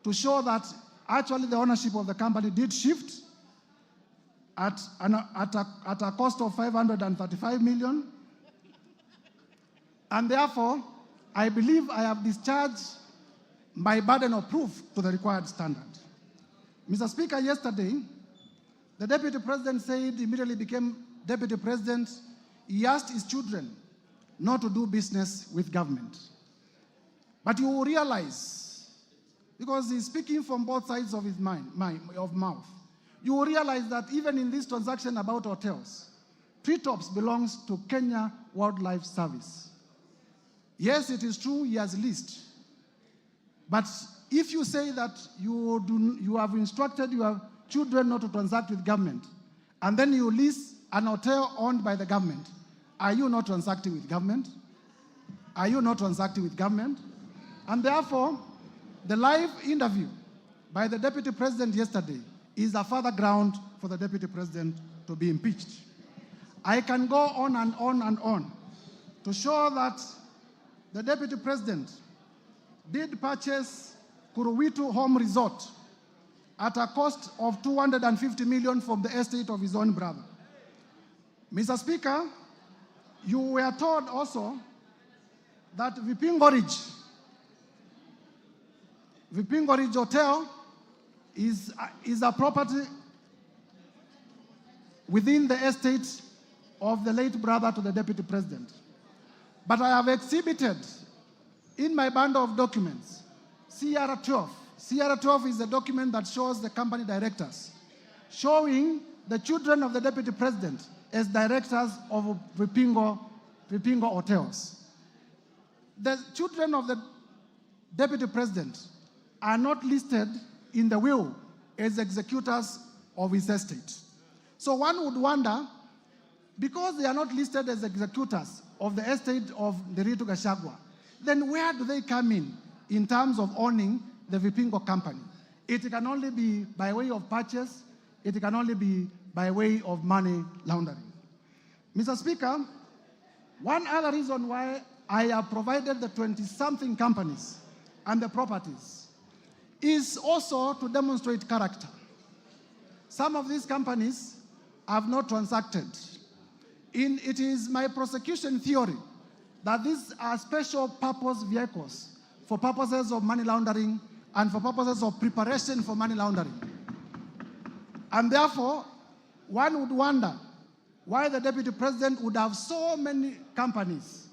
to show that actually the ownership of the company did shift at a cost of 535 million. And therefore, I believe I have discharged my burden of proof to the required standard. Mr. Speaker, yesterday, the Deputy President said immediately became Deputy President, he asked his children not to do business with government. But you will realize, because he's speaking from both sides of his mouth, you will realize that even in this transaction about hotels, Treetops belongs to Kenya Wildlife Service. Yes, it is true he has leased. But if you say that you have instructed your children not to transact with government, and then you lease an hotel owned by the government, are you not transacting with government? Are you not transacting with government? And therefore, the live interview by the Deputy President yesterday is a further ground for the Deputy President to be impeached. I can go on and on and on to show that the Deputy President did purchase Kuruwitu Home Resort at a cost of 250 million from the estate of his own brother. Mr. Speaker, you were told also that Vipingo Ridge Hotel is a property within the estate of the late brother to the Deputy President. But I have exhibited in my bundle of documents, CR12. CR12 is a document that shows the company directors, showing the children of the Deputy President as directors of Vipingo Hotels. The children of the Deputy President are not listed in the will as executors of his estate. So one would wonder, because they are not listed as executors of the estate of the Ritu Gachagua, then where do they come in terms of owning the Vipingo company? It can only be by way of purchase, it can only be by way of money laundering. Mr. Speaker, one other reason why I have provided the 20-something companies and the properties is also to demonstrate character. Some of these companies have not transacted. It is my prosecution theory that these are special purpose vehicles for purposes of money laundering and for purposes of preparation for money laundering. And therefore, one would wonder why the Deputy President would have so many companies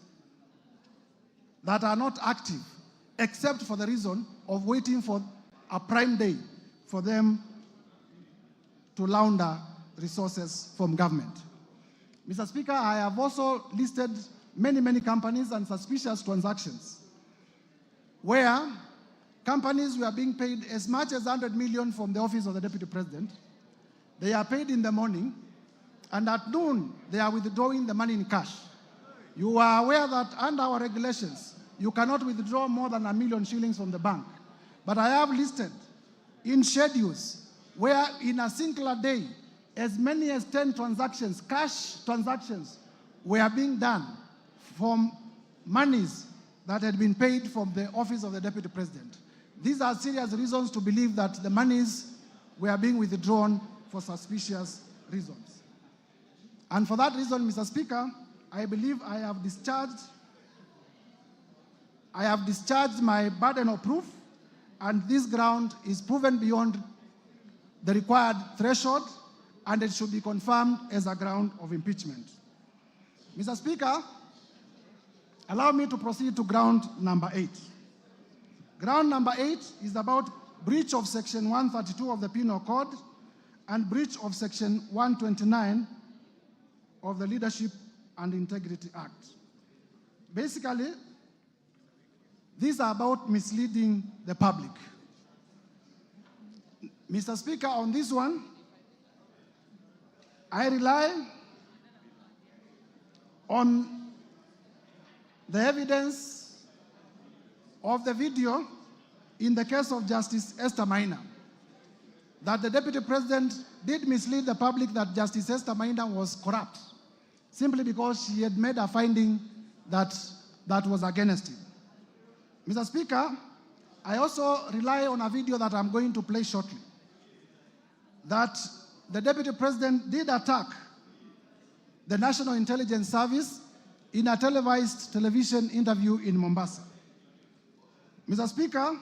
that are not active, except for the reason of waiting for a prime day for them to launder resources from government. Mr. Speaker, I have also listed many companies and suspicious transactions where companies were being paid as much as 100 million from the office of the Deputy President. They are paid in the morning, and at noon, they are withdrawing the money in cash. You are aware that under our regulations, you cannot withdraw more than 1 million shillings from the bank. But I have listed in schedules where in a singular day, as many as 10 transactions, cash transactions, were being done from monies that had been paid from the office of the Deputy President. These are serious reasons to believe that the monies were being withdrawn for suspicious reasons. And for that reason, Mr. Speaker, I believe I have discharged my burden of proof, and this ground is proven beyond the required threshold, and it should be confirmed as a ground of impeachment. Mr. Speaker, allow me to proceed to ground number 8. Ground number 8 is about breach of Section 132 of the Penal Code and breach of Section 129 of the Leadership and Integrity Act. Basically, these are about misleading the public. Mr. Speaker, on this one, I rely on the evidence of the video in the case of Justice Esther Maina, that the Deputy President did mislead the public that Justice Esther Maina was corrupt, simply because she had made a finding that was against him. Mr. Speaker, I also rely on a video that I'm going to play shortly, that the Deputy President did attack the National Intelligence Service in a televised television interview in Mombasa. Mr. Speaker,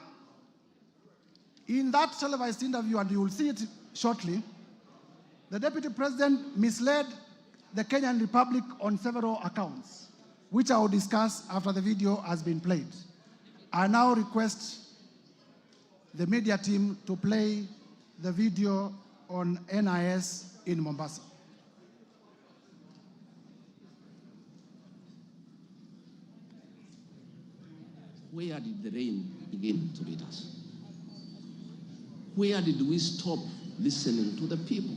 in that televised interview, and you will see it shortly, the Deputy President misled the Kenyan Republic on several accounts, which I will discuss after the video has been played. I now request the media team to play the video on NIS in Mombasa. Where did the rain begin to beat us? Where did we stop listening to the people?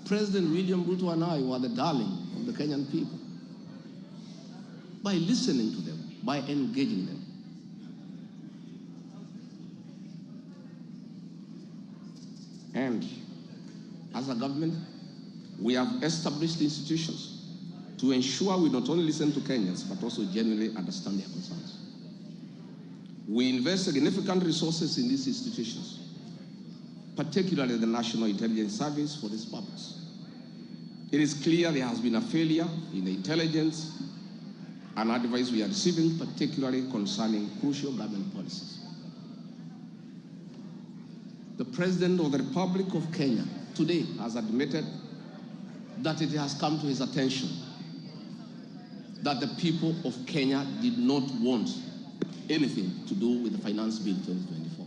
President William Ruto and I were the darling of the Kenyan people. By listening to them, by engaging them. And as a government, we have established institutions to ensure we not only listen to Kenyans, but also genuinely understand their concerns. We invest significant resources in these institutions, particularly the National Intelligence Service, for this purpose. It is clear there has been a failure in the intelligence and advice we are receiving, particularly concerning crucial government policies. The President of the Republic of Kenya today has admitted that it has come to his attention that the people of Kenya did not want anything to do with the Finance Bill 2024.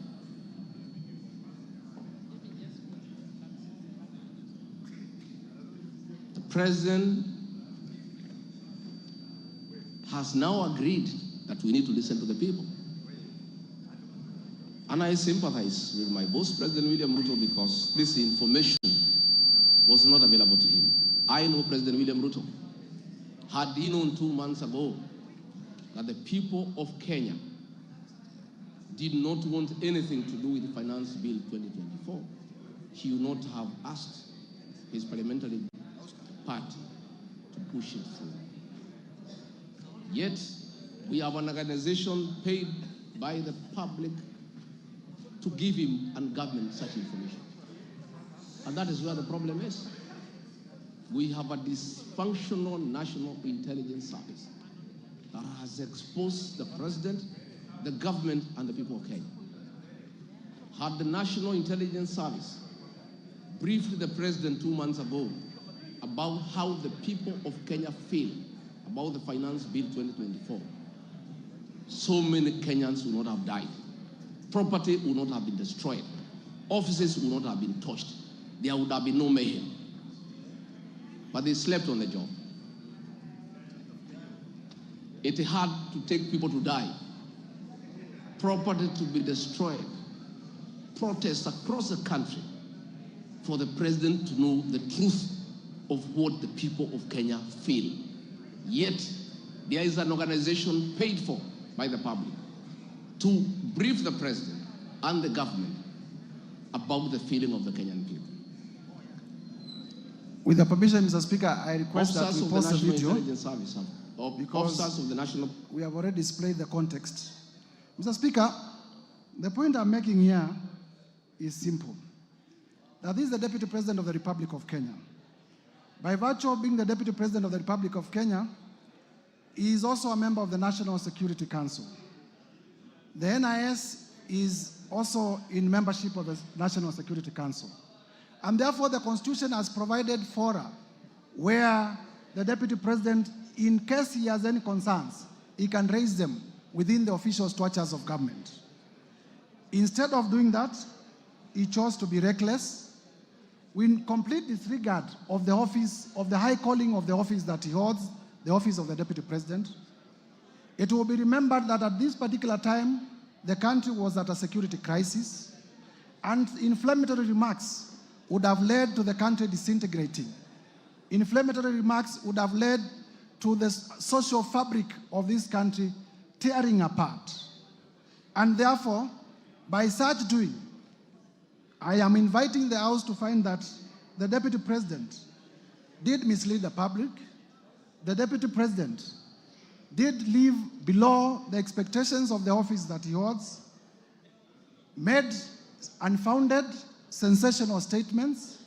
The President has now agreed that we need to listen to the people. And I sympathize with my boss, President William Ruto, because this information was not available to him. I know President William Ruto. Had he known 2 months ago that the people of Kenya did not want anything to do with the Finance Bill 2024, he would not have asked his parliamentary party to push it through. Yet, we have an organization paid by the public to give him and government such information. And that is where the problem is. We have a dysfunctional National Intelligence Service that has exposed the President, the government, and the people of Kenya. Had the National Intelligence Service briefed the President 2 months ago about how the people of Kenya feel about the Finance Bill 2024, so many Kenyans would not have died. Property would not have been destroyed. Offices would not have been touched. There would have been no mayhem. But they slept on the job. It had to take people to die, property to be destroyed, protests across the country for the President to know the truth of what the people of Kenya feel. Yet, there is an organization paid for by the public to brief the President and the government about the feeling of the Kenyan people. With the permission, Mr. Speaker, I request that we pause the video because officers of the national... we have already displayed the context. Mr. Speaker, the point I'm making here is simple. That this is the Deputy President of the Republic of Kenya. By virtue of being the Deputy President of the Republic of Kenya, he is also a member of the National Security Council. The NIS is also in membership of the National Security Council. And therefore, the Constitution has provided fora where the Deputy President, in case he has any concerns, he can raise them within the official structures of government. Instead of doing that, he chose to be reckless, in complete disregard of the office, of the high calling of the office that he holds, the office of the Deputy President. It will be remembered that at this particular time, the country was at a security crisis, and inflammatory remarks would have led to the country disintegrating. Inflammatory remarks would have led to the social fabric of this country tearing apart. And therefore, by such doing, I am inviting the House to find that the Deputy President did mislead the public. The Deputy President did live below the expectations of the office that he holds, made unfounded, sensational statements,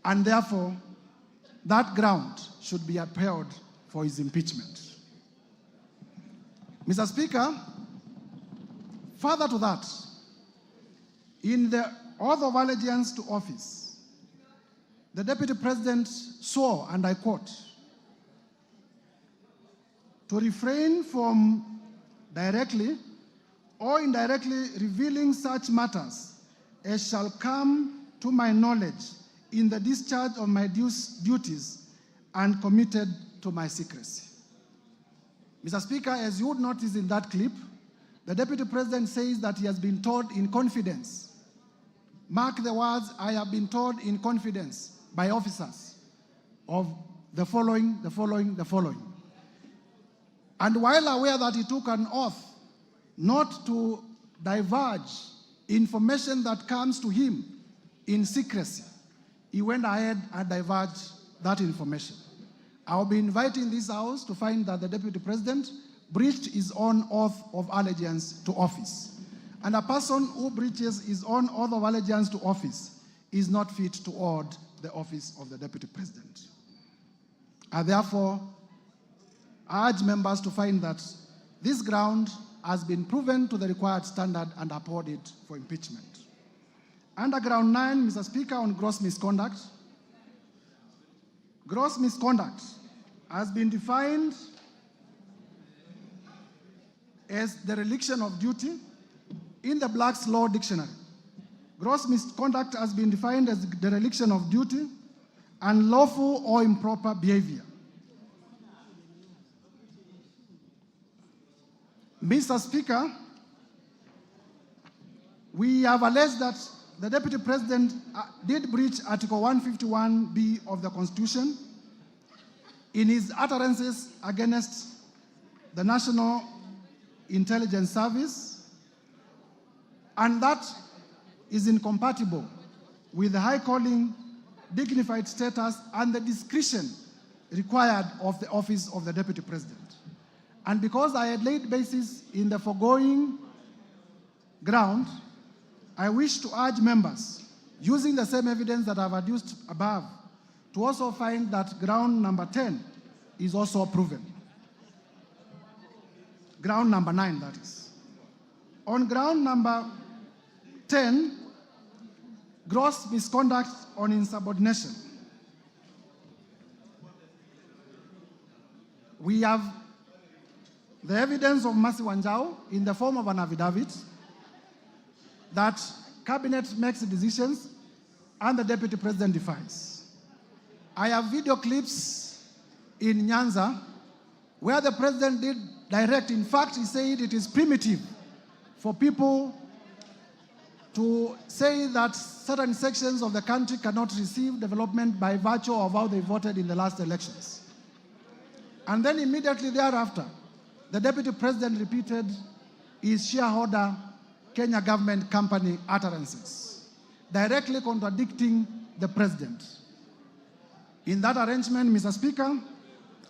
and therefore that ground should be upheld for his impeachment. Mr. Speaker, further to that, in the oath of allegiance to office, the Deputy President swore, and I quote, to refrain from directly or indirectly revealing such matters as shall come to my knowledge in the discharge of my duties and committed to my secrecy. Mr. Speaker, as you would notice in that clip, the Deputy President says that he has been told in confidence. Mark the words, I have been told in confidence by officers of the following. And while aware that he took an oath not to divulge information that comes to him in secrecy, he went ahead and divulged that information. I'll be inviting this House to find that the Deputy President breached his own oath of allegiance to office. And a person who breaches his own oath of allegiance to office is not fit to hold the office of the Deputy President. I therefore urge members to find that this ground has been proven to the required standard and uphold it for impeachment. Under ground 9, Mr. Speaker, on gross misconduct. Gross misconduct has been defined as the dereliction of duty in the Black's Law Dictionary. Gross misconduct has been defined as the dereliction of duty, unlawful or improper behavior. Mr. Speaker, we have alleged that the Deputy President did breach Article 151B of the Constitution in his utterances against the National Intelligence Service, and that is incompatible with the high calling, dignified status, and the discretion required of the office of the Deputy President. And because I had laid basis in the foregoing ground, I wish to urge members, using the same evidence that I've adduced above, to also find that ground number 10 is also proven. Ground number 9, that is. On ground number 10, gross misconduct on insubordination. We have the evidence of Mercy Wanjau in the form of an affidavit that cabinet makes decisions and the Deputy President defies. I have video clips in Nyanza where the President did direct. In fact, he said it is primitive for people to say that certain sections of the country cannot receive development by virtue of how they voted in the last elections. And then immediately thereafter, the Deputy President repeated his shareholder Kenya government company utterances, directly contradicting the President. In that arrangement, Mr. Speaker,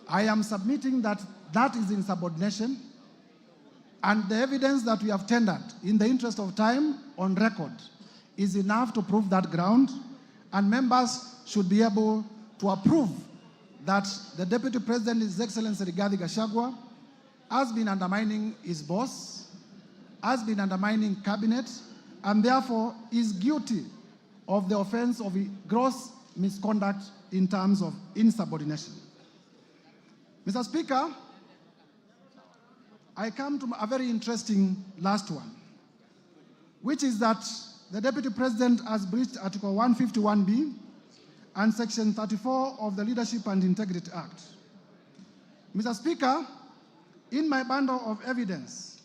I am submitting that that is insubordination, and the evidence that we have tendered in the interest of time on record is enough to prove that ground, and members should be able to approve that the Deputy President, His Excellency Rigathi Gachagua, has been undermining his boss, has been undermining cabinet, and therefore is guilty of the offense of gross misconduct in terms of insubordination. Mr. Speaker, I come to a very interesting last one, which is that the Deputy President has breached Article 151B and Section 34 of the Leadership and Integrity Act. Mr. Speaker, in my bundle of evidence,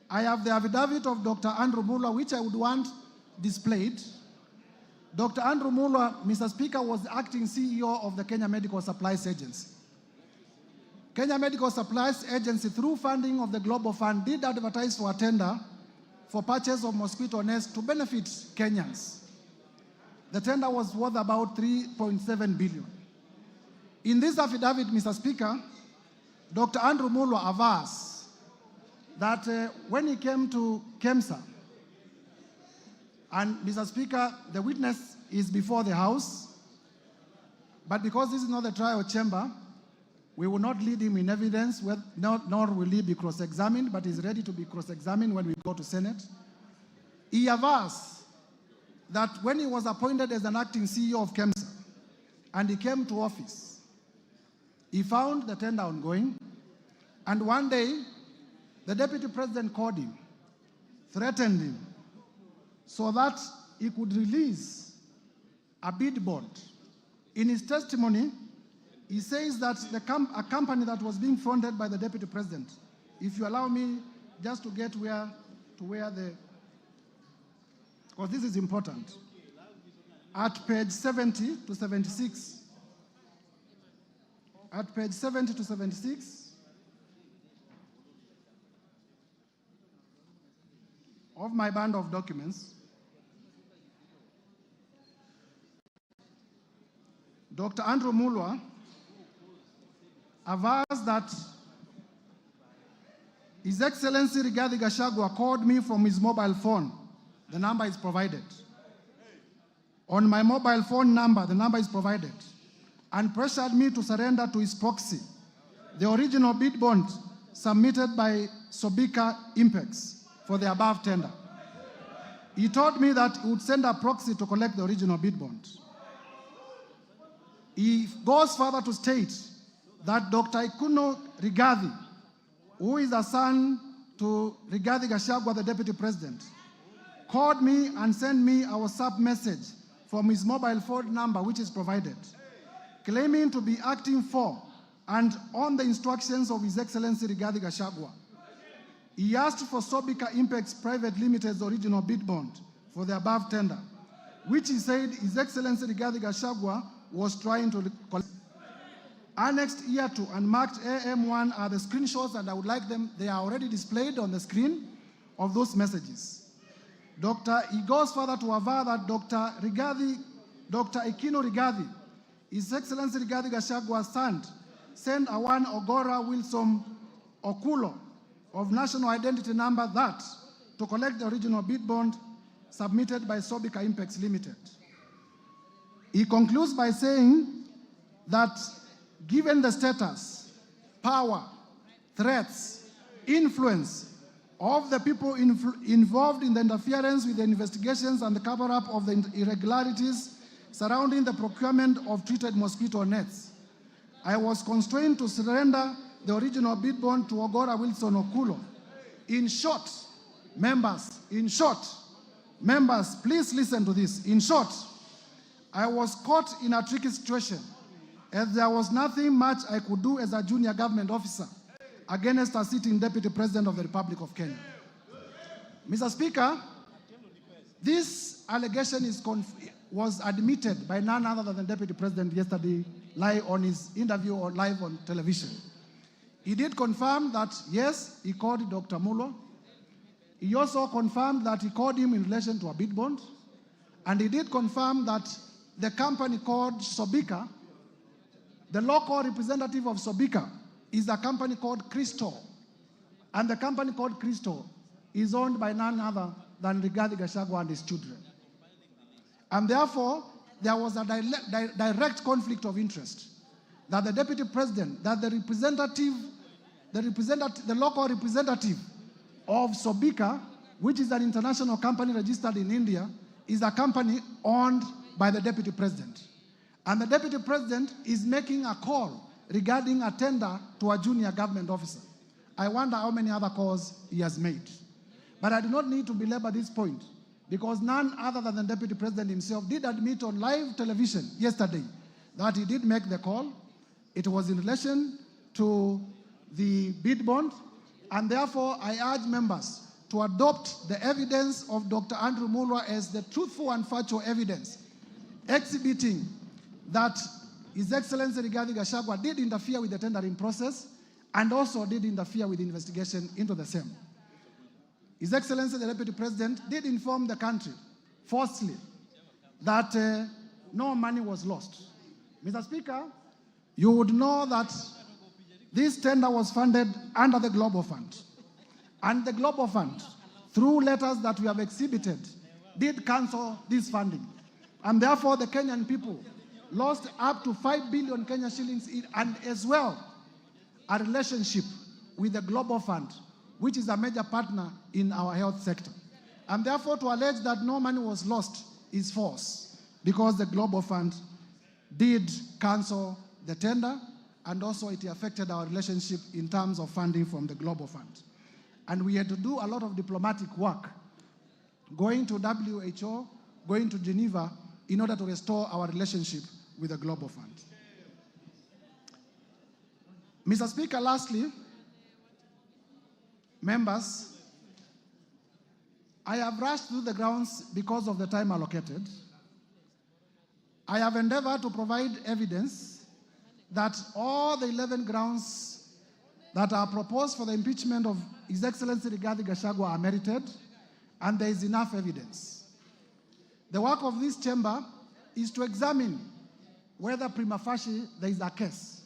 I have the affidavit of Dr. Andrew Muller, which I would want displayed. Dr. Andrew Muller, Mr. Speaker, was the acting CEO of the Kenya Medical Supplies Agency. Kenya Medical Supplies Agency, through funding of the Global Fund, did advertise for a tender for purchase of mosquito nets to benefit Kenyans. The tender was worth about 3.7 billion. In this affidavit, Mr. Speaker, Dr. Andrew Mulwa avers that when he came to KEMSA, and Mr. Speaker, the witness is before the House, but because this is not the trial chamber, we will not lead him in evidence, nor will he be cross-examined, but he's ready to be cross-examined when we go to Senate. He avers that when he was appointed as an acting CEO of KEMSA, and he came to office, he found the tender ongoing, and one day, the deputy president called him, threatened him, so that he could release a bid bond. In his testimony, he says that a company that was being funded by the deputy president, if you allow me just to get where the, because this is important, at page 70 to 76, at page 70 to 76, of my band of documents, Dr. Andrew Mulwa avers that His Excellency Rigathi Gachagua called me from his mobile phone. The number is provided. On my mobile phone number, the number is provided, and pressured me to surrender to his proxy the original bid bond submitted by Sobika Impex for the above tender. He told me that he would send a proxy to collect the original bid bond. He goes further to state that Dr. Ikuno Rigathi, who is a son to Rigathi Gachagua, the deputy president, called me and sent me a WhatsApp message from his mobile phone number, which is provided, claiming to be acting for and on the instructions of His Excellency Rigathi Gachagua. He asked for Sobika Impex Private Limited's original bid bond for the above tender, which he said His Excellency Rigathi Gachagua was trying to collect. Annexed here to and marked AM1 are the screenshots, and I would like them, they are already displayed on the screen of those messages. He goes further to aver that Dr. Ikino Rigathi, His Excellency Rigathi Gachagua's son, sent a one Ogora Wilson Okulo of national identity number that to collect the original bid bond submitted by Sobika Impex Limited. He concludes by saying that given the status, power, threats, influence of the people involved in the interference with the investigations and the cover-up of the irregularities surrounding the procurement of treated mosquito nets, I was constrained to surrender the original bid bond to Ogora Wilson Okulo. In short, members, please listen to this. In short, I was caught in a tricky situation, as there was nothing much I could do as a junior government officer against a sitting deputy president of the Republic of Kenya. Mr. Speaker, this allegation was admitted by none other than the deputy president yesterday live on his interview or live on television. He did confirm that, yes, he called Dr. Mulwa. He also confirmed that he called him in relation to a bid bond. And he did confirm that the company called Sobika, the local representative of Sobika, is a company called Crystal. And the company called Crystal is owned by none other than Rigathi Gachagua and his children. And therefore, there was a direct conflict of interest that the deputy president, that the local representative of Sobika, which is an international company registered in India, is a company owned by the deputy president. And the deputy president is making a call regarding a tender to a junior government officer. I wonder how many other calls he has made. But I do not need to belabor this point, because none other than the deputy president himself did admit on live television yesterday that he did make the call. It was in relation to the bid bond, and therefore I urge members to adopt the evidence of Dr. Andrew Mulwa as the truthful and factual evidence, exhibiting that His Excellency Rigathi Gachagua did interfere with the tendering process and also did interfere with the investigation into the same. His Excellency the Deputy President did inform the country falsely that no money was lost. Mr. Speaker, you would know that This tender was funded under the Global Fund. And the Global Fund, through letters that we have exhibited, did cancel this funding. And therefore, the Kenyan people lost up to 5 billion Kenya shillings and as well a relationship with the Global Fund, which is a major partner in our health sector. And therefore, to allege that no money was lost is false, because the Global Fund did cancel the tender, and also it affected our relationship in terms of funding from the Global Fund. And we had to do a lot of diplomatic work, going to WHO, going to Geneva, in order to restore our relationship with the Global Fund. Mr. Speaker, lastly, members, I have rushed through the grounds because of the time allocated. I have endeavored to provide evidence that all the 11 grounds that are proposed for the impeachment of His Excellency Rigathi Gachagua are merited, and there is enough evidence. The work of this chamber is to examine whether prima facie there is a case.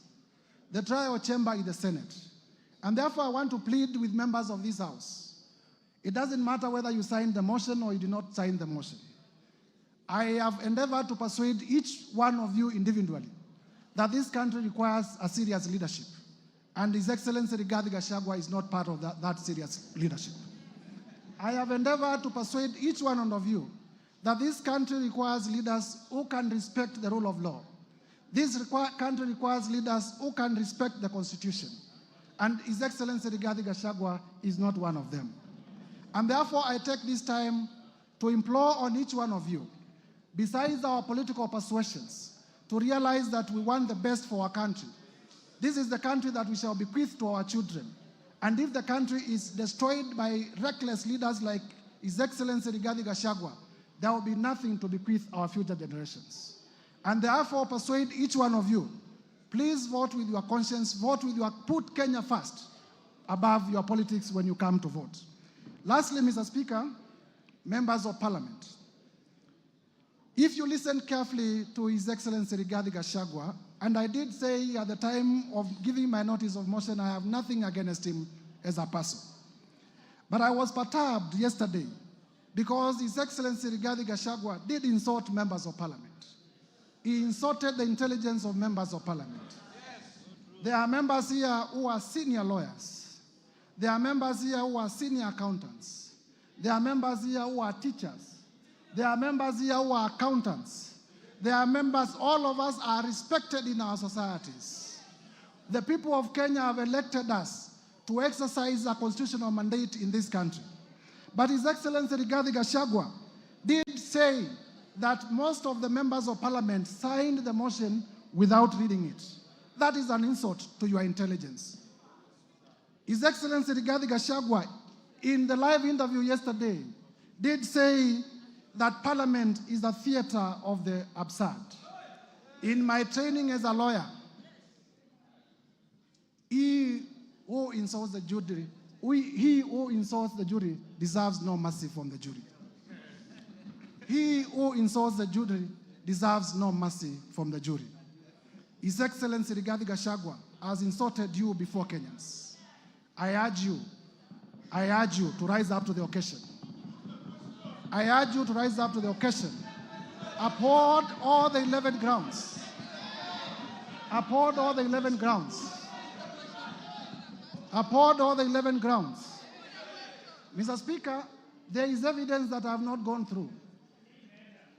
The trial chamber is the Senate. And therefore, I want to plead with members of this House. It doesn't matter whether you signed the motion or you did not sign the motion. I have endeavored to persuade each one of you individually that this country requires a serious leadership. And His Excellency Rigathi Gachagua is not part of that serious leadership. I have endeavored to persuade each one of you that this country requires leaders who can respect the rule of law. This country requires leaders who can respect the Constitution. And His Excellency Rigathi Gachagua is not one of them. And therefore, I take this time to implore on each one of you, besides our political persuasions, to realize that we want the best for our country. This is the country that we shall bequeath to our children. And if the country is destroyed by reckless leaders like His Excellency Rigathi Gachagua, there will be nothing to bequeath our future generations. And therefore, persuade each one of you, please vote with your conscience, put Kenya first above your politics when you come to vote. Lastly, Mr. Speaker, members of Parliament, if you listen carefully to His Excellency Rigathi Gachagua, and I did say at the time of giving my notice of motion, I have nothing against him as a person. But I was perturbed yesterday because His Excellency Rigathi Gachagua did insult members of Parliament. He insulted the intelligence of members of Parliament. There are members here who are senior lawyers. There are members here who are senior accountants. There are members here who are teachers. There are members here who are accountants. There are members, all of us are respected in our societies. The people of Kenya have elected us to exercise a constitutional mandate in this country. But His Excellency Rigathi Gachagua did say that most of the members of Parliament signed the motion without reading it. That is an insult to your intelligence. His Excellency Rigathi Gachagua, in the live interview yesterday, did say that Parliament is a theater of the absurd. In my training as a lawyer, he who insults the jury, he who insults the jury deserves no mercy from the jury. He who insults the jury deserves no mercy from the jury. His Excellency Rigathi Gachagua has insulted you before Kenyans. I urge you to rise up to the occasion. I urge you to rise up to the occasion. Uphold all the 11 grounds. Uphold all the 11 grounds. Uphold all the 11 grounds. Mr. Speaker, there is evidence that I have not gone through.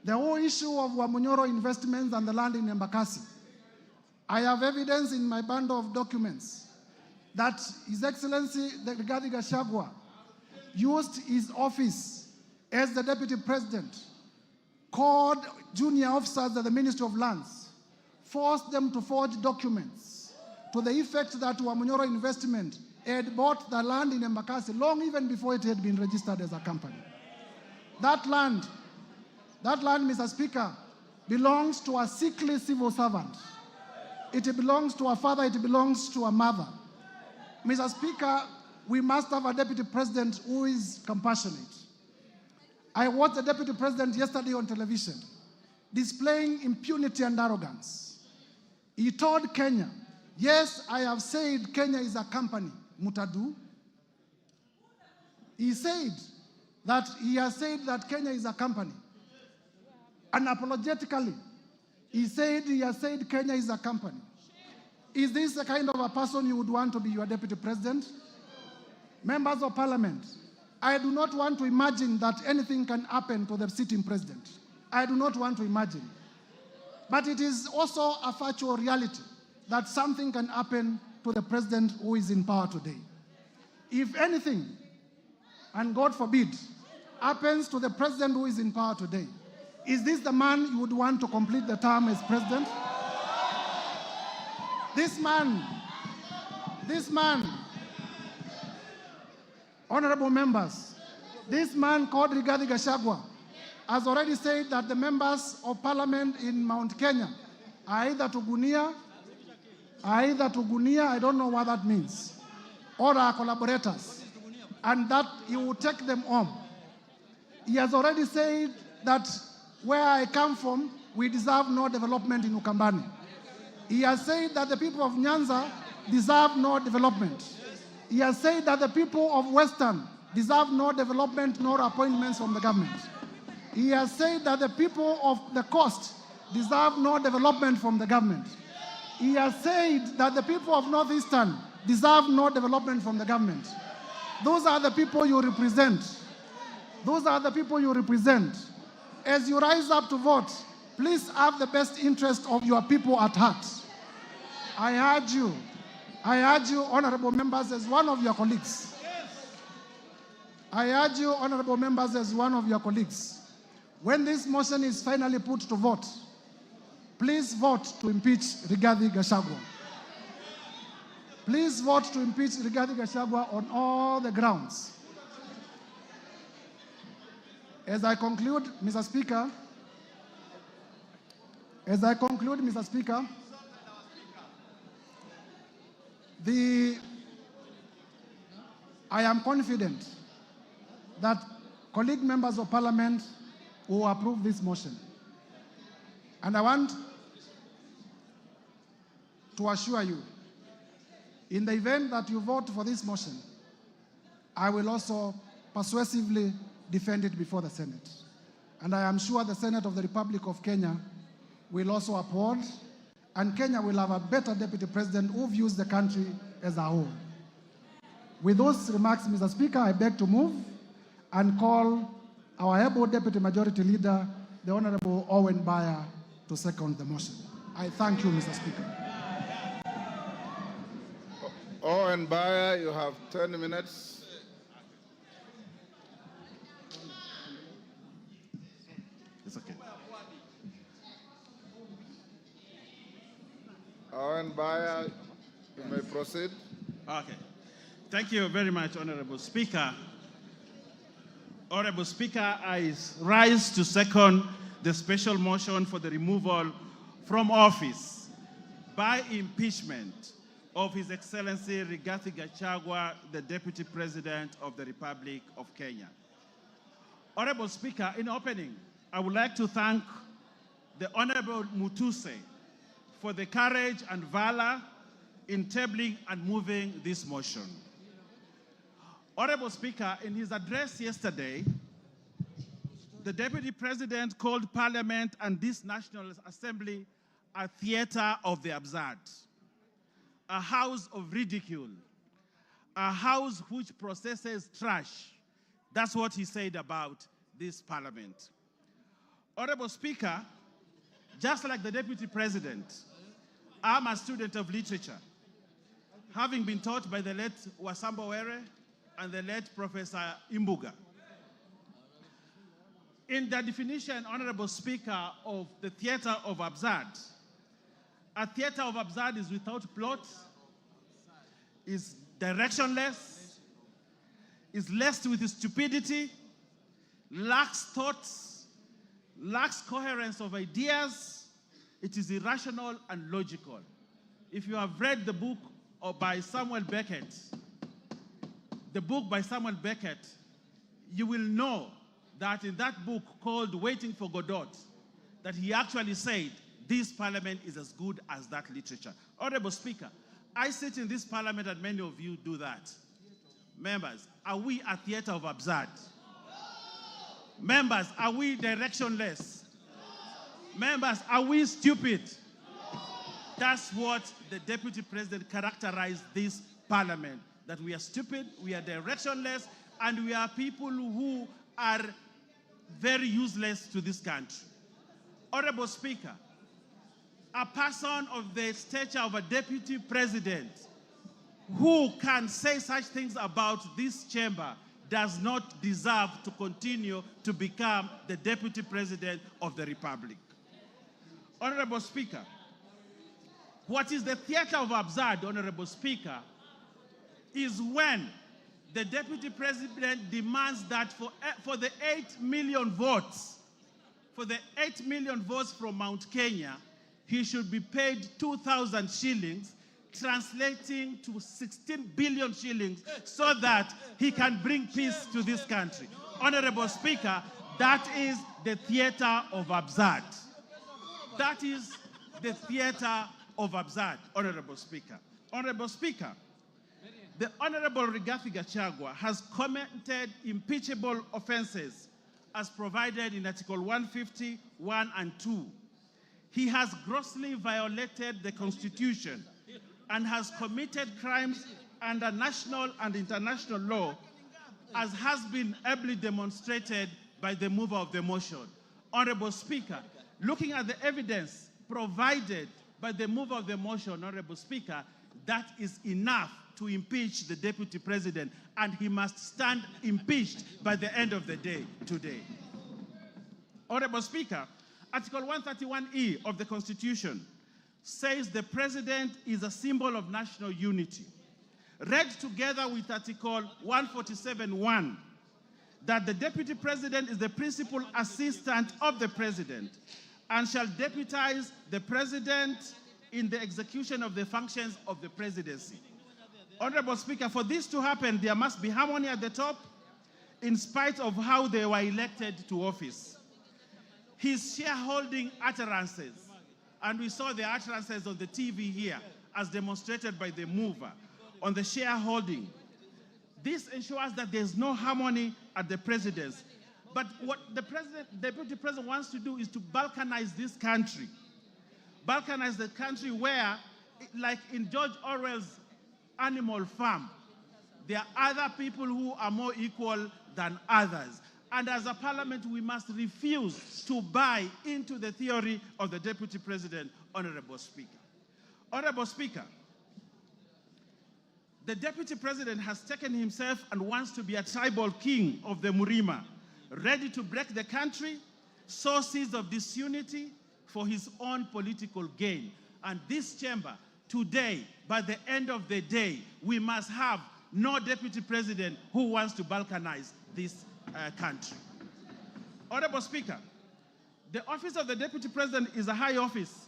The whole issue of Wamunyoro investments and the land in Embakasi. I have evidence in my bundle of documents that His Excellency Rigathi Gachagua used his office as the Deputy President, called junior officers at the Ministry of Lands, forced them to forge documents to the effect that Wamunyoro Investment had bought the land in Embakasi long even before it had been registered as a company. That land, Mr. Speaker, belongs to a sickly civil servant. It belongs to a father, it belongs to a mother. Mr. Speaker, we must have a Deputy President who is compassionate. I watched the Deputy President yesterday on television displaying impunity and arrogance. He told Kenya Yes, I have said Kenya is a company, Mutadu. He said that he has said that Kenya is a company. Unapologetically, he has said Kenya is a company. Is this the kind of a person you would want to be your deputy president? Members of parliament, I do not want to imagine that anything can happen to the sitting president. I do not want to imagine. But it is also a factual reality that something can happen to the president who is in power today. If anything, and God forbid, happens to the president who is in power today, is this the man you would want to complete the term as president? This man, honorable members, this man called Rigathi Gachagua has already said that the members of parliament in Mount Kenya are either to Gunia, I don't know what that means, or are collaborators, and that he will take them home. He has already said that where I come from, we deserve no development in Ukambani. He has said that the people of Nyanza deserve no development. He has said that the people of Western deserve no development nor appointments from the government. He has said that the people of the coast deserve no development from the government. He has said that the people of Northeastern deserve no development from the government. Those are the people you represent. Those are the people you represent. As you rise up to vote, please have the best interest of your people at heart. I urge you, honorable members, as one of your colleagues. I urge you, honorable members, as one of your colleagues. When this motion is finally put to vote, please vote to impeach Rigathi Gachagua. Please vote to impeach Rigathi Gachagua on all the grounds. As I conclude, Mr. Speaker, I am confident that colleague members of parliament will approve this motion. And I want to assure you, in the event that you vote for this motion, I will also persuasively defend it before the Senate. And I am sure the Senate of the Republic of Kenya will also uphold, and Kenya will have a better deputy president who views the country as a whole. With those remarks, Mr. Speaker, I beg to move and call our able deputy majority leader, the Honorable Owen Baya, to second the motion. I thank you, Mr. Speaker. Owen Baya, you have 10 minutes. It's okay. Owen Baya, you may proceed. Okay. Thank you very much, Honorable Speaker. Honorable Speaker, I rise to second the special motion for the removal from office by impeachment of His Excellency Rigathi Gachagua, the Deputy President of the Republic of Kenya. Honorable Speaker, in opening, I would like to thank the Honorable Mutuse for the courage and valor in tabling and moving this motion. Honorable Speaker, in his address yesterday, the Deputy President called Parliament and this National Assembly a theater of the absurd, a house of ridicule, a house which processes trash. That's what he said about this Parliament. Honorable Speaker, just like the Deputy President, I'm a student of literature, having been taught by the late Wasamba Were and the late Professor Imbuga. In the definition, Honorable Speaker, of the theater of absurd, a theater of absurd is without plot, is directionless, is laced with stupidity, lacks thoughts, lacks coherence of ideas. It is irrational and logical. If you have read the book by Samuel Beckett, you will know that in that book called Waiting for Godot, that he actually said this parliament is as good as that literature. Honorable Speaker, I sit in this parliament and many of you do that. Members, are we a theater of absurd? Members, are we directionless? Members, are we stupid? That's what the Deputy President characterized this parliament, that we are stupid, we are directionless, and we are people who are very useless to this country. Honorable Speaker, a person of the stature of a Deputy President who can say such things about this chamber does not deserve to continue to become the Deputy President of the Republic. Honorable Speaker, what is the theater of absurd, Honorable Speaker, is when the Deputy President demands that for the 8 million votes, from Mount Kenya, he should be paid 2,000 shillings, translating to 16 billion shillings, so that he can bring peace to this country. Honorable Speaker, that is the theater of absurd. That is the theater of absurd, Honorable Speaker. Honorable Speaker, the Honorable Rigathi Gachagua has committed impeachable offenses as provided in Article 150, 1 and 2. He has grossly violated the Constitution and has committed crimes under national and international law, as has been ably demonstrated by the mover of the motion. Honorable Speaker, looking at the evidence provided by the mover of the motion, Honorable Speaker, that is enough to impeach the Deputy President, and he must stand impeached by the end of the day today. Honorable Speaker, Article 131E of the Constitution says the President is a symbol of national unity. Read together with Article 147(1), that the Deputy President is the principal assistant of the President and shall deputize the President in the execution of the functions of the presidency. Honorable Speaker, for this to happen, there must be harmony at the top, in spite of how they were elected to office. His shareholding utterances, and we saw the utterances on the TV here, as demonstrated by the mover, on the shareholding. This ensures that there's no harmony at the presidency. But what the Deputy President wants to do is to balkanize this country. Balkanize the country where, like in George Orwell's Animal Farm, there are other people who are more equal than others. And as a parliament, we must refuse to buy into the theory of the Deputy President, Honorable Speaker. Honorable Speaker, the Deputy President has taken himself and wants to be a tribal king of the Murima, ready to break the country, sow seeds of disunity for his own political gain. And this chamber, today, by the end of the day, we must have no Deputy President who wants to balkanize this country. Honorable Speaker, the office of the Deputy President is a high office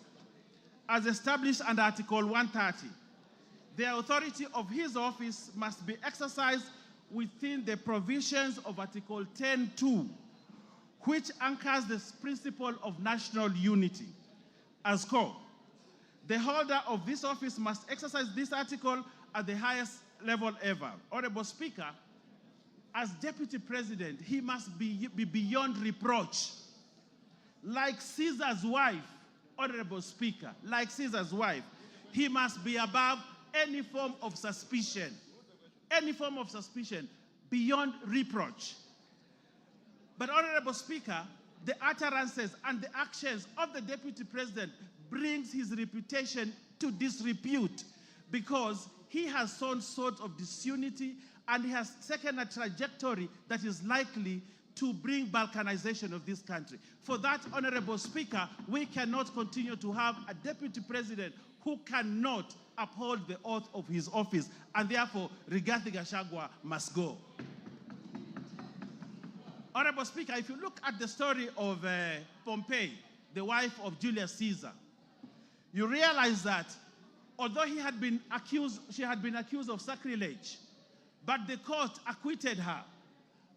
as established under Article 130. The authority of his office must be exercised within the provisions of Article 10(2), which anchors the principle of national unity as core. The holder of this office must exercise this article at the highest level ever. Honorable Speaker, as Deputy President, he must be beyond reproach. Like Caesar's wife, Honorable Speaker, like Caesar's wife, he must be above any form of suspicion, beyond reproach. But Honorable Speaker, the utterances and the actions of the Deputy President brings his reputation to disrepute, because he has sown sort of disunity and he has taken a trajectory that is likely to bring balkanization of this country. For that, Honorable Speaker, we cannot continue to have a Deputy President who cannot uphold the oath of his office, and therefore Rigathi Gachagua must go. Honorable Speaker, if you look at the story of Pompey, the wife of Julius Caesar, you realize that although she had been accused of sacrilege, but the court acquitted her.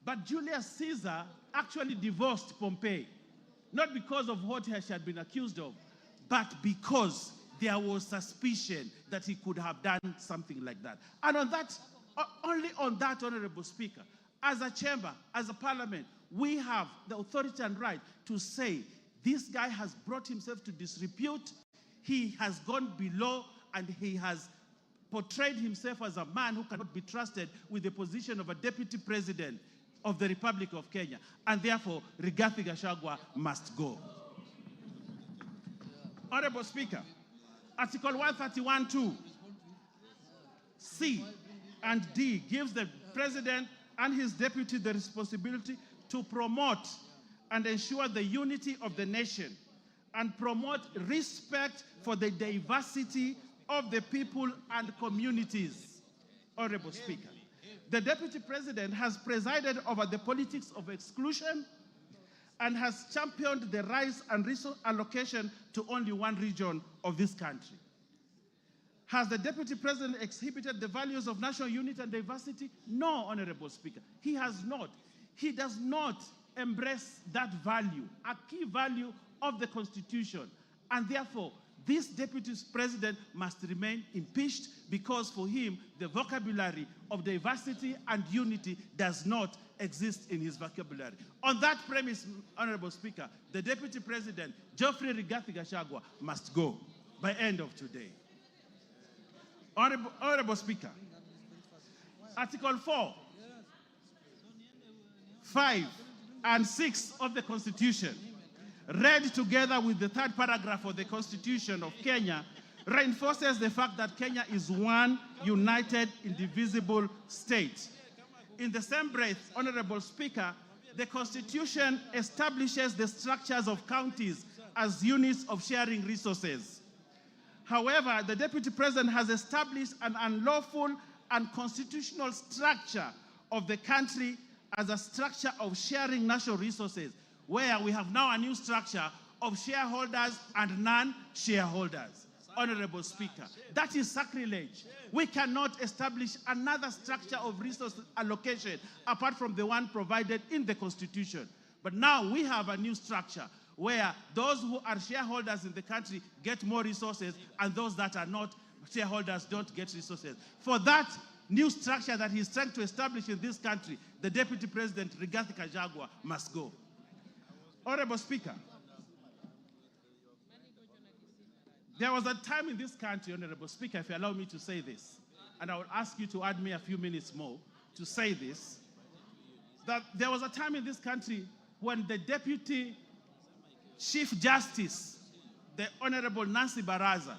But Julius Caesar actually divorced Pompey, not because of what she had been accused of, but because there was suspicion that he could have done something like that. And on that, only on that, Honorable Speaker, as a chamber, as a parliament, we have the authority and right to say this guy has brought himself to disrepute, he has gone below, and he has portrayed himself as a man who cannot be trusted with the position of a deputy president of the Republic of Kenya. And therefore, Rigathi Gachagua must go. Honorable Speaker, Article 131(2) C and D gives the president and his deputy the responsibility to promote and ensure the unity of the nation and promote respect for the diversity of the people and communities. Honorable Speaker, the deputy president has presided over the politics of exclusion and has championed the rights and resource allocation to only one region of this country. Has the deputy president exhibited the values of national unity and diversity? No, Honorable Speaker, he has not. He does not embrace that value, a key value of the Constitution. And therefore, this deputy president must remain impeached because for him, the vocabulary of diversity and unity does not exist in his vocabulary. On that premise, Honorable Speaker, the deputy president, Geoffrey Rigathi Gachagua, must go by end of today. Honorable Speaker, Article 4, 5, and 6 of the Constitution, read together with the third paragraph of the Constitution of Kenya, reinforces the fact that Kenya is one united, indivisible state. In the same breath, Honorable Speaker, the Constitution establishes the structures of counties as units of sharing resources. However, the Deputy President has established an unlawful and constitutional structure of the country as a structure of sharing national resources, where we have now a new structure of shareholders and non-shareholders. Honorable Speaker, that is sacrilege. We cannot establish another structure of resource allocation apart from the one provided in the Constitution. But now we have a new structure where those who are shareholders in the country get more resources and those that are not shareholders don't get resources. For that new structure that he's trying to establish in this country, the Deputy President, Rigathi Gachagua, must go. Honorable Speaker, there was a time in this country, Honorable Speaker, if you allow me to say this, and I will ask you to add me a few minutes more to say this, that there was a time in this country when the Deputy Chief Justice, the Honorable Nancy Baraza,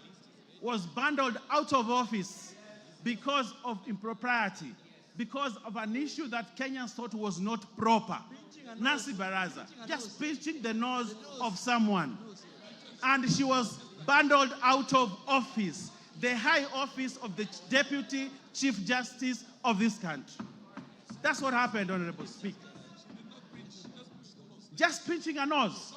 was bundled out of office because of impropriety, because of an issue that Kenyans thought was not proper. Nancy Baraza, just pinching the nose of someone. And she was bundled out of office, the high office of the Deputy Chief Justice of this country. That's what happened, Honorable Speaker. Just pinching a nose.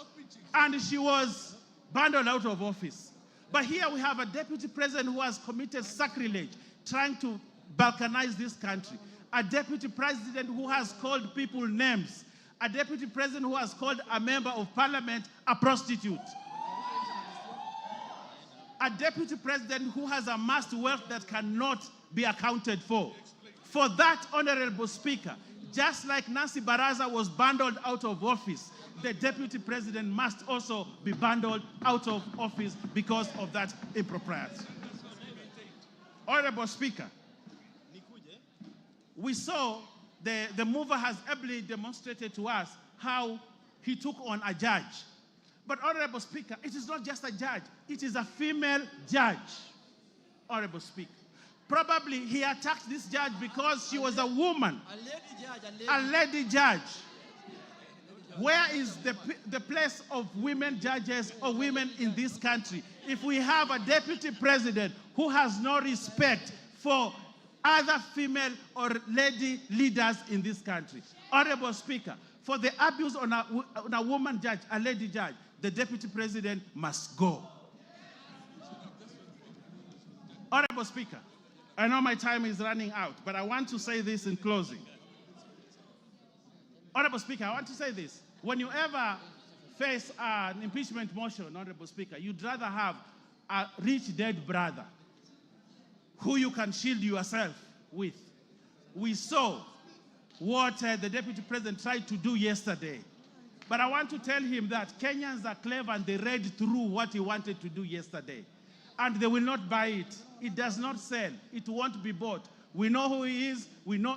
And she was bundled out of office. But here we have a Deputy President who has committed sacrilege, trying to balkanize this country. A Deputy President who has called people names. A Deputy President who has called a member of Parliament a prostitute. A Deputy President who has amassed wealth that cannot be accounted for. For that, Honorable Speaker, just like Nancy Baraza was bundled out of office, the Deputy President must also be bundled out of office because of that impropriety. Honorable Speaker, we saw the mover has ably demonstrated to us how he took on a judge. But Honorable Speaker, it is not just a judge, it is a female judge. Honorable Speaker, probably he attacked this judge because she was a woman, a lady judge. Where is the place of women judges or women in this country if we have a Deputy President who has no respect for other female or lady leaders in this country? Honorable Speaker, for the abuse on a woman judge, a lady judge, the Deputy President must go. Honorable Speaker, I know my time is running out, but I want to say this in closing. Honorable Speaker, I want to say this. When you ever face an impeachment motion, Honorable Speaker, you'd rather have a rich dead brother who you can shield yourself with. We saw what the Deputy President tried to do yesterday. But I want to tell him that Kenyans are clever and they read through what he wanted to do yesterday. And they will not buy it. It does not sell. It won't be bought. We know who he is. We know.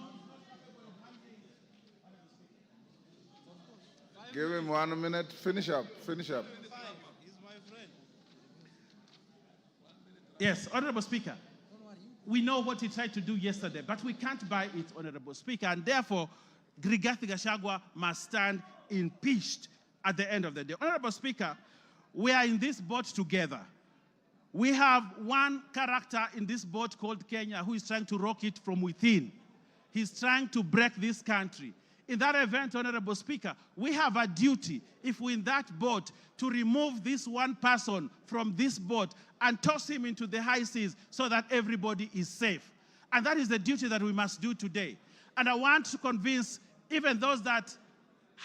Give him 1 minute. Finish up. Finish up. He's my friend. Yes, Honorable Speaker. We know what he tried to do yesterday, but we can't buy it, Honorable Speaker, and therefore, Rigathi Gachagua must stand impeached at the end of the day. Honorable Speaker, we are in this boat together. We have one character in this boat called Kenya who is trying to rock it from within. He's trying to break this country. In that event, Honorable Speaker, we have a duty, if we're in that boat, to remove this one person from this boat and toss him into the high seas so that everybody is safe. And that is the duty that we must do today. And I want to convince even those that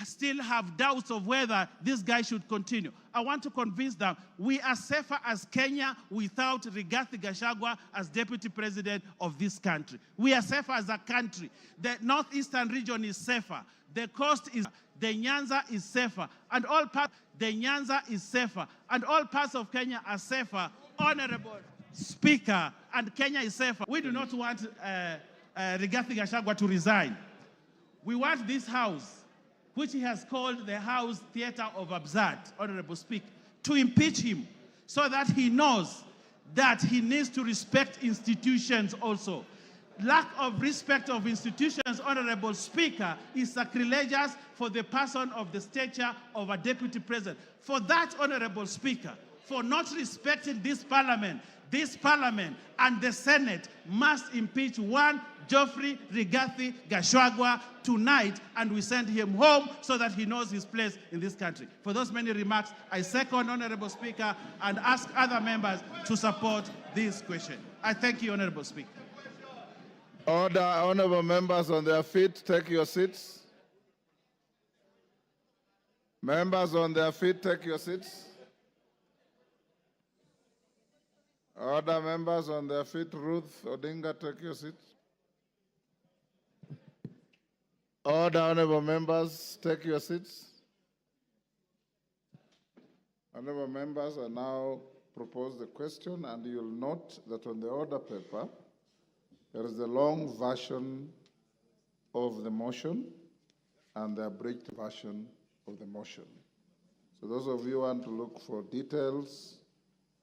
still have doubts of whether this guy should continue. I want to convince them we are safer as Kenya without Rigathi Gachagua as Deputy President of this country. We are safer as a country. The northeastern region is safer. The coast is, the Nyanza is safer. And all parts, the Nyanza is safer. And all parts of Kenya are safer. Honorable Speaker, and Kenya is safer. We do not want Rigathi Gachagua to resign. We want this house, which he has called the House Theatre of Absurd, Honorable Speaker, to impeach him so that he knows that he needs to respect institutions also. Lack of respect of institutions, Honorable Speaker, is sacrilegious for the person of the stature of a Deputy President. For that, Honorable Speaker, for not respecting this Parliament and the Senate must impeach one Geoffrey Rigathi Gachagua tonight, and we send him home so that he knows his place in this country. For those many remarks, I second, Honorable Speaker, and ask other members to support this question. I thank you, Honorable Speaker. Order, honorable members on their feet, take your seats. Members on their feet, take your seats. Order, members on their feet. Ruth Odinga, take your seat. Order, honorable members, take your seats. Honorable members, I now propose the question, and you'll note that on the order paper, there is the long version of the motion and the abridged version of the motion. So those of you who want to look for details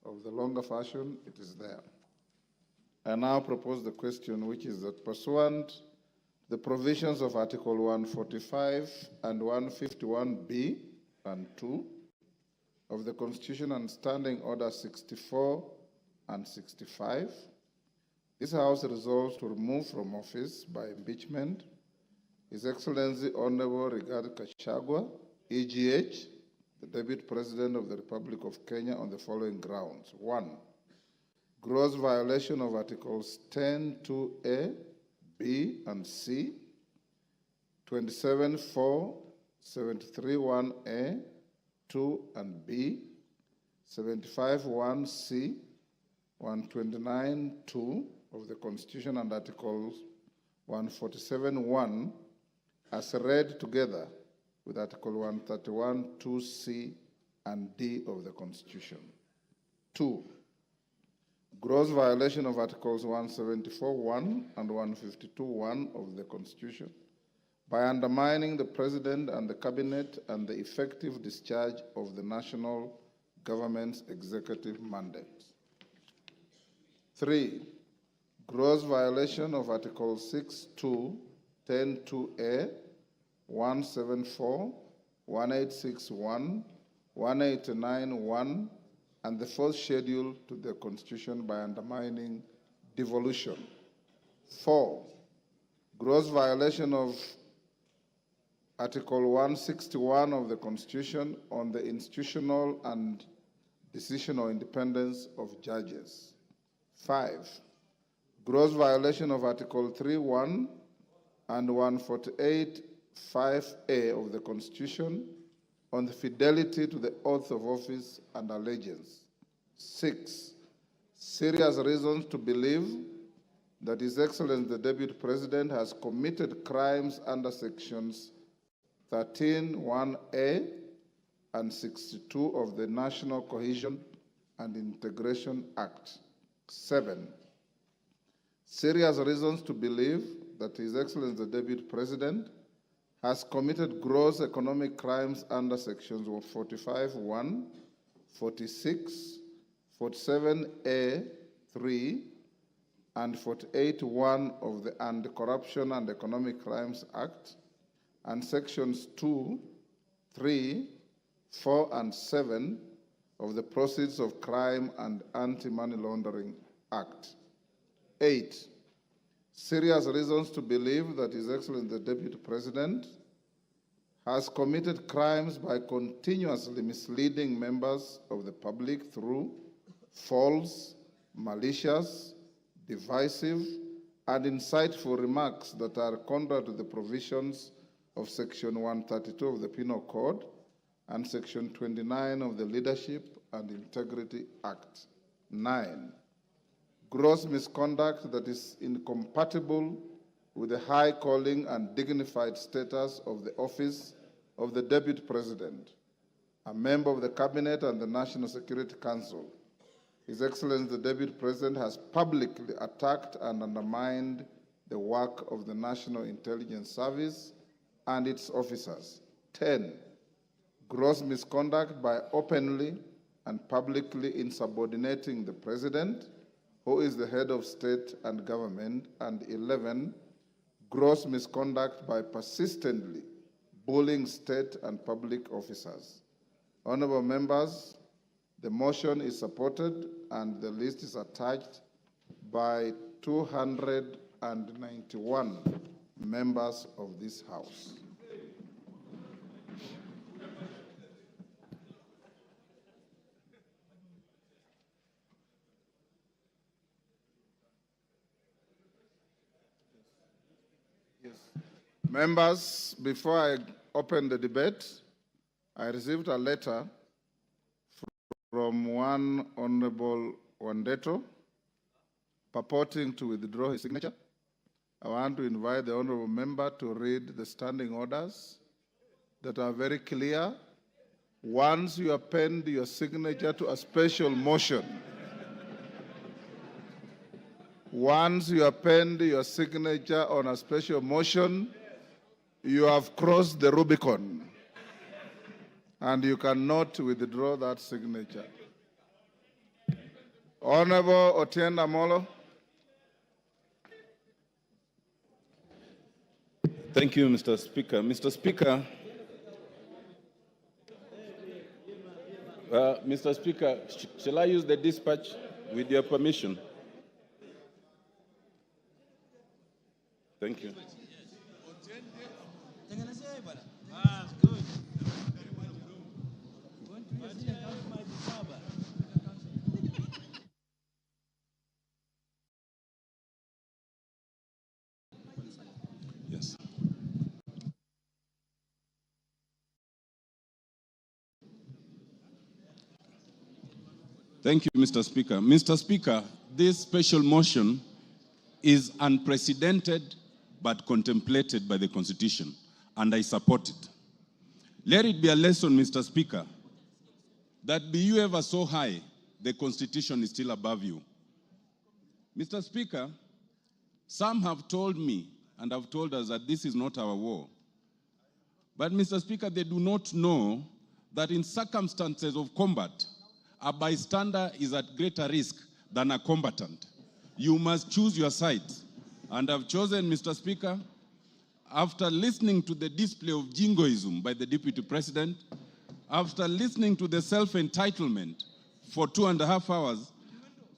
of the longer version, it is there. I now propose the question, which is that pursuant to the provisions of Article 145 and 151B and 2 of the Constitution and Standing Order 64 and 65, this House resolves to remove from office by impeachment His Excellency Honorable Rigathi Gachagua, EGH, the Deputy President of the Republic of Kenya, on the following grounds. 1. Gross violation of Articles 10(2)(a), B, and C, 27(4), 73(1)(a), 2 and B, 75(1)(c), 129(2) of the Constitution and Articles 147(1) as read together with Article 131(2)(c) and D of the Constitution. 2. Gross violation of Articles 174(1) and 152(1) of the Constitution by undermining the President and the Cabinet and the effective discharge of the national government's executive mandate. 3. Gross violation of Articles 6(2), 10(2)(a), 174, 1861, 189(1), and the fourth schedule to the Constitution by undermining devolution. 4. Gross violation of Article 161 of the Constitution on the institutional and decisional independence of judges. 5. Gross violation of Article 3(1) and 148(5)(a) of the Constitution on the fidelity to the oath of office and allegiance. 6, serious reasons to believe that His Excellency the Deputy President has committed crimes under sections 13(1)(a) and 62 of the National Cohesion and Integration Act. 7, serious reasons to believe that His Excellency the Deputy President has committed gross economic crimes under sections 45(1), 46, 47(a)(3), and 48(1) of the Anti-Corruption and Economic Crimes Act, and sections 2, 3, 4, and 7 of the Proceeds of Crime and Anti-Money Laundering Act. 8, serious reasons to believe that His Excellency the Deputy President has committed crimes by continuously misleading members of the public through false, malicious, divisive, and insightful remarks that are contrary to the provisions of Section 132 of the Penal Code and Section 29 of the Leadership and Integrity Act. 9, gross misconduct that is incompatible with the high calling and dignified status of the office of the Deputy President, a member of the Cabinet and the National Security Council. His Excellency the Deputy President has publicly attacked and undermined the work of the National Intelligence Service and its officers. 10, gross misconduct by openly and publicly insubordinating the President, who is the head of state and government. And 11, gross misconduct by persistently bullying state and public officers. Honorable members, the motion is supported and the list is attached by 291 members of this House. Members, before I open the debate, I received a letter from one Honorable Wandeto purporting to withdraw his signature. I want to invite the Honorable Member to read the standing orders that are very clear. Once you append your signature to a special motion, once you append your signature on a special motion, you have crossed the Rubicon, and you cannot withdraw that signature. Honorable Otiende Amolo. Thank you, Mr. Speaker. Mr. Speaker, shall I use the dispatch with your permission? Thank you. Yes. Thank you, Mr. Speaker. Mr. Speaker, this special motion is unprecedented but contemplated by the Constitution, and I support it. Let it be a lesson, Mr. Speaker, that be you ever so high, the Constitution is still above you. Mr. Speaker, some have told me and have told us that this is not our war. But, Mr. Speaker, they do not know that in circumstances of combat, a bystander is at greater risk than a combatant. You must choose your side. And I've chosen, Mr. Speaker, after listening to the display of jingoism by the Deputy President, after listening to the self-entitlement for 2.5 hours,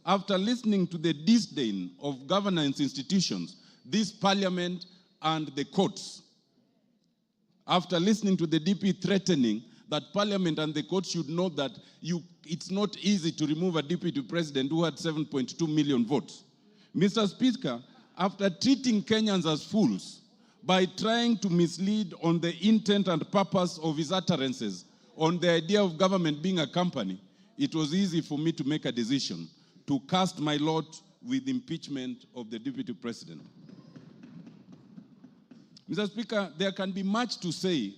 after listening to the disdain of governance institutions, this Parliament and the courts, after listening to the DP threatening that Parliament and the courts should know that it's not easy to remove a Deputy President who had 7.2 million votes. Mr. Speaker, after treating Kenyans as fools by trying to mislead on the intent and purpose of his utterances on the idea of government being a company, it was easy for me to make a decision to cast my lot with impeachment of the Deputy President. Mr. Speaker, there can be much to say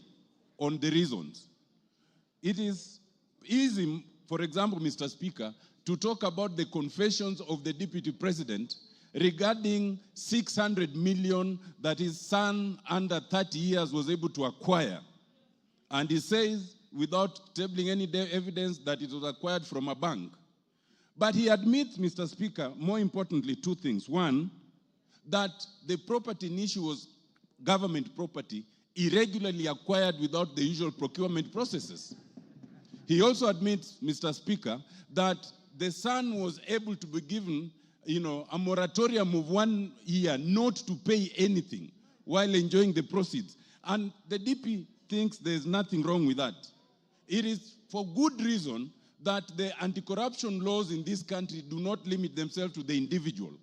on the reasons. It is easy, for example, Mr. Speaker, to talk about the confessions of the Deputy President regarding 600 million that his son under 30 years was able to acquire. And he says, without tabling any evidence, that it was acquired from a bank. But he admits, Mr. Speaker, more importantly, two things. One, that the property in issue was government property irregularly acquired without the usual procurement processes. He also admits, Mr. Speaker, that the son was able to be given, a moratorium of 1 year not to pay anything while enjoying the proceeds. And the DP thinks there's nothing wrong with that. It is for good reason that the anti-corruption laws in this country do not limit themselves to the individual.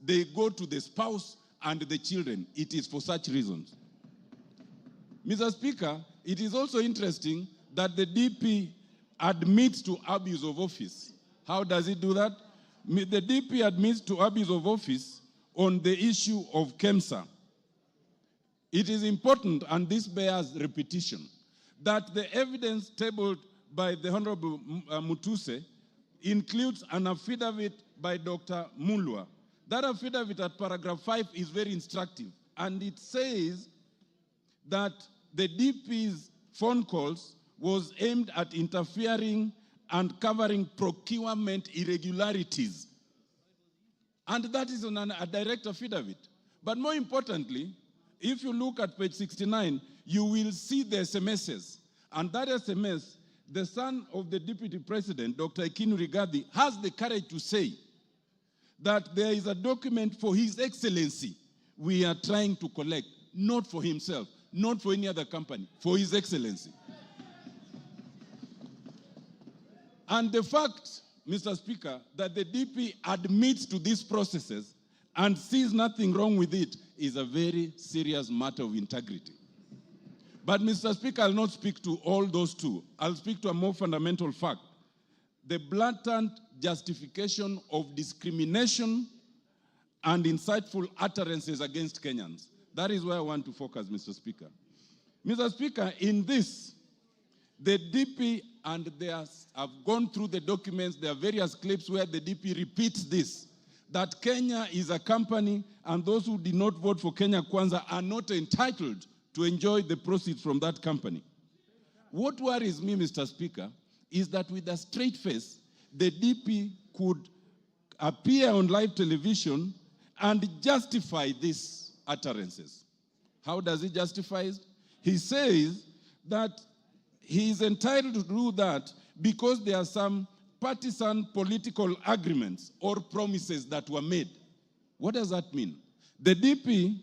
They go to the spouse and the children. It is for such reasons. Mr. Speaker, it is also interesting that the DP admits to abuse of office. How does it do that? The DP admits to abuse of office on the issue of KEMSA. It is important, and this bears repetition, that the evidence tabled by the Honorable Mutuse includes an affidavit by Dr. Mulwa. That affidavit at paragraph 5 is very instructive, and it says that the DP's phone calls was aimed at interfering and covering procurement irregularities. And that is on a direct affidavit. But more importantly, if you look at page 69, you will see the SMSs. And that SMS, the son of the Deputy President, Dr. Ekinu Rigathi, has the courage to say that there is a document for His Excellency we are trying to collect, not for himself, not for any other company, for His Excellency. And the fact, Mr. Speaker, that the DP admits to these processes and sees nothing wrong with it is a very serious matter of integrity. But, Mr. Speaker, I'll not speak to all those two. I'll speak to a more fundamental fact. The blatant justification of discrimination and insightful utterances against Kenyans. That is where I want to focus, Mr. Speaker. Mr. Speaker, in this, the DP, and I've gone through the documents, there are various clips where the DP repeats this, that Kenya is a company and those who did not vote for Kenya Kwanza are not entitled to enjoy the proceeds from that company. What worries me, Mr. Speaker, is that with a straight face, the DP could appear on live television and justify these utterances. How does he justify it? He says that he is entitled to do that because there are some partisan political agreements or promises that were made. What does that mean? The DP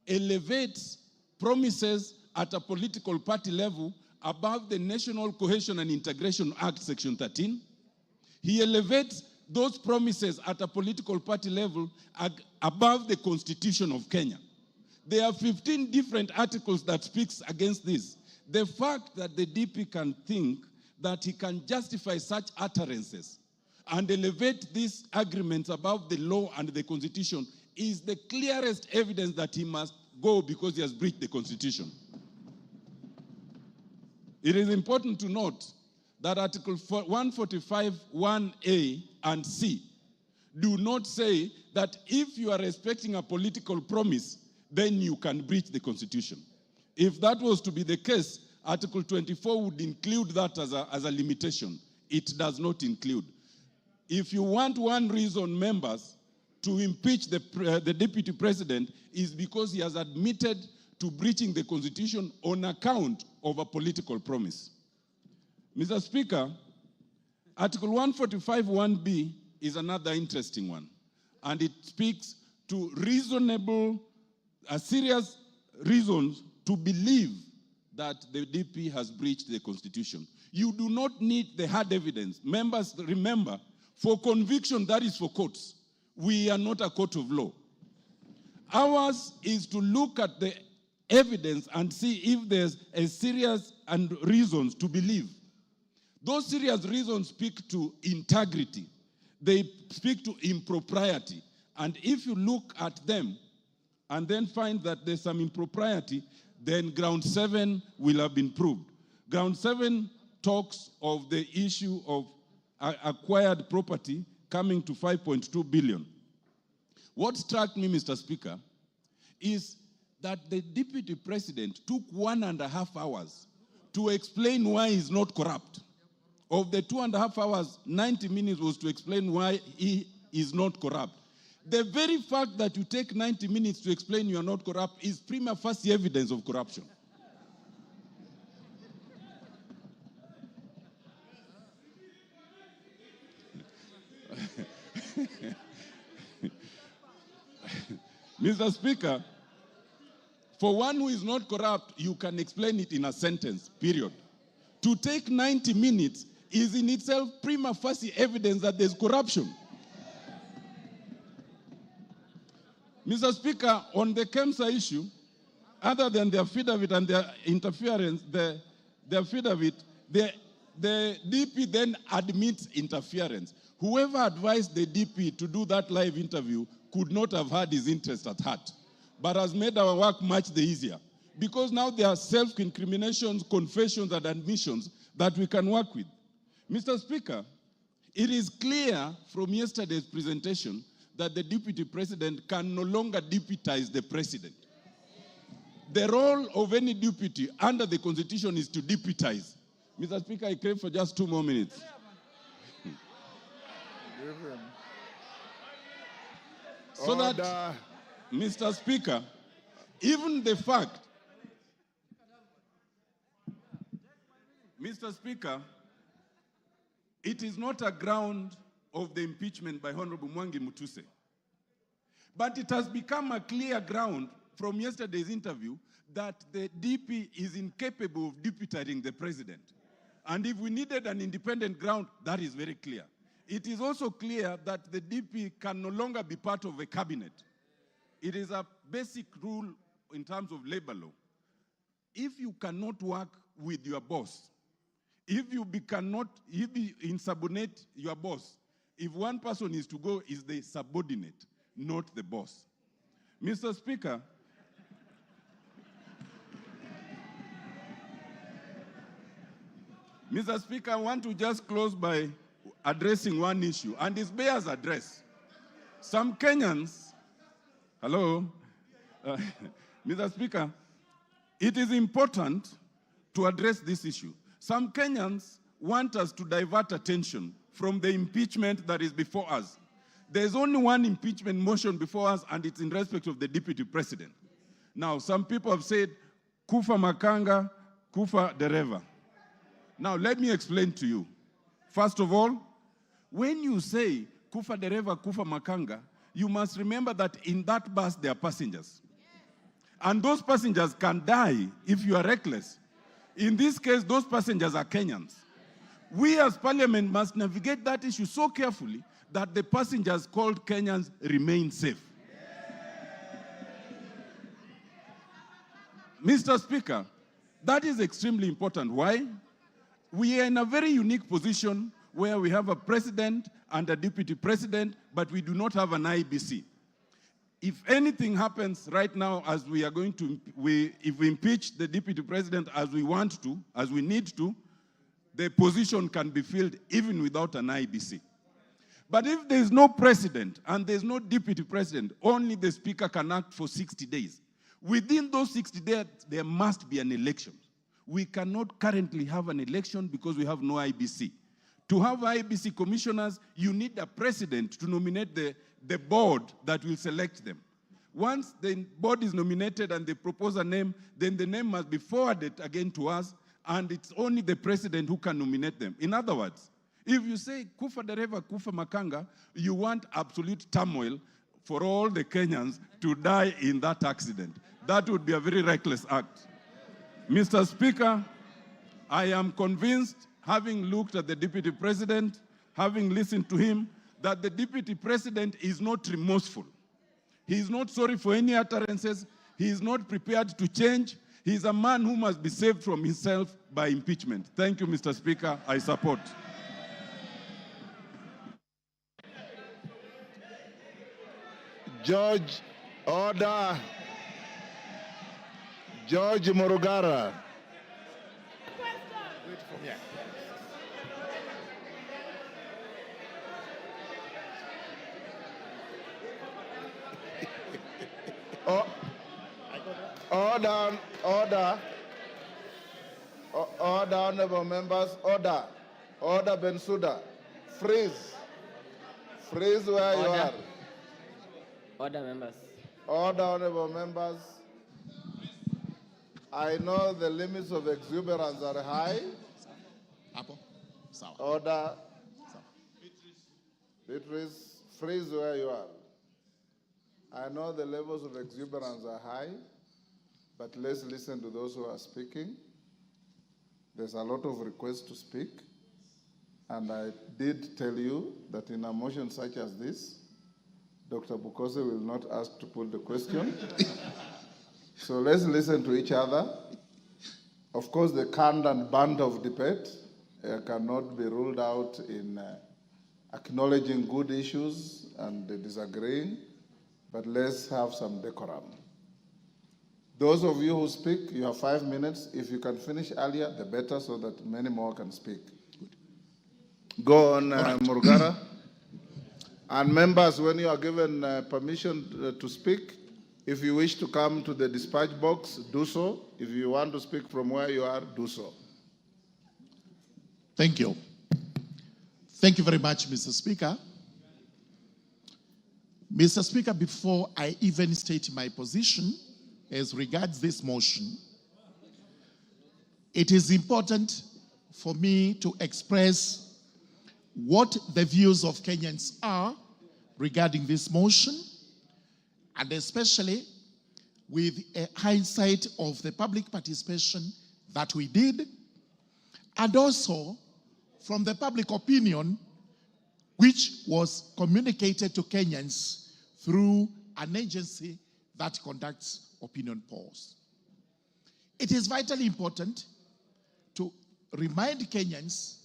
elevates promises at a political party level above the National Cohesion and Integration Act, Section 13. He elevates those promises at a political party level above the Constitution of Kenya. There are 15 different articles that speaks against this. The fact that the DP can think that he can justify such utterances and elevate these agreements above the law and the Constitution is the clearest evidence that he must go because he has breached the Constitution. It is important to note that Article 145, 1A and C do not say that if you are respecting a political promise, then you can breach the Constitution. If that was to be the case, Article 24 would include that as a limitation. It does not include. If you want one reason, members, to impeach the Deputy President is because he has admitted to breaching the Constitution on account of a political promise. Mr. Speaker, Article 145, 1B is another interesting one, and it speaks to serious reasons to believe that the DP has breached the Constitution. You do not need the hard evidence. Members, remember, for conviction, that is for courts. We are not a court of law. Ours is to look at the evidence and see if there's a serious and reasons to believe. Those serious reasons speak to integrity. They speak to impropriety. And if you look at them and then find that there's some impropriety, then ground 7 will have been proved. Ground 7 talks of the issue of acquired property coming to 5.2 billion. What struck me, Mr. Speaker, is that the Deputy President took 1.5 hours to explain why he's not corrupt. Of the 2.5 hours, 90 minutes was to explain why he is not corrupt. The very fact that you take 90 minutes to explain you are not corrupt is prima facie evidence of corruption. Mr. Speaker, for one who is not corrupt, you can explain it in a sentence, period. To take 90 minutes is in itself prima facie evidence that there's corruption. Mr. Speaker, on the KEMSA issue, other than their affidavit and their interference, the affidavit, the DP then admits interference. Whoever advised the DP to do that live interview could not have had his interest at heart, but has made our work much the easier. Because now there are self-incriminations, confessions, and admissions that we can work with. Mr. Speaker, it is clear from yesterday's presentation that the Deputy President can no longer deputize the President. The role of any deputy under the Constitution is to deputize. Mr. Speaker, I crave for just 2 more minutes. So that, Mr. Speaker, even the fact, Mr. Speaker, it is not a ground of the impeachment by Honorable Mwangi Mutuse, but it has become a clear ground from yesterday's interview that the DP is incapable of deputizing the President. And if we needed an independent ground, that is very clear. It is also clear that the DP can no longer be part of a cabinet. It is a basic rule in terms of labor law. If you cannot work with your boss, if you insubordinate your boss, if one person is to go, is the subordinate, not the boss. Mr. Speaker, Mr. Speaker, I want to just close by addressing one issue, and it bears address. Some Kenyans, hello, Mr. Speaker, it is important to address this issue. Some Kenyans want us to divert attention from the impeachment that is before us. There's only one impeachment motion before us, and it's in respect of the Deputy President. Now, some people have said, kufa makanga, kufa dereva. Now, let me explain to you. First of all, when you say kufa dereva, kufa makanga, you must remember that in that bus there are passengers. And those passengers can die if you are reckless. In this case, those passengers are Kenyans. We as Parliament must navigate that issue so carefully that the passengers called Kenyans remain safe. Mr. Speaker, that is extremely important. Why? We are in a very unique position where we have a president and a deputy president, but we do not have an IBC. If anything happens right now, as we are going to, if we impeach the deputy president as we want to, as we need to, the position can be filled even without an IBC. But if there is no president and there is no deputy president, only the speaker can act for 60 days. Within those 60 days, there must be an election. We cannot currently have an election because we have no IBC. To have IBC commissioners, you need a president to nominate the board that will select them. Once the board is nominated and they propose a name, then the name must be forwarded again to us, and it's only the president who can nominate them. In other words, if you say kufa dereva, kufa makanga, you want absolute turmoil for all the Kenyans to die in that accident. That would be a very reckless act. Mr. Speaker, I am convinced, having looked at the Deputy President, having listened to him, that the Deputy President is not remorseful. He is not sorry for any utterances. He is not prepared to change. He is a man who must be saved from himself by impeachment. Thank you, Mr. Speaker. I support. George, order. George Morugara. Order, order. Order, honorable members, order. Order, Bensouda. Freeze. Freeze where you are. Order, members. Order, honorable members. I know the limits of exuberance are high. Order. Beatrice, freeze where you are. I know the levels of exuberance are high, but let's listen to those who are speaking. There's a lot of requests to speak, and I did tell you that in a motion such as this, Dr. Bukose will not ask to put the question. So let's listen to each other. Of course, the canned and band of debate cannot be ruled out in acknowledging good issues and disagreeing, but let's have some decorum. Those of you who speak, you have 5 minutes. If you can finish earlier, the better, so that many more can speak. Go on, Murugara. And members, when you are given permission to speak, if you wish to come to the dispatch box, do so. If you want to speak from where you are, do so. Thank you. Thank you very much, Mr. Speaker. Mr. Speaker, before I even state my position as regards this motion, it is important for me to express what the views of Kenyans are regarding this motion, and especially with a hindsight of the public participation that we did, and also from the public opinion which was communicated to Kenyans through an agency that conducts opinion polls. It is vitally important to remind Kenyans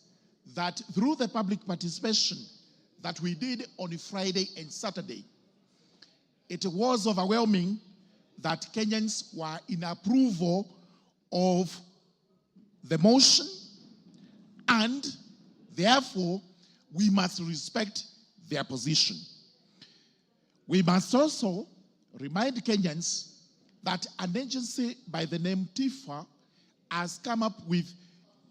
that through the public participation that we did on Friday and Saturday, it was overwhelming that Kenyans were in approval of the motion, and therefore we must respect their position. We must also remind Kenyans that an agency by the name TIFA has come up with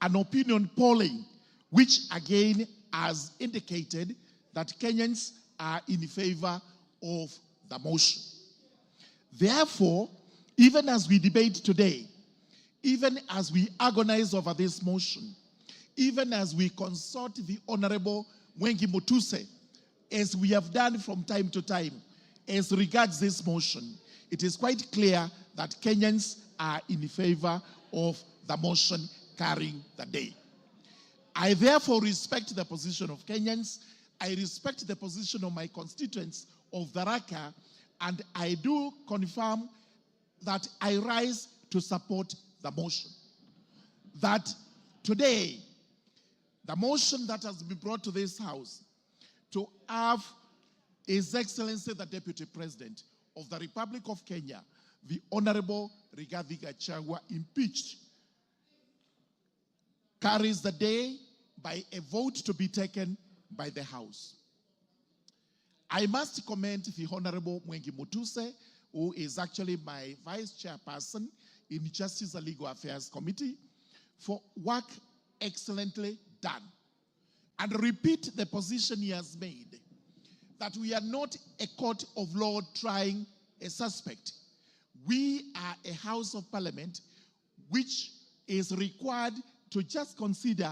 an opinion polling, which again has indicated that Kenyans are in favor of the motion. Therefore, even as we debate today, even as we agonize over this motion, even as we consult the Honorable Mwengi Mutuse, as we have done from time to time, as regards this motion, it is quite clear that Kenyans are in favor of the motion carrying the day. I therefore respect the position of Kenyans. I respect the position of my constituents of THEREPORTERKE, and I do confirm that I rise to support the motion. That today, the motion that has been brought to this House to have His Excellency the Deputy President of the Republic of Kenya, the Honorable Rigathi Gachagua, impeached, carries the day by a vote to be taken by the House. I must commend the Honorable Mwengi Mutuse, who is actually my Vice Chairperson in Justice and Legal Affairs Committee, for work excellently done. And repeat the position he has made, that we are not a court of law trying a suspect. We are a House of Parliament which is required to just consider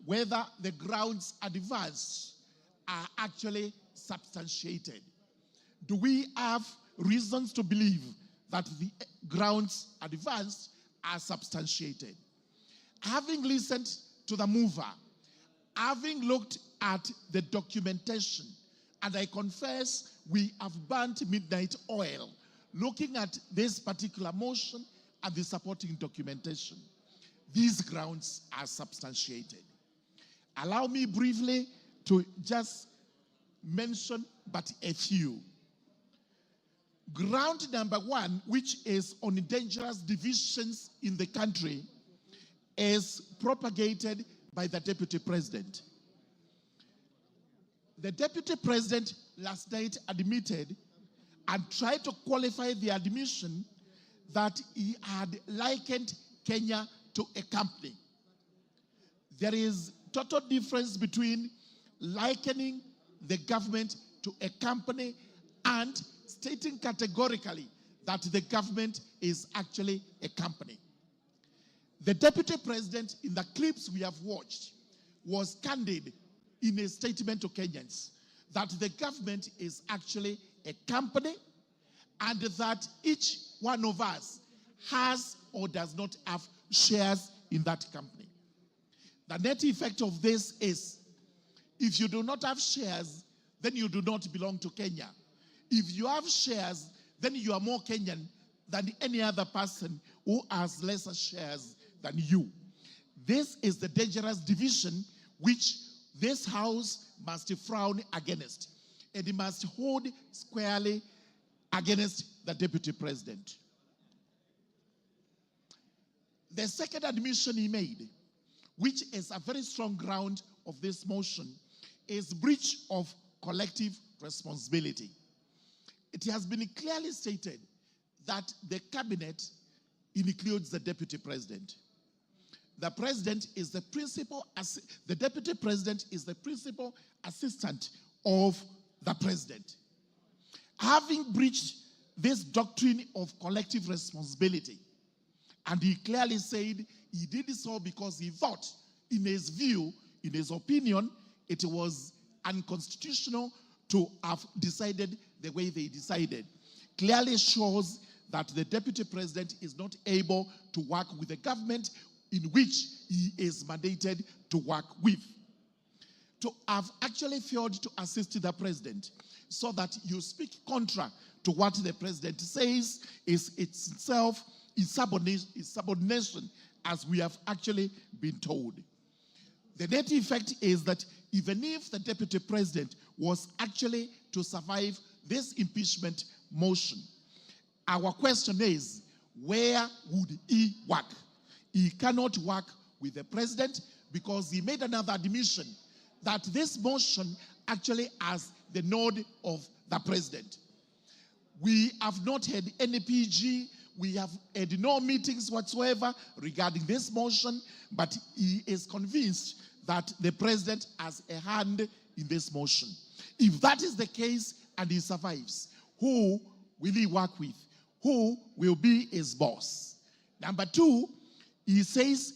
whether the grounds advanced are actually substantiated. Do we have reasons to believe that the grounds advanced are substantiated? Having listened to the mover, having looked at the documentation, and I confess we have burnt midnight oil looking at this particular motion and the supporting documentation, these grounds are substantiated. Allow me briefly to just mention but a few. Ground number one, which is on dangerous divisions in the country, is propagated by the Deputy President. The Deputy President last night admitted and tried to qualify the admission that he had likened Kenya to a company. There is total difference between likening the government to a company and stating categorically that the government is actually a company. The Deputy President, in the clips we have watched, was candid in a statement to Kenyans that the government is actually a company and that each one of us has or does not have shares in that company. The net effect of this is, if you do not have shares, then you do not belong to Kenya. If you have shares, then you are more Kenyan than any other person who has lesser shares than you. This is the dangerous division which this House must frown against. And it must hold squarely against the Deputy President. The second admission he made, which is a very strong ground of this motion, is breach of collective responsibility. It has been clearly stated that the cabinet includes the Deputy President. The President is the the Deputy President is the principal assistant of the President. Having breached this doctrine of collective responsibility, and he clearly said he did so because he thought, in his view, in his opinion, it was unconstitutional to have decided the way they decided, clearly shows that the Deputy President is not able to work with the government in which he is mandated to work with. To have actually failed to assist the President so that you speak contra to what the President says is itself insubordination, as we have actually been told. The net effect is that even if the Deputy President was actually to survive this impeachment motion, our question is, where would he work? He cannot work with the President because he made another admission that this motion actually has the nod of the President. We have not had any PG, we have had no meetings whatsoever regarding this motion, but he is convinced that the President has a hand in this motion. If that is the case and he survives, who will he work with? Who will be his boss? Number two, he says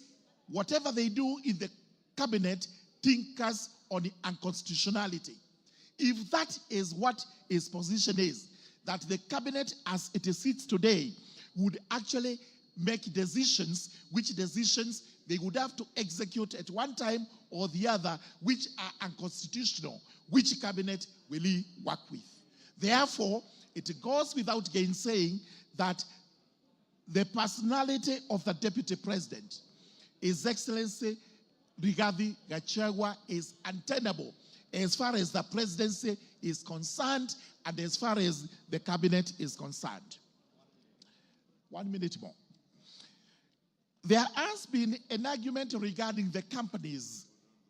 whatever they do in the cabinet tinkers on the unconstitutionality. If that is what his position is, that the cabinet as it sits today would actually make decisions, which decisions they would have to execute at one time or the other, which are unconstitutional, which cabinet will he work with? Therefore, it goes without gainsaying that the personality of the Deputy President, His Excellency Rigathi Gachagua, is untenable as far as the presidency is concerned and as far as the cabinet is concerned. 1 minute more. There has been an argument regarding the companies,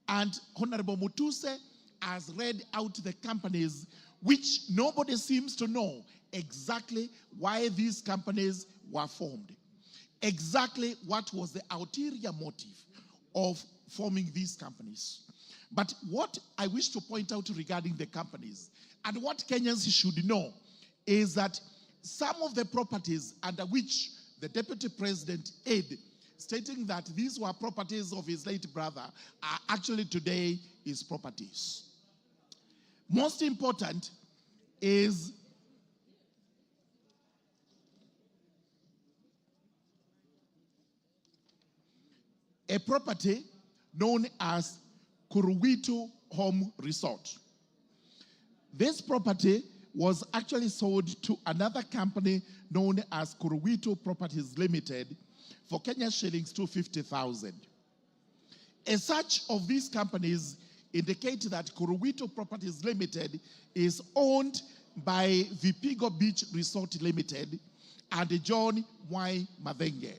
and Honorable Mutuse has read out the companies, which nobody seems to know exactly why these companies were formed. Exactly what was the ulterior motive of forming these companies. But what I wish to point out regarding the companies, and what Kenyans should know, is that some of the properties under which the Deputy President aid, stating that these were properties of his late brother, are actually today his properties. Most important is a property known as Kuruwitu Home Resort. This property was actually sold to another company known as Kuruwito Properties Limited for Kenya shillings 250,000. As such of these companies indicate that Kuruwito Properties Limited is owned by Vipigo Beach Resort Limited and John Y. Madenge.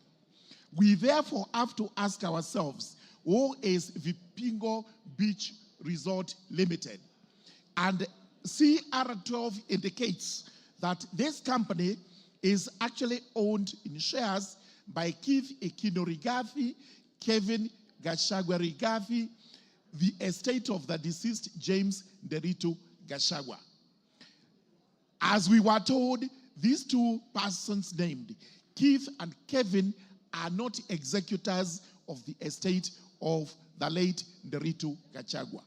We therefore have to ask ourselves, who is Vipigo Beach Resort Limited? And CR12 indicates that this company is actually owned in shares by Keith Ekino Rigathi, Kevin Gachagua Rigathi, the estate of the deceased James Nderitu Gachagua. As we were told, these two persons named, Keith and Kevin, are not executors of the estate of the late Nderitu Gachagua.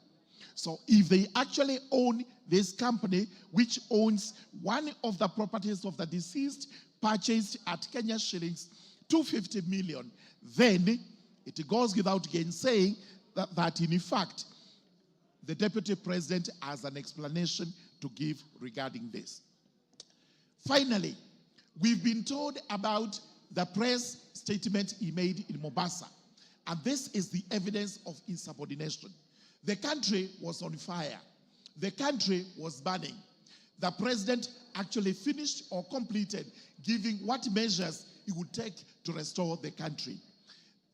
So if they actually own this company, which owns one of the properties of the deceased, purchased at Kenya shillings 250 million, then it goes without gainsaying that in fact, the Deputy President has an explanation to give regarding this. Finally, we've been told about the press statement he made in Mombasa, and this is the evidence of insubordination. The country was on fire. The country was burning. The president actually finished or completed giving what measures he would take to restore the country.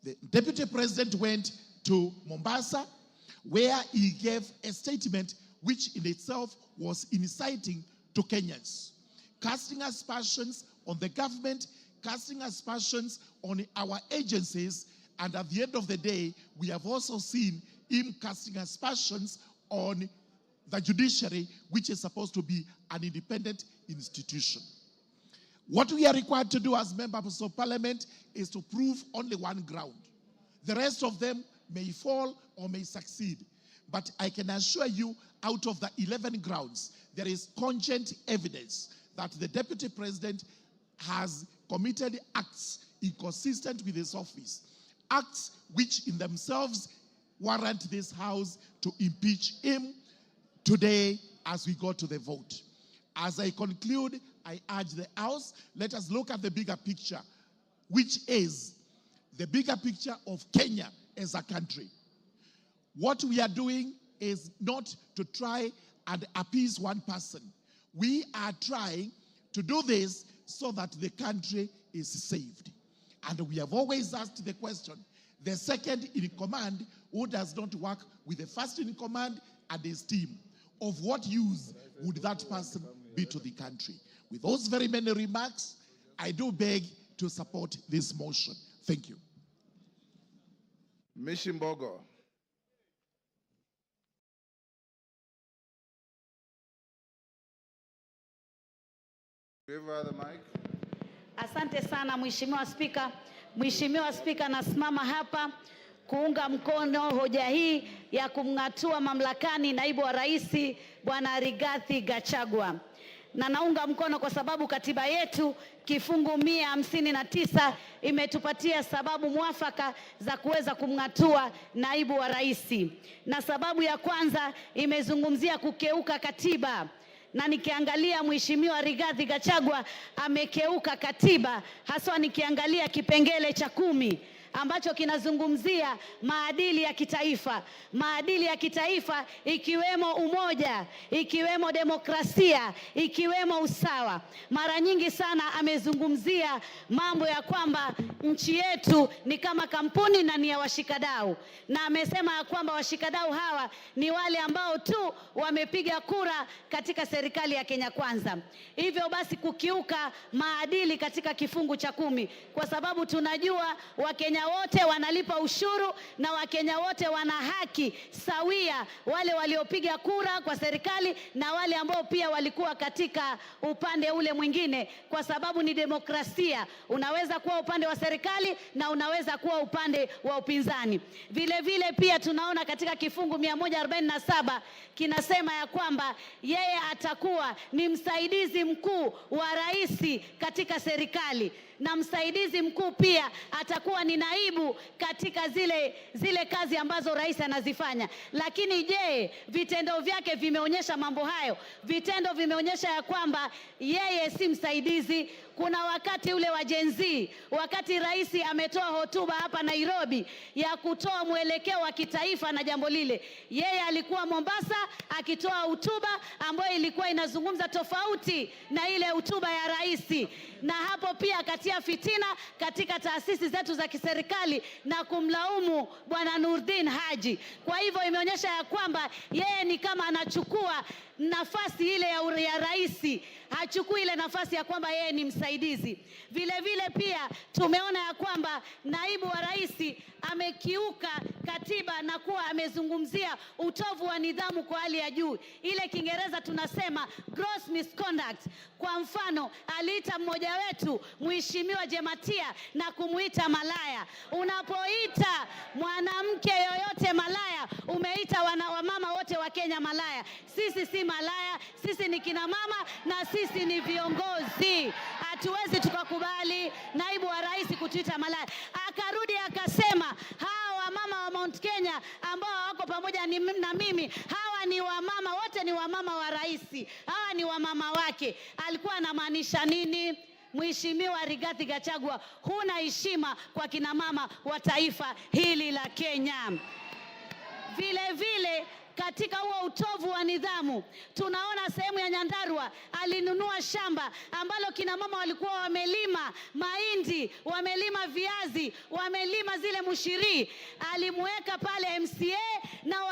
The Deputy President went to Mombasa, where he gave a statement which in itself was inciting to Kenyans, casting aspersions on the government, casting aspersions on our agencies, and at the end of the day, we have also seen him casting aspersions on the judiciary, which is supposed to be an independent institution. What we are required to do as members of parliament is to prove only one ground. The rest of them may fall or may succeed. But I can assure you, out of the 11 grounds, there is cogent evidence that the Deputy President has committed acts inconsistent with his office, acts which in themselves warrant this House to impeach him today as we go to the vote. As I conclude, I urge the House, let us look at the bigger picture, which is the bigger picture of Kenya as a country. What we are doing is not to try and appease one person. We are trying to do this so that the country is saved. And we have always asked the question, the second in command who does not work with the first in command and his team, of what use would that person be to the country? With those very many remarks, I do beg to support this motion. Thank you. Mishimbogo. Give her the mic. Asante sana Mheshimiwa Spika. Mheshimiwa Spika, nasimama hapa kuunga mkono hoja hii ya kumng'atua mamlakani naibu wa rais Bwana Rigathi Gachagua. Na naunga mkono kwa sababu katiba yetu kifungu 159 imetupatia sababu mwafaka za kuweza kumng'atua naibu wa rais. Na sababu ya kwanza imezungumzia kukeuka katiba. Na nikiangalia Mheshimiwa Rigathi Gachagua amekeuka katiba, haswa nikiangalia kipengele cha 10 ambacho kinazungumzia maadili ya kitaifa. Maadili ya kitaifa ikiwemo umoja, ikiwemo demokrasia, ikiwemo usawa. Mara nyingi sana amezungumzia mambo ya kwamba nchi yetu ni kama kampuni na ni ya washikadau. Na amesema ya kwamba washikadau hawa ni wale ambao tu wamepiga kura katika serikali ya Kenya Kwanza. Hivyo basi kukiuka maadili katika kifungu cha 10, kwa sababu tunajua Wakenya wote wanalipa ushuru na Wakenya wote wana haki sawia, wale waliopiga kura kwa serikali na wale ambao pia walikuwa katika upande ule mwingine, kwa sababu ni demokrasia. Unaweza kuwa upande wa serikali na unaweza kuwa upande wa upinzani. Vile vile pia tunaona katika kifungu 147 kinasema ya kwamba yeye atakuwa ni msaidizi mkuu wa rais katika serikali. na msaidizi mkuu pia atakuwa ni naibu katika zile kazi ambazo rais anazifanya. Lakini je, vitendo vyake vimeonyesha mambo hayo? Vitendo vimeonyesha ya kwamba yeye si msaidizi. Kuna wakati ule wa Gen Z, wakati rais ametoa hotuba hapa Nairobi ya kutoa mwelekeo wa kitaifa na jambo lile, yeye alikuwa Mombasa akitoa hotuba ambayo ilikuwa inazungumza tofauti na ile hotuba ya rais, na hapo pia akatia fitina katika taasisi zetu za kiserikali na kumlaumu Bwana Nurdin Haji. Kwa hivyo imeonyesha ya kwamba yeye ni kama anachukua nafasi ile ya rais, hachukui ile nafasi ya kwamba yeye ni msaidizi. Vile vile pia tumeona ya kwamba naibu wa rais amekiuka katiba na kuwa amezungumzia utovu wa nidhamu kwa hali ya juu. Ile Kiingereza tunasema gross misconduct. Kwa mfano, aliita mmoja wetu Mheshimiwa Jematia na kumuita malaya. Unapoita mwanamke yoyote malaya, umeita wamama wote wa Kenya malaya. Sisi si malaya, sisi ni kina mama na sisi ni viongozi. Hatuwezi tukakubali naibu wa rais kutuita malaya. Akarudi akasema hawa wamama wa Mount Kenya ambao wako pamoja na mimi, hawa ni wamama, wote ni wamama wa rais, hawa ni wamama wake. Alikuwa anamaanisha nini? Mheshimiwa Rigathi Gachagua, huna heshima kwa kina mama wa taifa hili la Kenya. Vile vile katika huo utovu wa nidhamu, tunaona sehemu ya Nyandarua alinunua shamba ambalo kina mama walikuwa wamelima mahindi, wamelima viazi, wamelima zile mushiri. Alimweka pale MCA na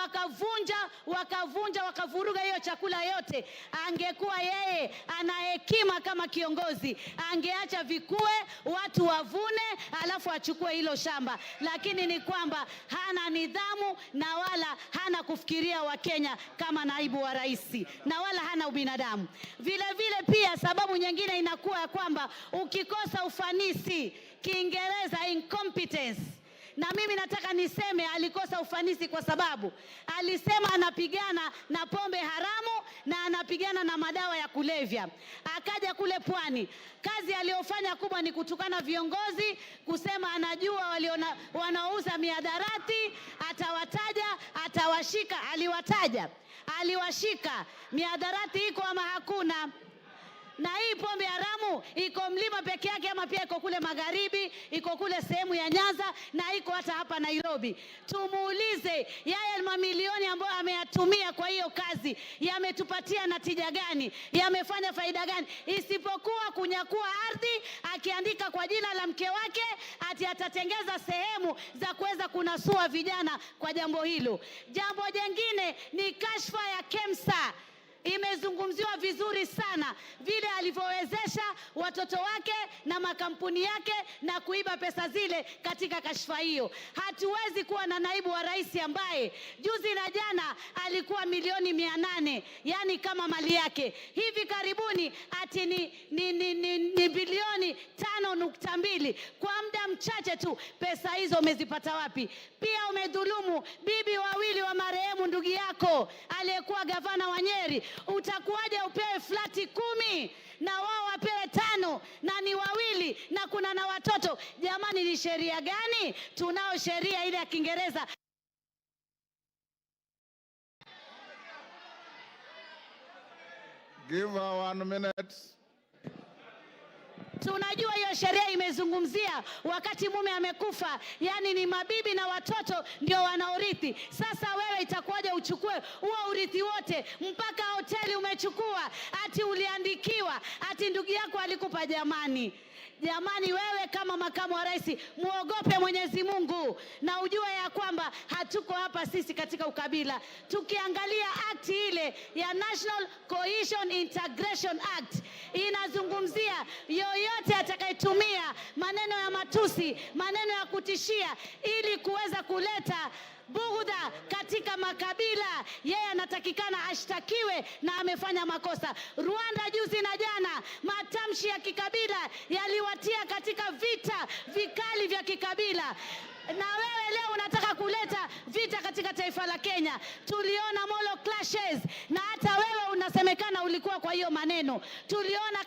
wakavuruga hiyo chakula yote. Angekuwa yeye ana hekima kama kiongozi, angeacha vikue, watu wavune, alafu achukue hilo shamba. Lakini ni kwamba hana nidhamu na wala hana kufikiria wa Kenya kama naibu wa rais, na wala hana ubinadamu. Vile vile pia sababu nyingine inakuwa ya kwamba ukikosa ufanisi, Kiingereza incompetence. Na mimi nataka niseme alikosa ufanisi kwa sababu alisema anapigana na pombe haramu na anapigana na madawa ya kulevya. Akaja kule Pwani, kazi aliyofanya kubwa ni kutukana viongozi, kusema anajua wanaouza mihadarati, atawataja, atawashika. Aliwashika. Mihadarati iko ama hakuna? Na hii pombe haramu iko Mlima peke yake ama pia iko kule magharibi, iko kule sehemu ya Nyanza na iko hata hapa Nairobi? Tumuulize yeye mamilioni ambayo ameyatumia kwa hiyo kazi yametupatia natija gani? Yamefanya faida gani? Isipokuwa kunyakua ardhi, akiandika kwa jina la mke wake ati atatengeza sehemu za kuweza kunasua vijana kwa jambo hilo. Jambo jingine ni kashfa ya KEMSA. Imezungumziwa vizuri sana vile alivyowezesha watoto wake na makampuni yake na kuiba pesa zile katika kashfa hiyo. Hatuwezi kuwa na naibu wa rais ambaye juzi na jana alikuwa milioni 800, yani kama mali yake. Hivi karibuni ati ni bilioni 5.2. Kwa muda mchache tu pesa hizo umezipata wapi? Pia umedhulumu bibi wawili wa marehemu ndugu yako aliyekuwa gavana wa Nyeri. Utakuwaje upewe flati 10 na wao wapewe 5 na ni wawili na kuna na watoto? Jamani, ni sheria gani? Tunao sheria ile ya Kiingereza. Give her 1 minute. Tunajua hiyo sheria imezungumzia wakati mume amekufa, yani ni mabibi na watoto ndio wanaorithi. Sasa wewe itakuwaje uchukue huo urithi wote? Mpaka hoteli umechukua, ati uliandikiwa, ati ndugu yako alikupa. Jamani, wewe kama makamu wa rais muogope Mwenyezi Mungu na ujue ya kwamba hatuko hapa sisi katika ukabila. Tukiangalia act ile ya National Cohesion Integration Act inazungumzia yoyote atakayetumia maneno ya matusi, maneno ya kutishia ili kuweza kuleta bughudha katika makabila, yeye anatakikana ashtakiwe na amefanya makosa. Rwanda juzi na jana matamshi ya kikabila yaliwatia katika vita vikali vya kikabila. Na wewe leo unataka kuleta vita katika taifa la Kenya. Tuliona Molo clashes na hata wewe unasemekana ulikuwa kwa hiyo maneno. Tuliona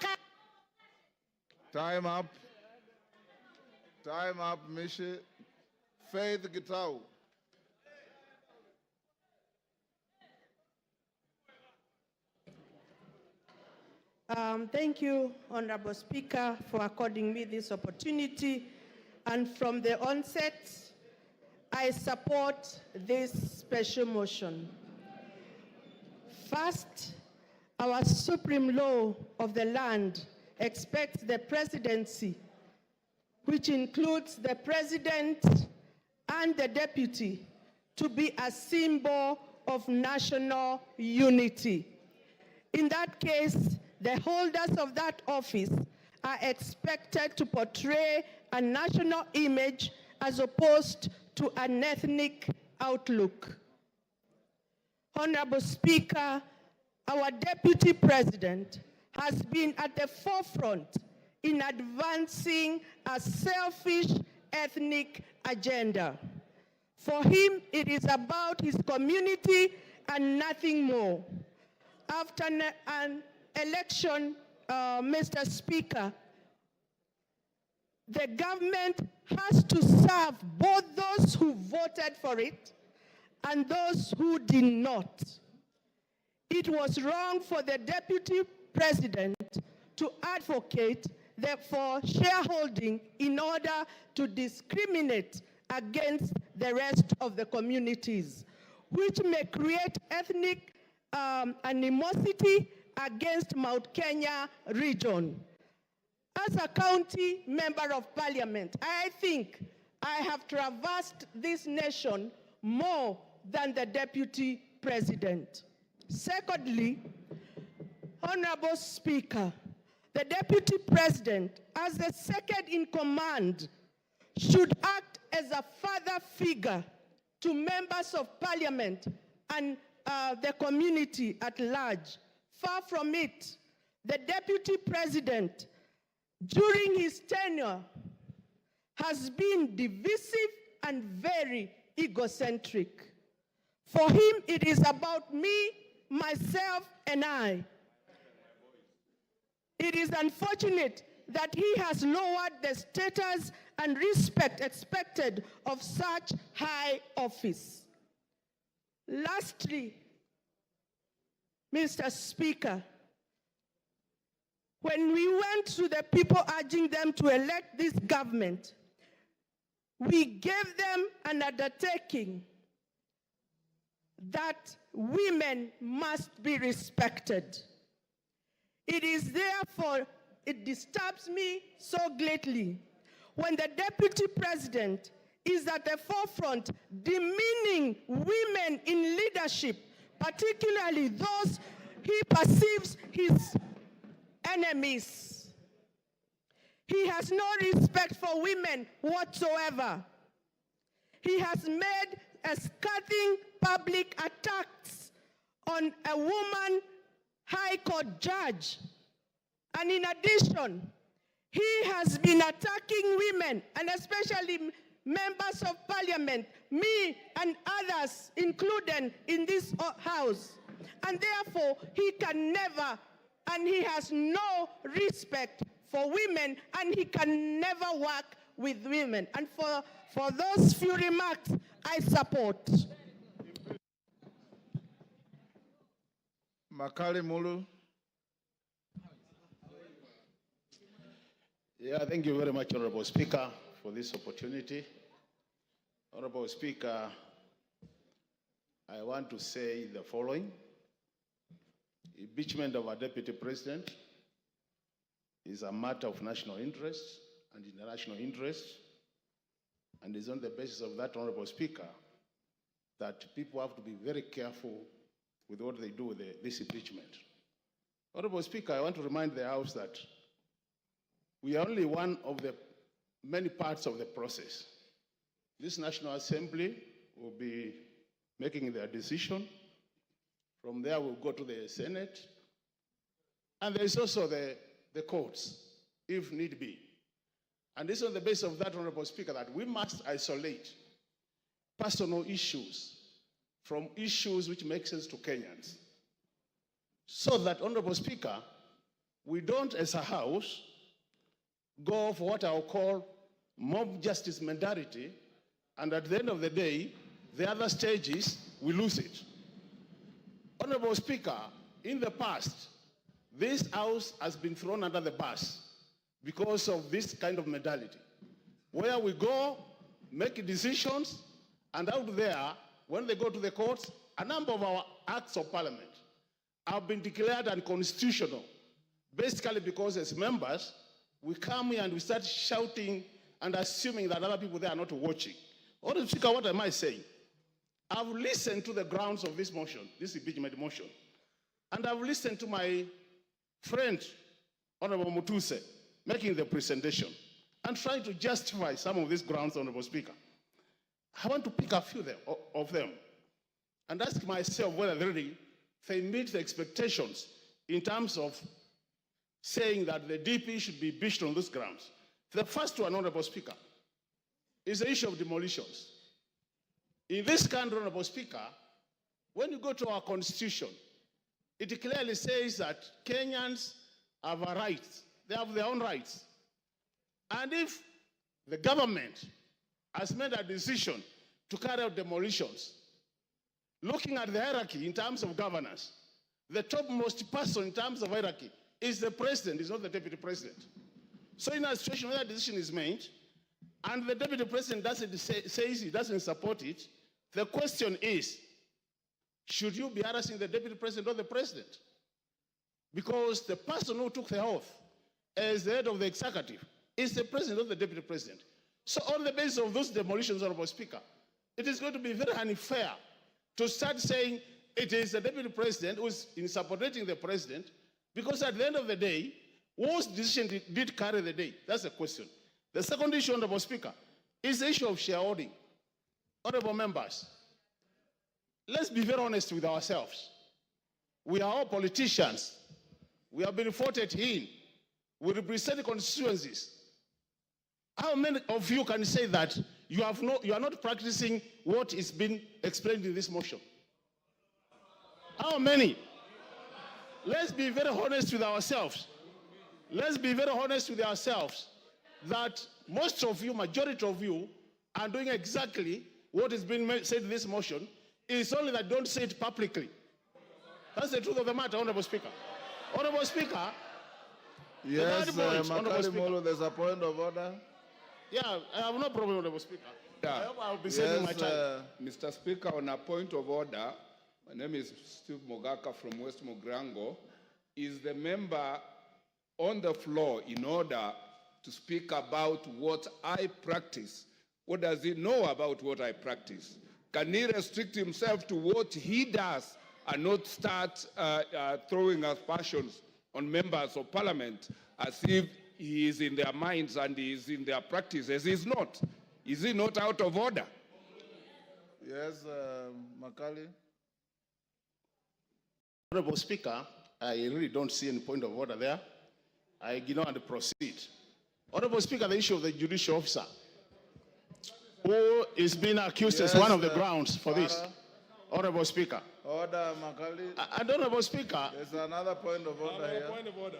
Time up. Time up, Mishi. Faith Gitau. Thank you, Honorable Speaker, for according me this opportunity. And from the onset, I support this special motion. First, our supreme law of the land expects the presidency, which includes the president and the deputy, to be a symbol of national unity. In that case, the holders of that office are expected to portray a national image as opposed to an ethnic outlook. Honorable Speaker, our deputy president has been at the forefront in advancing a selfish ethnic agenda. For him, it is about his community and nothing more. After an election, Mr. Speaker, the government has to serve both those who voted for it and those who did not. It was wrong for the deputy president to advocate for shareholding in order to discriminate against the rest of the communities, which may create ethnic animosity against Mount Kenya region. As a county member of parliament, I think I have traversed this nation more than the deputy president. Secondly, Honorable Speaker, the deputy president, as the second in command, should act as a father figure to members of parliament and the community at large. Far from it, the deputy president, during his tenure, has been divisive and very egocentric. For him, it is about me, myself, and I. It is unfortunate that he has lowered the status and respect expected of such high office. Lastly, Mr. Speaker, when we went to the people urging them to elect this government, we gave them an undertaking that women must be respected. It is therefore, it disturbs me so greatly when the deputy president is at the forefront demeaning women in leadership, particularly those he perceives his enemies. He has no respect for women whatsoever. He has made a scathing public attacks on a woman High Court judge. And in addition, he has been attacking women, and especially members of parliament, me and others included in this house. And therefore, he can never, and he has no respect for women, and he can never work with women. And for those few remarks, I support. Makali Mulu. Yeah, thank you very much, Honorable Speaker, for this opportunity. Honorable Speaker, I want to say the following. Impeachment of a deputy president is a matter of national interest and international interest, and it's on the basis of that, Honorable Speaker, that people have to be very careful with what they do with this impeachment. Honorable Speaker, I want to remind the House that we are only one of the many parts of the process. This National Assembly will be making their decision. From there, we'll go to the Senate. And there is also the courts, if need be. And it's on the basis of that, Honorable Speaker, that we must isolate personal issues from issues which make sense to Kenyans. So that, Honorable Speaker, we don't, as a House, go for what I'll call mob justice mentality, and at the end of the day, the other stages, we lose it. Honorable Speaker, in the past, this House has been thrown under the bus because of this kind of mentality, where we go, make decisions, and out there, when they go to the courts, a number of our acts of parliament have been declared unconstitutional, basically because as members, we come here and we start shouting and assuming that other people there are not watching. Honorable Speaker, what am I saying? I've listened to the grounds of this motion, this impeachment motion, and I've listened to my friend, Honorable Mutuse, making the presentation and trying to justify some of these grounds, Honorable Speaker. I want to pick a few of them and ask myself whether they meet the expectations in terms of saying that the DP should be impeached on those grounds. The first one, Honorable Speaker, is the issue of demolitions. In this country, Honorable Speaker, when you go to our constitution, it clearly says that Kenyans have a right. They have their own rights. And if the government has made a decision to carry out demolitions, looking at the hierarchy in terms of governance, the topmost person in terms of hierarchy is the president, is not the deputy president. So in a situation where a decision is made, and the deputy president says he doesn't support it, the question is, should you be harassing the deputy president or the president? Because the person who took the oath as the head of the executive is the president or the deputy president. So on the basis of those demolitions, Honorable Speaker, it is going to be very unfair to start saying it is the deputy president who is in supporting the president, because at the end of the day, whose decision did carry the day? That's the question. The second issue, Honorable Speaker, is the issue of shareholding. Honorable members, let's be very honest with ourselves. We are all politicians. We have been voted in. We represent constituencies. How many of you can say that you are not practicing what is being explained in this motion? How many? Let's be very honest with ourselves. Let's be very honest with ourselves that most of you, majority of you, are doing exactly what is being said in this motion. It's only that don't say it publicly. That's the truth of the matter, Honorable Speaker. Honorable Speaker. Yes, Makali Molo, there's a point of order. Yeah, I have no problem, Honorable Speaker. Yeah. I hope I'll be saving my time. Mr. Speaker, on a point of order, my name is Steve Mogaka from West Mogrango. Is the member on the floor in order to speak about what I practice? What does he know about what I practice? Can he restrict himself to what he does and not start throwing aspersions on members of parliament as if he is in their minds and he is in their practices? He's not. Is he not out of order? Yes, Makali. Honorable Speaker, I really don't see any point of order there. I ignore and proceed. Honorable Speaker, the issue of the judicial officer who is being accused as one of the grounds for this. Honorable Speaker. Order, Makali. And Honorable Speaker. There's another point of order here. Point of order.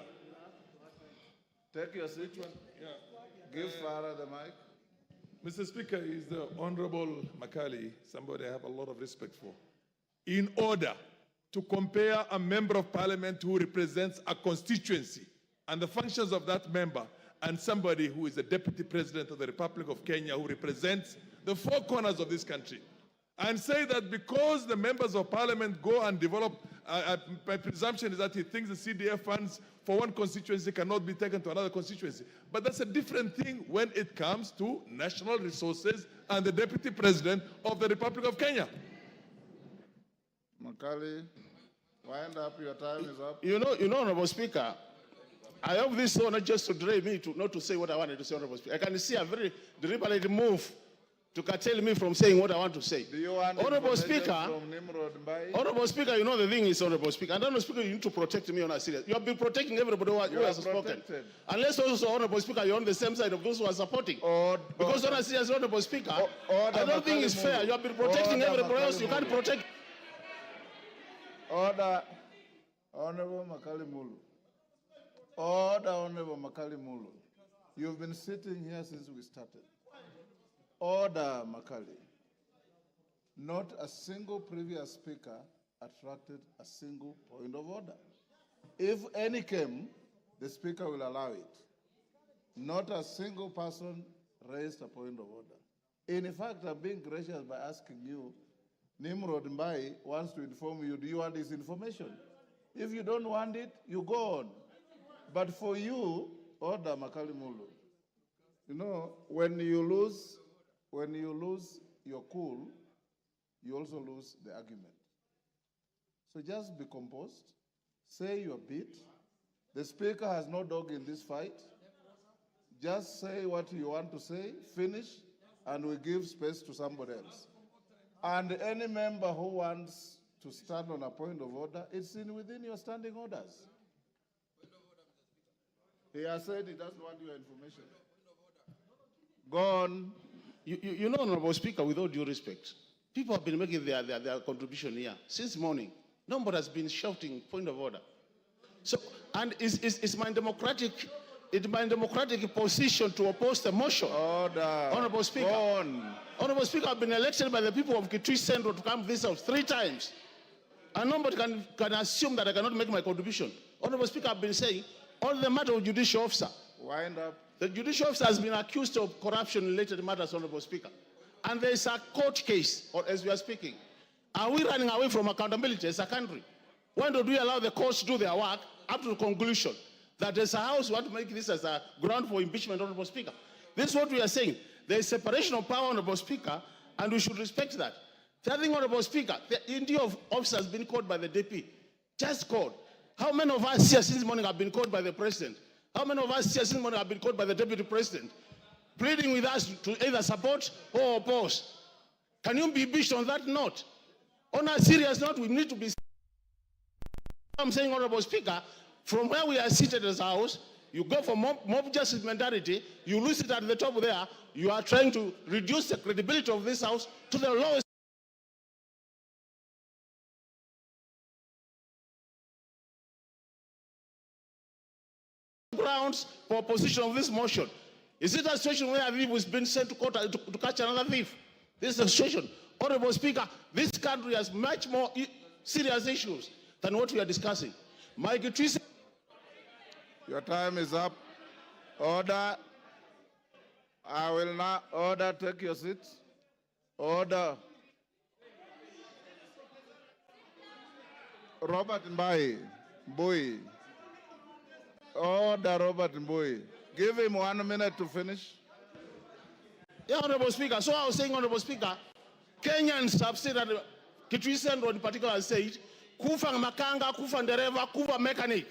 Take your seat. Yeah. Give Farah the mic. Mr. Speaker, is the Honorable Makali, somebody I have a lot of respect for. In order to compare a member of parliament who represents a constituency and the functions of that member and somebody who is the deputy president of the Republic of Kenya who represents the four corners of this country, and say that because the members of parliament go and develop, my presumption is that he thinks the CDF funds for one constituency cannot be taken to another constituency. But that's a different thing when it comes to national resources and the deputy president of the Republic of Kenya. Makali, wind up, your time is up. You know, Honorable Speaker, I hope this is not just to delay me not to say what I wanted to say, Honorable Speaker. I can see a very deliberate move to curtail me from saying what I want to say. Do you want Honorable Speaker, from Nimrod Mbai? Honorable Speaker, you know the thing is, Honorable Speaker, and Honorable Speaker, you need to protect me on a serious. You have been protecting everybody who has spoken. Unless also, Honorable Speaker, you're on the same side of those who are supporting. Because on a serious, Honorable Speaker, I don't think it's fair. You have been protecting everybody else. You can't protect. Order, Honorable Makali Mulu. Order, Honorable Makali Mulu. You've been sitting here since we started. Order, Makali. Not a single previous speaker attracted a single point of order. If any came, the speaker will allow it. Not a single person raised a point of order. In fact, I'm being gracious by asking you, Nimrod Mbai wants to inform you, do you want this information? If you don't want it, you go on. But for you, order, Makali Mulu. You know, when you lose your cool, you also lose the argument. So just be composed, say your bit. The speaker has no dog in this fight. Just say what you want to say, finish, and we give space to somebody else. And any member who wants to stand on a point of order, it's within your standing orders. He has said he doesn't want your information. Go on. You know, Honorable Speaker, with all due respect, people have been making their contribution here since morning. Nobody has been shouting point of order. So, and it's my democratic position to oppose the motion. Order. Honorable Speaker. Go on. Honorable Speaker, I've been elected by the people of Kitui Central to come to this house 3 times. And nobody can assume that I cannot make my contribution. Honorable Speaker, I've been saying, on the matter of judicial officer. Wind up. The judicial officer has been accused of corruption-related matters, Honorable Speaker. And there is a court case, or as we are speaking. Are we running away from accountability as a country? When do we allow the courts to do their work up to the conclusion that as a house we want to make this as a ground for impeachment, Honorable Speaker? This is what we are saying. There is separation of power, Honorable Speaker, and we should respect that. The other thing, Honorable Speaker, the India of officers been called by the DP. Just called. How many of us here since morning have been called by the President? How many of us here since morning have been called by the Deputy President, pleading with us to either support or oppose? Can you be impeached on that note? On a serious note, we need to be. I'm saying, Honorable Speaker, from where we are seated as a house, you go for mob justice mentality, you lose it at the top there, you are trying to reduce the credibility of this house to the lowest grounds for opposition of this motion. Is it a situation where a thief has been sent to court to catch another thief? This is a situation. Honorable Speaker, this country has much more serious issues than what we are discussing. Your time is up. Order. I will now order. Take your seat. Order. Robert Mbai. Mbui. Order, Robert Mbui. Give him 1 minute to finish. Yeah, Honorable Speaker. So I was saying, Honorable Speaker, Kenyans have said that Kitui Central in particular has said, kufa makanga, kufa ndereva, kufa mechanic.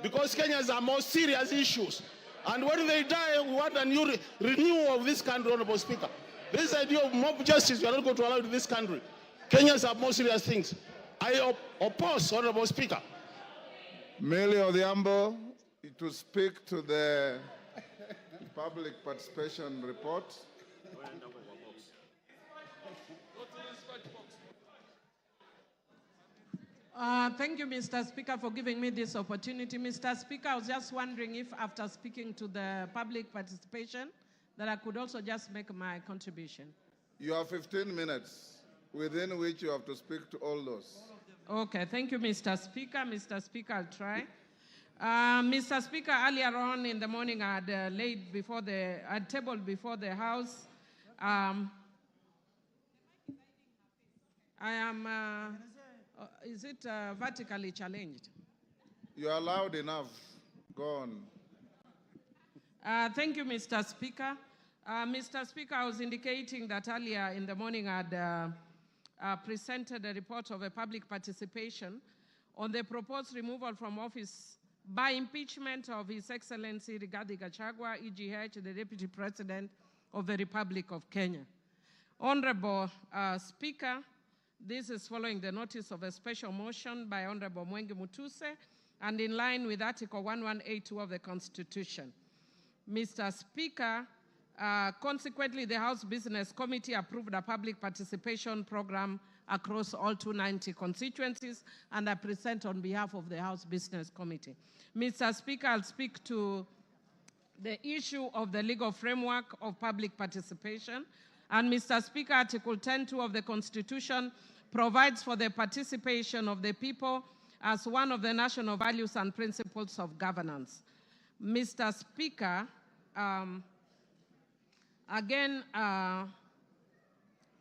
Because Kenyans are more serious issues. And when they die, we want a new renewal of this country, Honorable Speaker. This idea of mob justice, we are not going to allow it in this country. Kenyans have more serious things. I oppose, Honorable Speaker. Millie Odhiambo to speak to the public participation report. Thank you, Mr. Speaker, for giving me this opportunity. Mr. Speaker, I was just wondering if after speaking to the public participation, that I could also just make my contribution. You have 15 minutes within which you have to speak to all those. Okay, thank you, Mr. Speaker. Mr. Speaker, I'll try. Mr. Speaker, earlier on in the morning, I had tabled before the House. I am, is it vertically challenged? You are loud enough. Go on. Thank you, Mr. Speaker. Mr. Speaker, I was indicating that earlier in the morning I had presented a report of a public participation on the proposed removal from office by impeachment of His Excellency Rigathi Gachagua, EGH, the Deputy President of the Republic of Kenya. Honorable Speaker, this is following the notice of a special motion by Honorable Mwengi Mutuse and in line with Article 1182 of the Constitution. Mr. Speaker, consequently, the House Business Committee approved a public participation program across all 290 constituencies, and I present on behalf of the House Business Committee. Mr. Speaker, I'll speak to the issue of the legal framework of public participation. And Mr. Speaker, Article 10.2 of the Constitution provides for the participation of the people as one of the national values and principles of governance. Mr. Speaker,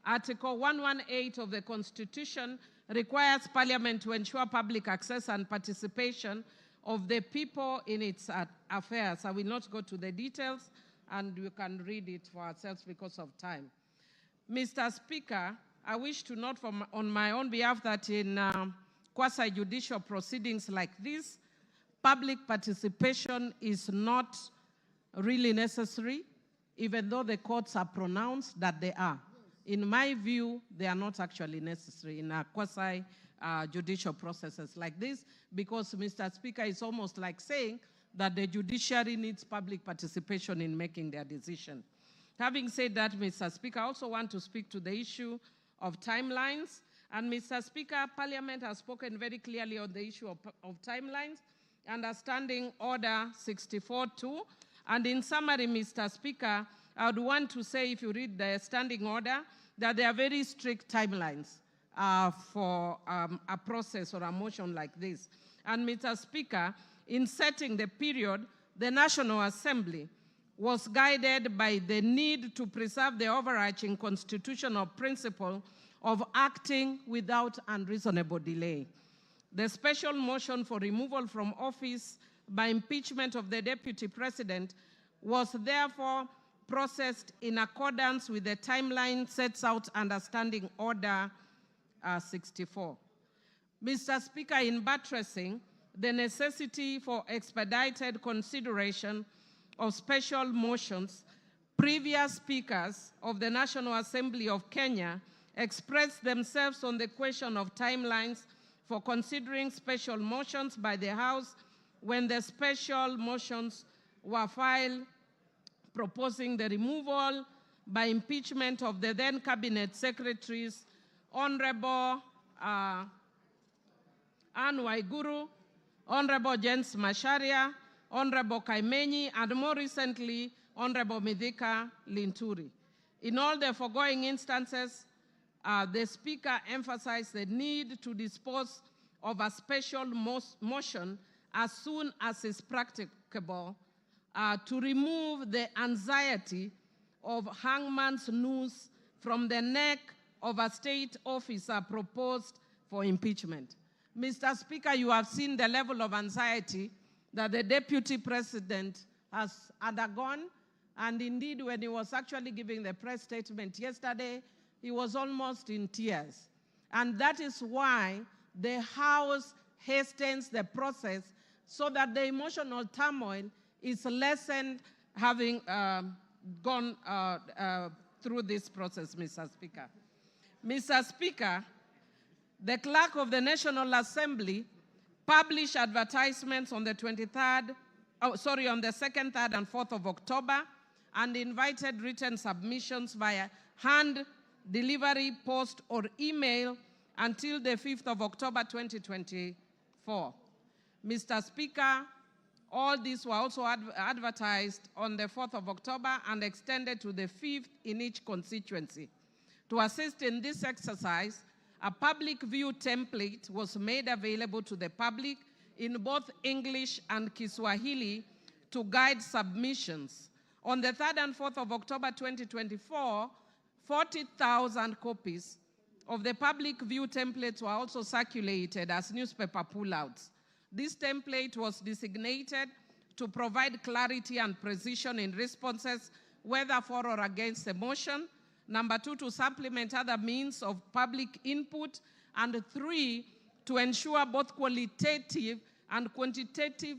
Article 118 of the Constitution requires Parliament to ensure public access and participation of the people in its affairs. I will not go to the details, and we can read it for ourselves because of time. Mr. Speaker, I wish to note on my own behalf that in quasi-judicial proceedings like this, public participation is not really necessary, even though the courts are pronounced that they are. In my view, they are not actually necessary in a quasi-judicial processes like this, because, Mr. Speaker, it's almost like saying that the judiciary needs public participation in making their decision. Having said that, Mr. Speaker, I also want to speak to the issue of timelines. And, Mr. Speaker, Parliament has spoken very clearly on the issue of timelines, understanding Order 64.2. And in summary, Mr. Speaker, I would want to say, if you read the standing order, that there are very strict timelines for a process or a motion like this. And, Mr. Speaker, in setting the period, the National Assembly was guided by the need to preserve the overarching constitutional principle of acting without unreasonable delay. The special motion for removal from office by impeachment of the Deputy President was therefore processed in accordance with the timeline sets out under Standing Order 64. Mr. Speaker, in buttressing the necessity for expedited consideration of special motions, previous speakers of the National Assembly of Kenya expressed themselves on the question of timelines for considering special motions by the House when the special motions were filed proposing the removal by impeachment of the then Cabinet Secretaries, Honorable Anne Waiguru, Honorable James Macharia, Honorable Kaimenyi, and more recently, Honorable Mithika Linturi. In all the foregoing instances, the Speaker emphasized the need to dispose of a special motion as soon as is practicable to remove the anxiety of hangman's noose from the neck of a state officer proposed for impeachment. Mr. Speaker, you have seen the level of anxiety that the Deputy President has undergone, and indeed when he was actually giving the press statement yesterday, he was almost in tears. And that is why the House hastens the process so that the emotional turmoil is lessened having gone through this process, Mr. Speaker. Mr. Speaker, the Clerk of the National Assembly published advertisements on the 2nd, 3rd, and 4th of October and invited written submissions via hand delivery, post, or email until the 5th of October 2024. Mr. Speaker, all these were also advertised on the 4th of October and extended to the 5th in each constituency. To assist in this exercise, a public view template was made available to the public in both English and Kiswahili to guide submissions. On the 3rd and 4th of October 2024, 40,000 copies of the public view templates were also circulated as newspaper pullouts. This template was designated to provide clarity and precision in responses, whether for or against the motion. Number 2, to supplement other means of public input. And 3, to ensure both qualitative and quantitative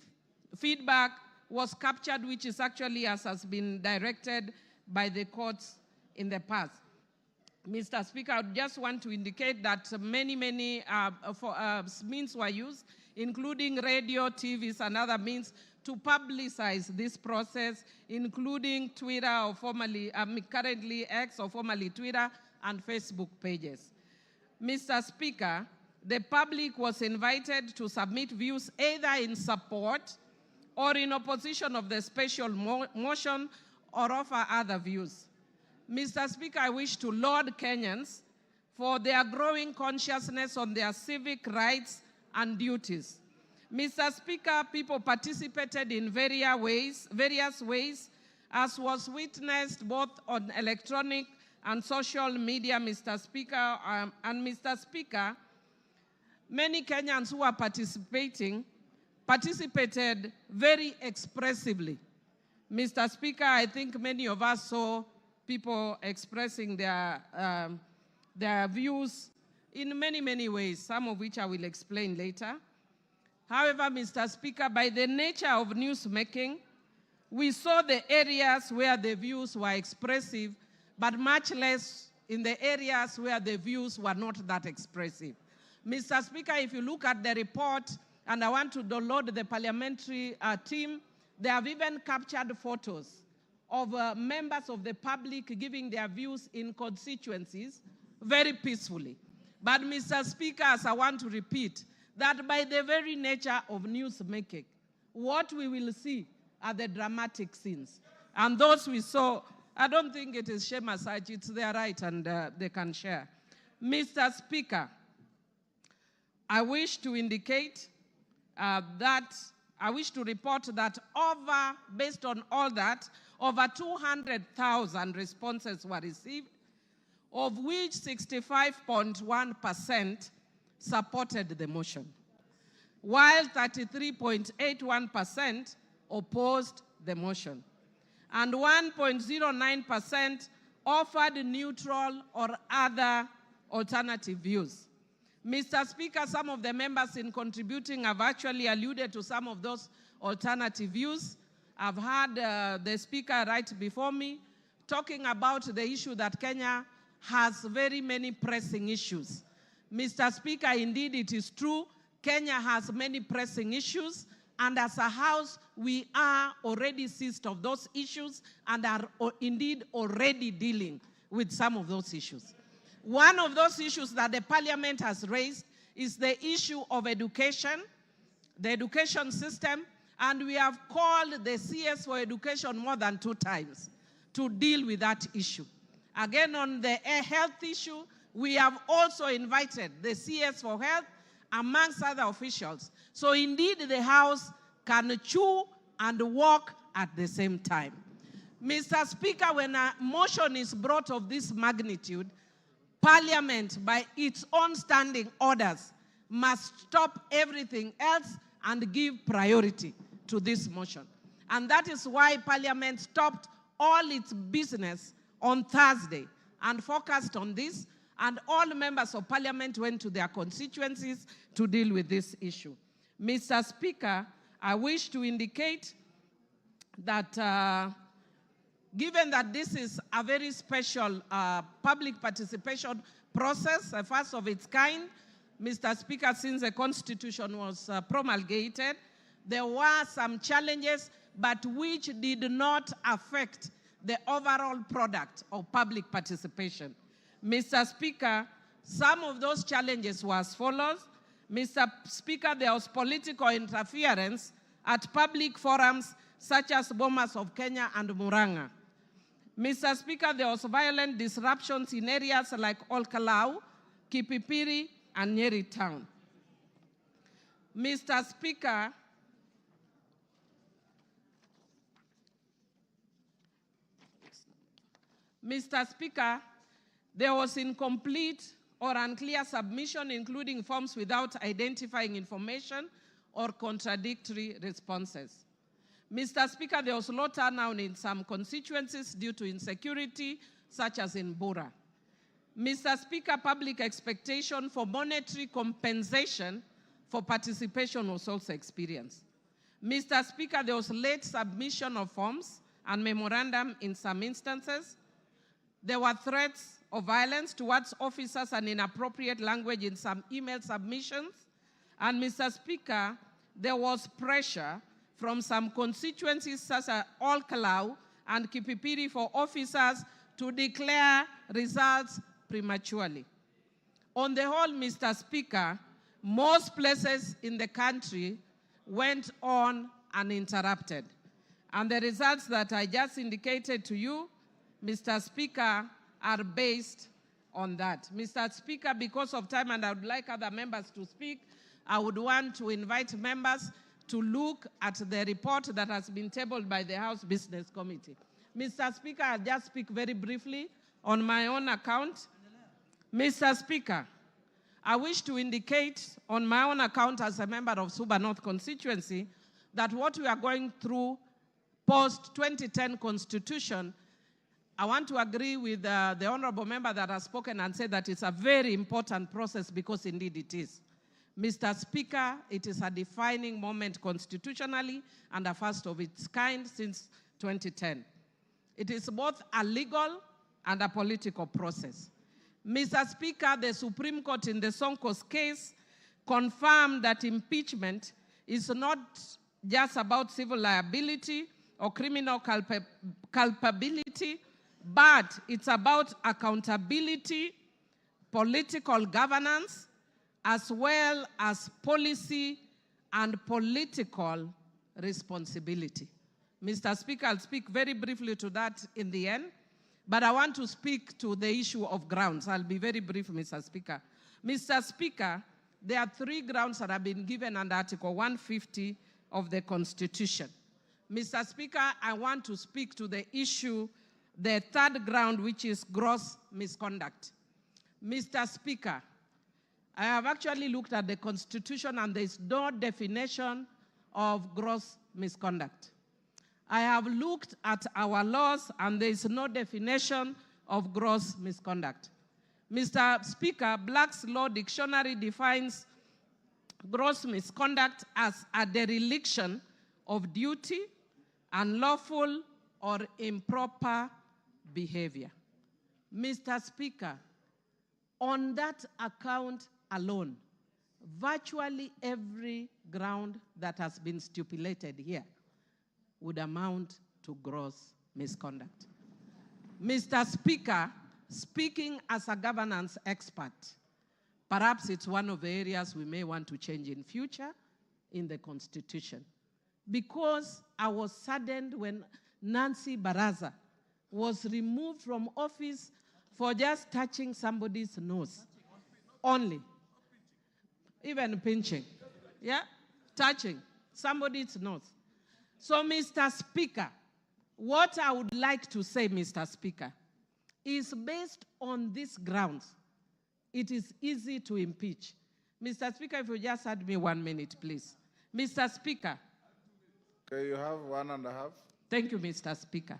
feedback was captured, which is actually as has been directed by the courts in the past. Mr. Speaker, I just want to indicate that many means were used, including radio, TVs, and other means to publicize this process, including Twitter, or formerly, currently X, or formerly Twitter, and Facebook pages. Mr. Speaker, the public was invited to submit views either in support or in opposition of the special motion or offer other views. Mr. Speaker, I wish to laud Kenyans for their growing consciousness on their civic rights and duties. Mr. Speaker, people participated in various ways, as was witnessed both on electronic and social media, Mr. Speaker. And Mr. Speaker, many Kenyans who are participated very expressively. Mr. Speaker, I think many of us saw people expressing their views in many, many ways, some of which I will explain later. However, Mr. Speaker, by the nature of newsmaking, we saw the areas where the views were expressive, but much less in the areas where the views were not that expressive. Mr. Speaker, if you look at the report, and I want to download the parliamentary team, they have even captured photos of members of the public giving their views in constituencies very peacefully. But Mr. Speaker, as I want to repeat, that by the very nature of newsmaking, what we will see are the dramatic scenes. And those we saw, I don't think it is shame as such, it's their right and they can share. Mr. Speaker, I wish to indicate I wish to report that based on all that, over 200,000 responses were received, of which 65.1% supported the motion, while 33.81% opposed the motion, and 1.09% offered neutral or other alternative views. Mr. Speaker, some of the members in contributing have actually alluded to some of those alternative views. I've heard the speaker right before me talking about the issue that Kenya has very many pressing issues. Mr. Speaker, indeed it is true, Kenya has many pressing issues, and as a House, we are already seized of those issues and are indeed already dealing with some of those issues. One of those issues that the Parliament has raised is the issue of education, the education system, and we have called the CS for Education more than 2 times to deal with that issue. Again, on the health issue, we have also invited the CS for Health amongst other officials. So indeed, the House can chew and walk at the same time. Mr. Speaker, when a motion is brought of this magnitude, Parliament, by its own standing orders, must stop everything else and give priority to this motion. And that is why Parliament stopped all its business on Thursday and focused on this, and all members of Parliament went to their constituencies to deal with this issue. Mr. Speaker, I wish to indicate that given that this is a very special public participation process, a first of its kind, Mr. Speaker, since the Constitution was promulgated, there were some challenges, but which did not affect the overall product of public participation. Mr. Speaker, some of those challenges were as follows. Mr. Speaker, there was political interference at public forums such as Bomas of Kenya and Murang'a. Mr. Speaker, there was violent disruptions in areas like Olkalau, Kipipiri, and Nyeri Town. Mr. Speaker, there was incomplete or unclear submission, including forms without identifying information or contradictory responses. Mr. Speaker, there was low turnout in some constituencies due to insecurity, such as in Bura. Mr. Speaker, public expectation for monetary compensation for participation was also experienced. Mr. Speaker, there was late submission of forms and memorandum in some instances. There were threats of violence towards officers and inappropriate language in some email submissions. And Mr. Speaker, there was pressure from some constituencies such as Olkalau and Kipipiri for officers to declare results prematurely. On the whole, Mr. Speaker, most places in the country went on uninterrupted. And the results that I just indicated to you, Mr. Speaker, are based on that. Mr. Speaker, because of time, and I would like other members to speak, I would want to invite members to look at the report that has been tabled by the House Business Committee. Mr. Speaker, I'll just speak very briefly on my own account. Mr. Speaker, I wish to indicate on my own account as a member of Suba North constituency that what we are going through post-2010 constitution, I want to agree with the honorable member that has spoken and said that it's a very important process, because indeed it is. Mr. Speaker, it is a defining moment constitutionally and a first of its kind since 2010. It is both a legal and a political process. Mr. Speaker, the Supreme Court in the Sonko's case confirmed that impeachment is not just about civil liability or criminal culpability, but it's about accountability, political governance, as well as policy and political responsibility. Mr. Speaker, I'll speak very briefly to that in the end, but I want to speak to the issue of grounds. I'll be very brief, Mr. Speaker. Mr. Speaker, there are 3 grounds that have been given under Article 150 of the Constitution. Mr. Speaker, I want to speak to the issue, the 3rd ground, which is gross misconduct. Mr. Speaker, I have actually looked at the Constitution and there is no definition of gross misconduct. I have looked at our laws and there is no definition of gross misconduct. Mr. Speaker, Black's Law Dictionary defines gross misconduct as a dereliction of duty, unlawful or improper behavior. Mr. Speaker, on that account alone, virtually every ground that has been stipulated here would amount to gross misconduct. Mr. Speaker, speaking as a governance expert, perhaps it's one of the areas we may want to change in future in the Constitution. Because I was saddened when Nancy Baraza was removed from office for just touching somebody's nose. Only. Even pinching. Yeah? Touching somebody's nose. So, Mr. Speaker, what I would like to say, Mr. Speaker, is based on these grounds, it is easy to impeach. Mr. Speaker, if you just had me 1 minute, please. Mr. Speaker. Okay, you have 1.5. Thank you, Mr. Speaker.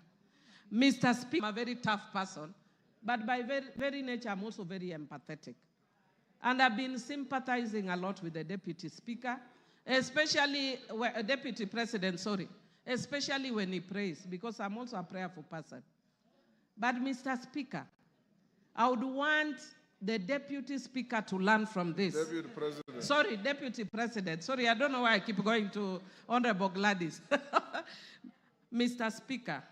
Mr. Speaker, I'm a very tough person, but by very nature, I'm also very empathetic. And I've been sympathizing a lot with the Deputy Speaker, especially, Deputy President, sorry, especially when he prays, because I'm also a prayerful person. But Mr. Speaker, I would want the Deputy Speaker to learn from this. Deputy President. Sorry, Deputy President. Sorry, I don't know why I keep going to Honorable Gladys. Mr. Speaker,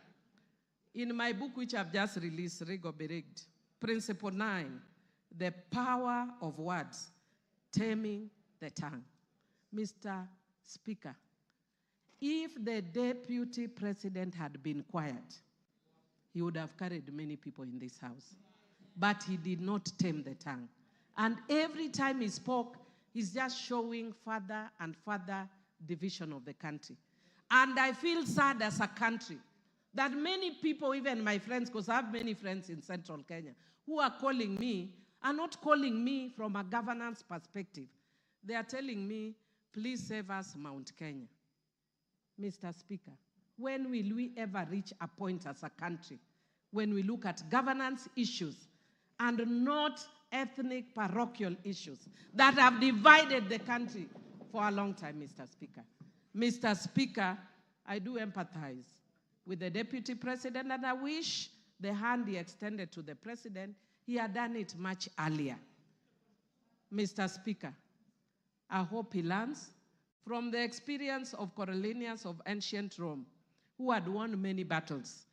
in my book, which I've just released, Rego Beregt, Principle 9, the power of words, taming the tongue. Mr. Speaker, if the Deputy President had been quiet, he would have carried many people in this house. But he did not tame the tongue. And every time he spoke, he's just showing further and further division of the country. And I feel sad as a country that many people, even my friends, because I have many friends in Central Kenya, who are calling me, are not calling me from a governance perspective. They are telling me, please save us Mount Kenya. Mr. Speaker, when will we ever reach a point as a country when we look at governance issues and not ethnic parochial issues that have divided the country for a long time, Mr. Speaker? Mr. Speaker, I do empathize with the Deputy President, and I wish the hand he extended to the President, he had done it much earlier. Mr. Speaker, I hope he learns from the experience of Coriolanus of ancient Rome, who had won many battles,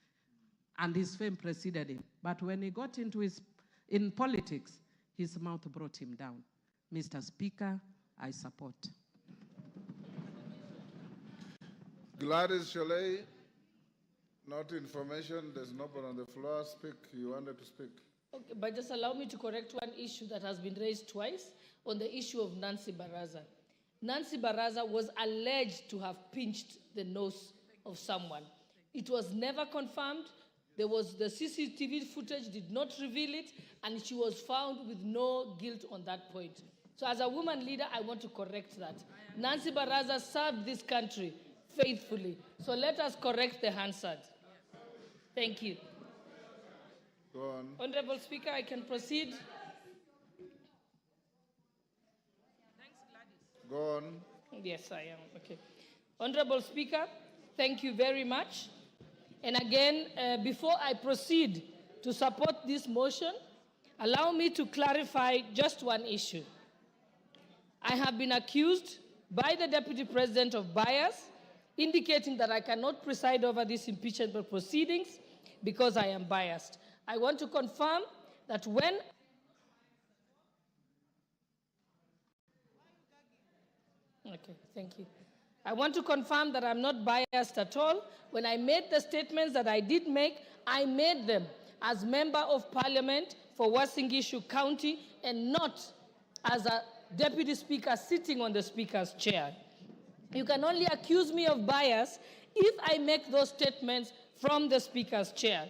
and his fame preceded him. But when he got in politics, his mouth brought him down. Mr. Speaker, I support. Gladys Sholay, not information. There's nobody on the floor. Speak. You wanted to speak. Okay, but just allow me to correct one issue that has been raised twice on the issue of Nancy Baraza. Nancy Baraza was alleged to have pinched the nose of someone. It was never confirmed. The CCTV footage did not reveal it, and she was found with no guilt on that point. So as a woman leader, I want to correct that. Nancy Baraza served this country faithfully. So let us correct the Hansard. Thank you. Go on. Honorable Speaker, I can proceed. Go on. Yes, I am. Okay. Honorable Speaker, thank you very much. And again, before I proceed to support this motion, allow me to clarify just one issue. I have been accused by the Deputy President of bias, indicating that I cannot preside over these impeachment proceedings because I am biased. I want to confirm that when Okay, thank you. I want to confirm that I'm not biased at all. When I made the statements that I did make, I made them as Member of Parliament for Uasin Gishu County and not as a Deputy Speaker sitting on the Speaker's chair. You can only accuse me of bias if I make those statements from the Speaker's chair.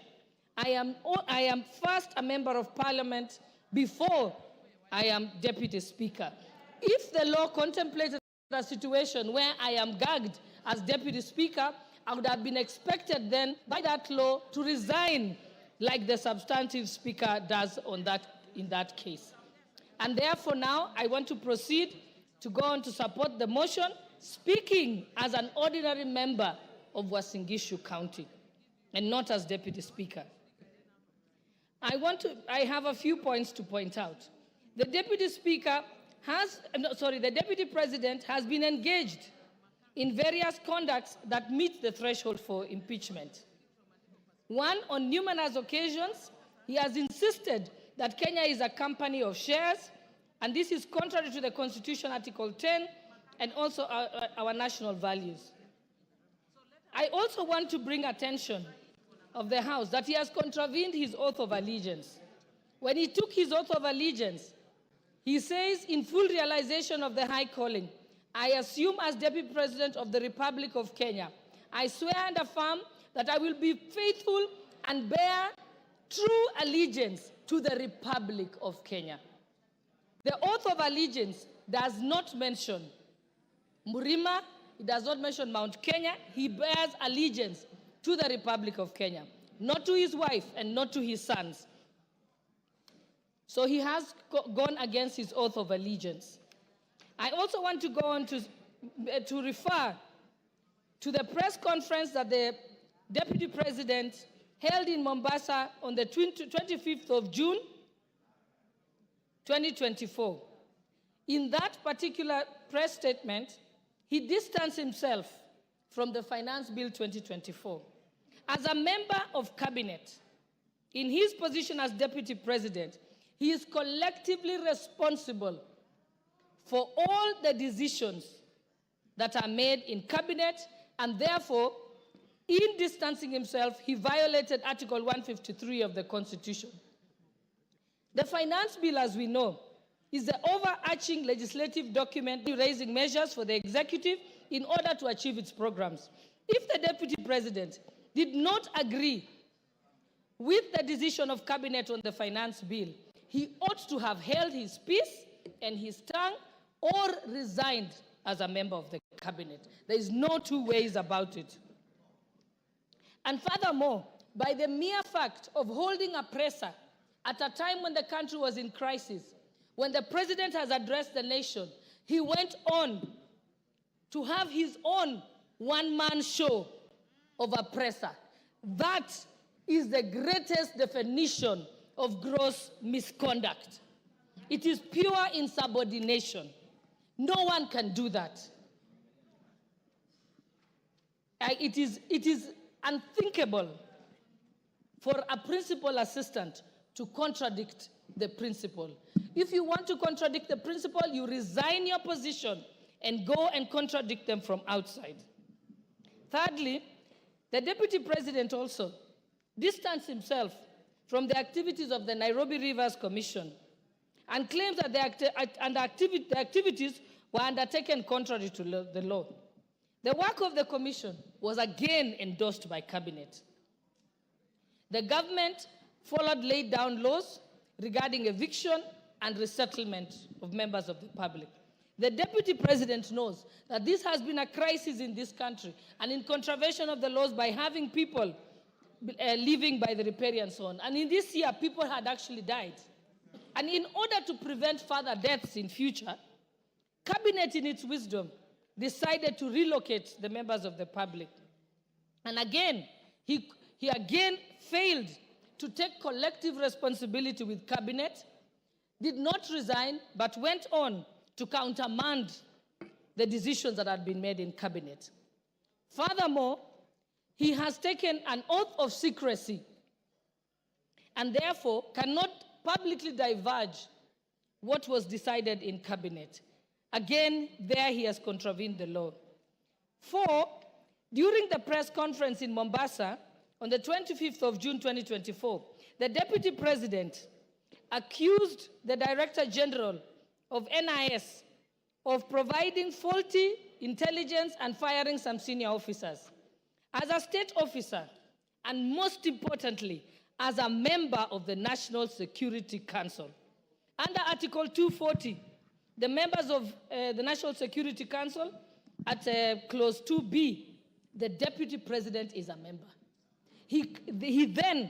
I am first a Member of Parliament before I am Deputy Speaker. If the law contemplated a situation where I am gagged as Deputy Speaker, I would have been expected then by that law to resign like the substantive Speaker does in that case. And therefore now I want to proceed to go on to support the motion, speaking as an ordinary member of Uasin Gishu County and not as Deputy Speaker. I have a few points to point out. The Deputy President has been engaged in various conducts that meet the threshold for impeachment. One, on numerous occasions, he has insisted that Kenya is a company of shares, and this is contrary to the Constitution, Article 10, and also our national values. I also want to bring attention of the House that he has contravened his oath of allegiance. When he took his oath of allegiance, he says, in full realization of the high calling, I assume as Deputy President of the Republic of Kenya, I swear and affirm that I will be faithful and bear true allegiance to the Republic of Kenya. The oath of allegiance does not mention Murima, it does not mention Mount Kenya. He bears allegiance to the Republic of Kenya, not to his wife and not to his sons. So he has gone against his oath of allegiance. I also want to go on to refer to the press conference that the Deputy President held in Mombasa on the 25th of June, 2024. In that particular press statement, he distanced himself from the Finance Bill 2024. As a member of cabinet, in his position as Deputy President, he is collectively responsible for all the decisions that are made in cabinet, and therefore, in distancing himself, he violated Article 153 of the Constitution. The Finance Bill, as we know, is the overarching legislative document raising measures for the executive in order to achieve its programs. If the Deputy President did not agree with the decision of cabinet on the Finance Bill, he ought to have held his peace and his tongue or resigned as a member of the cabinet. There is no two ways about it. And furthermore, by the mere fact of holding a presser at a time when the country was in crisis, when the president has addressed the nation, he went on to have his own one-man show of a presser. That is the greatest definition of gross misconduct. It is pure insubordination. No one can do that. It is unthinkable for a principal assistant to contradict the principal. If you want to contradict the principal, you resign your position and go and contradict them from outside. Thirdly, the deputy president also distanced himself from the activities of the Nairobi Rivers Commission and claims that the activities were undertaken contrary to the law. The work of the commission was again endorsed by cabinet. The government followed laid down laws regarding eviction and resettlement of members of the public. The deputy president knows that this has been a crisis in this country and in contravention of the laws by having people living by the riparian zone. And in this year, people had actually died. And in order to prevent further deaths in future, cabinet in its wisdom decided to relocate the members of the public. And again, he again failed to take collective responsibility with cabinet, did not resign, but went on to countermand the decisions that had been made in cabinet. Furthermore, he has taken an oath of secrecy and therefore cannot publicly divulge what was decided in cabinet. Again, there he has contravened the law. 4, during the press conference in Mombasa on the 25th of June 2024, the deputy president accused the Director General of NIS of providing faulty intelligence and firing some senior officers. As a state officer, and most importantly, as a member of the National Security Council. Under Article 240, the members of the National Security Council, at Clause 2B, the deputy president is a member. He then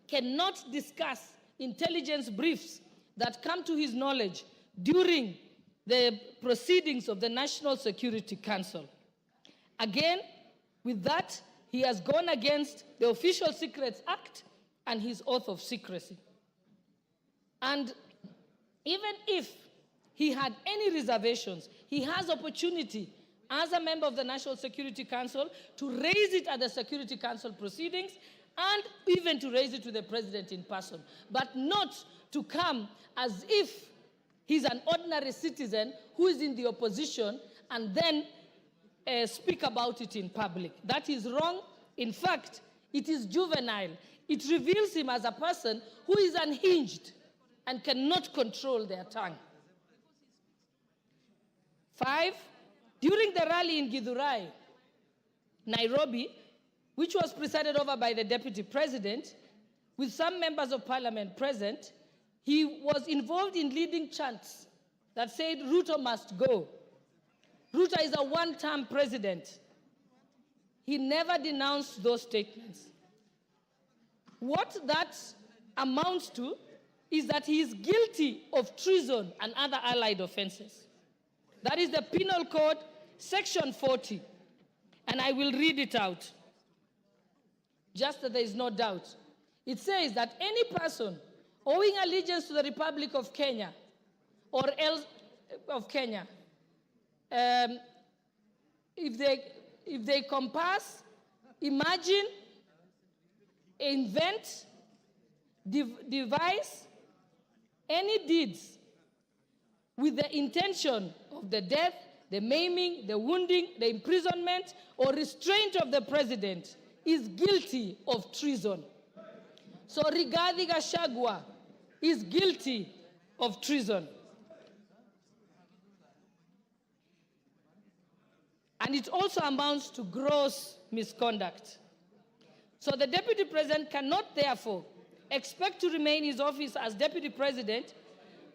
cannot discuss intelligence briefs that come to his knowledge during the proceedings of the National Security Council. Again, with that, he has gone against the Official Secrets Act and his oath of secrecy. And even if he had any reservations, he has opportunity as a member of the National Security Council to raise it at the Security Council proceedings and even to raise it to the president in person, but not to come as if he's an ordinary citizen who is in the opposition and then speak about it in public. That is wrong. In fact, it is juvenile. It reveals him as a person who is unhinged and cannot control their tongue. 5, during the rally in Githurai, Nairobi, which was presided over by the deputy president, with some members of parliament present, he was involved in leading chants that said, Ruto must go. Ruto is a one-term president. He never denounced those statements. What that amounts to is that he is guilty of treason and other allied offenses. That is the Penal Code, Section 40. And I will read it out, just that there is no doubt. It says that any person owing allegiance to the Republic of Kenya or else of Kenya, if they compass, imagine, invent, devise any deeds with the intention of the death, the maiming, the wounding, the imprisonment, or restraint of the president is guilty of treason. So Rigathi Gachagua is guilty of treason. And it also amounts to gross misconduct. So the deputy president cannot therefore expect to remain in his office as deputy president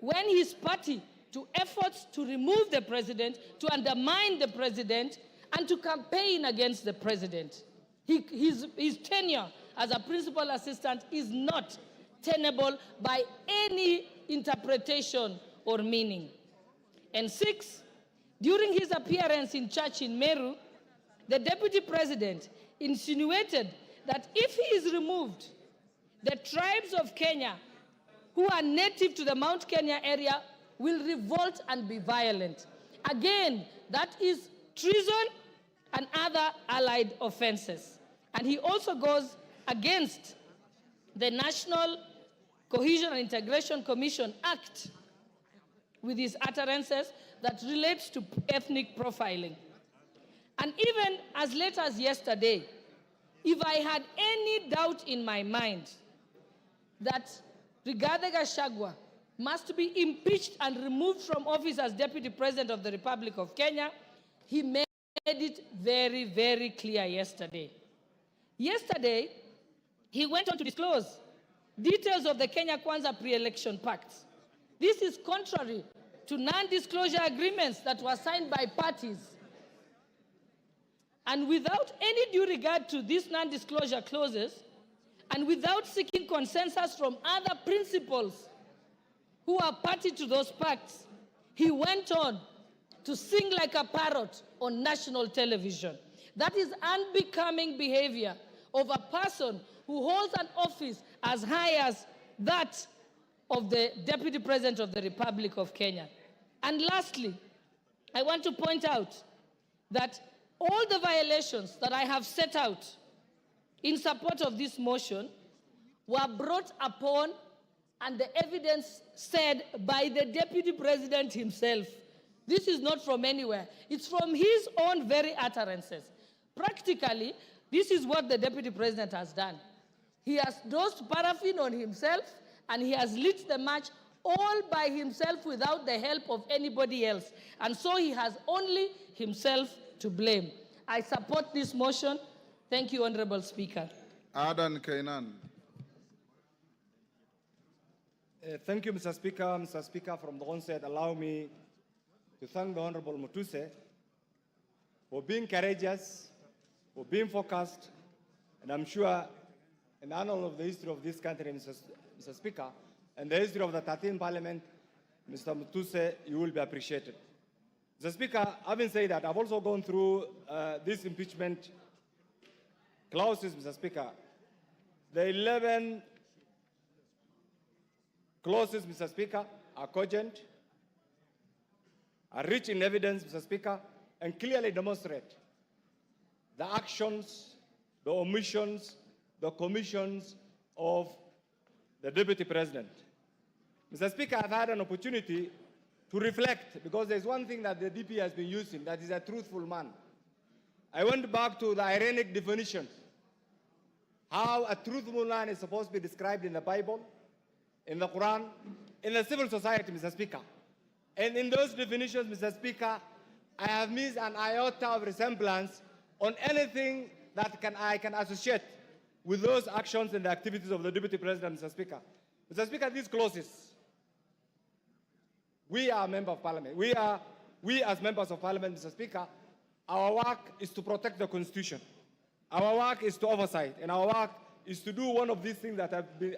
when his party to efforts to remove the president, to undermine the president, and to campaign against the president. His tenure as a principal assistant is not tenable by any interpretation or meaning. And 6, during his appearance in church in Meru, the deputy president insinuated that if he is removed, the tribes of Kenya who are native to the Mount Kenya area will revolt and be violent. Again, that is treason and other allied offenses. And he also goes against the National Cohesion and Integration Commission Act with his utterances that relates to ethnic profiling. And even as late as yesterday, if I had any doubt in my mind that Rigathi Gachagua must be impeached and removed from office as Deputy President of the Republic of Kenya, he made it very, very clear yesterday. Yesterday, he went on to disclose details of the Kenya Kwanza pre-election pact. This is contrary to non-disclosure agreements that were signed by parties. And without any due regard to these non-disclosure clauses, and without seeking consensus from other principals who are party to those pacts, he went on to sing like a parrot on national television. That is unbecoming behavior of a person who holds an office as high as that of the Deputy President of the Republic of Kenya. And lastly, I want to point out that all the violations that I have set out in support of this motion were brought upon and the evidence said by the Deputy President himself. This is not from anywhere. It's from his own very utterances. Practically, this is what the Deputy President has done. He has dosed paraffin on himself and he has lit the match all by himself without the help of anybody else. And so he has only himself to blame. I support this motion. Thank you, Honorable Speaker. Adan Kainan. Thank you, Mr. Speaker. Mr. Speaker, from the onset, allow me to thank the Honorable Mutuse for being courageous, for being focused, and I'm sure in annal of the history of this country, Mr. Speaker, and the history of the 13th Parliament, Mr. Mutuse, you will be appreciated. Mr. Speaker, having said that, I've also gone through this impeachment clauses, Mr. Speaker. The 11 clauses, Mr. Speaker, are cogent, are rich in evidence, Mr. Speaker, and clearly demonstrate the actions, the omissions, the commissions of the Deputy President. Mr. Speaker, I've had an opportunity to reflect, because there's one thing that the DP has been using, that is a truthful man. I went back to the ironic definition, how a truthful man is supposed to be described in the Bible, in the Quran, in the civil society, Mr. Speaker. And in those definitions, Mr. Speaker, I have missed an iota of resemblance on anything that I can associate with those actions and the activities of the Deputy President, Mr. Speaker. Mr. Speaker, these clauses, we are a member of Parliament. We as members of Parliament, Mr. Speaker, our work is to protect the Constitution. Our work is to oversight, and our work is to do one of these things that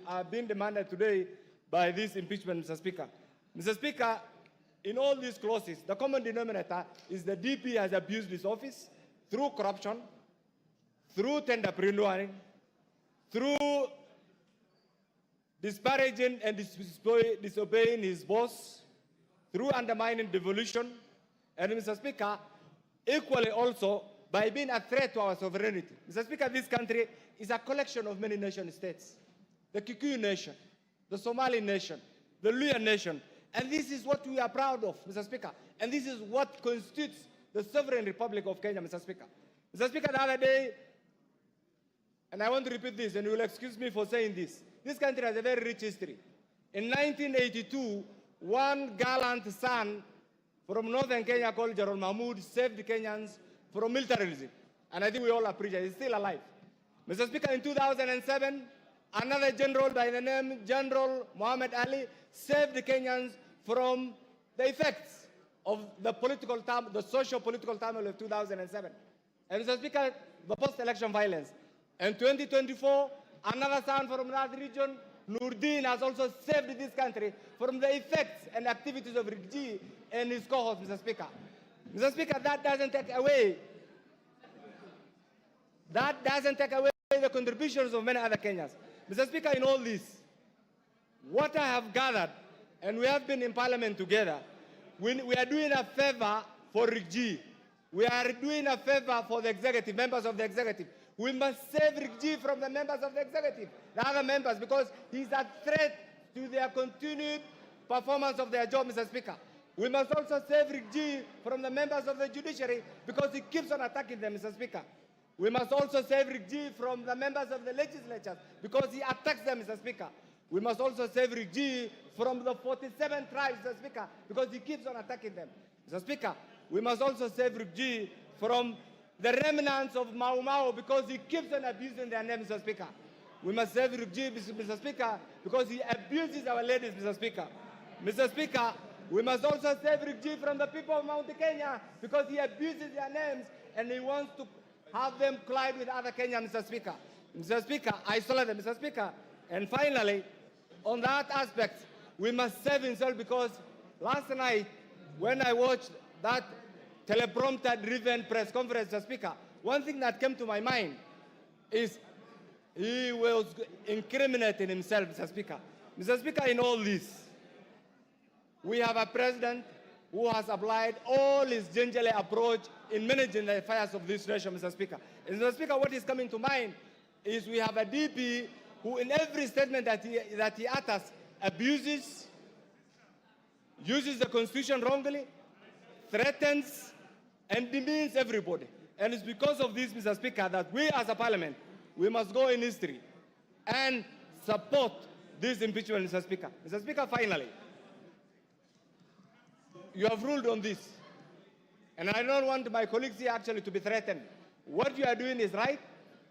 have been demanded today by this impeachment, Mr. Speaker. Mr. Speaker, in all these clauses, the common denominator is the DP has abused his office through corruption, through tenderpreneuring, through disparaging and disobeying his boss, through undermining devolution, and Mr. Speaker, equally also by being a threat to our sovereignty. Mr. Speaker, this country is a collection of many nation states. The Kikuyu nation, the Somali nation, the Luya nation, and this is what we are proud of, Mr. Speaker, and this is what constitutes the sovereign Republic of Kenya, Mr. Speaker. Mr. Speaker, the other day, and I want to repeat this, and you will excuse me for saying this country has a very rich history. In 1982, one gallant son from northern Kenya called Gerald Mahmoud saved Kenyans from militarism, and I think we all appreciate it. He's still alive. Mr. Speaker, in 2007, another general by the name General Muhammad Ali saved the Kenyans from the effects of the socio-political turmoil of 2007. And Mr. Speaker, the post-election violence. In 2024, another son from that region, Nurdin, has also saved this country from the effects and activities of Rigji and his cohorts, Mr. Speaker. Mr. Speaker, that doesn't take away the contributions of many other Kenyans. Mr. Speaker, in all this, what I have gathered, and we have been in Parliament together, we are doing a favor for Rigji. We are doing a favor for the executive, members of the executive. We must save Rigji from the members of the executive, the other members, because he's a threat to their continued performance of their job, Mr. Speaker. We must also save Rick G from the members of the judiciary because he keeps on attacking them, Mr. Speaker. We must also save Rick G from the members of the legislature because he attacks them, Mr. Speaker. We must also save Rick G from the 47 tribes, Mr. Speaker, because he keeps on attacking them. Mr. Speaker, we must also save Rick G from the remnants of Mau Mau because he keeps on abusing their name, Mr. Speaker. We must save Rick G, Mr. Speaker, because he abuses our ladies, Mr. Speaker. Mr. Speaker, we must also save Rick G from the people of Mount Kenya because he abuses their names and he wants to have them collide with other Kenyans, Mr. Speaker. Mr. Speaker, isolate them, Mr. Speaker. And finally, on that aspect, we must save himself because last night, when I watched that teleprompter-driven press conference, Mr. Speaker, one thing that came to my mind is he was incriminating himself, Mr. Speaker. Mr. Speaker, in all this, we have a president who has applied all his gingerly approach in managing the affairs of this nation, Mr. Speaker. And Mr. Speaker, what is coming to mind is we have a DP who in every statement that he utters abuses, uses the Constitution wrongly, threatens, and demeans everybody. And it's because of this, Mr. Speaker, that we as a parliament, we must go in history and support this impeachment, Mr. Speaker. Mr. Speaker, finally, you have ruled on this. And I don't want my colleagues here actually to be threatened. What you are doing is right.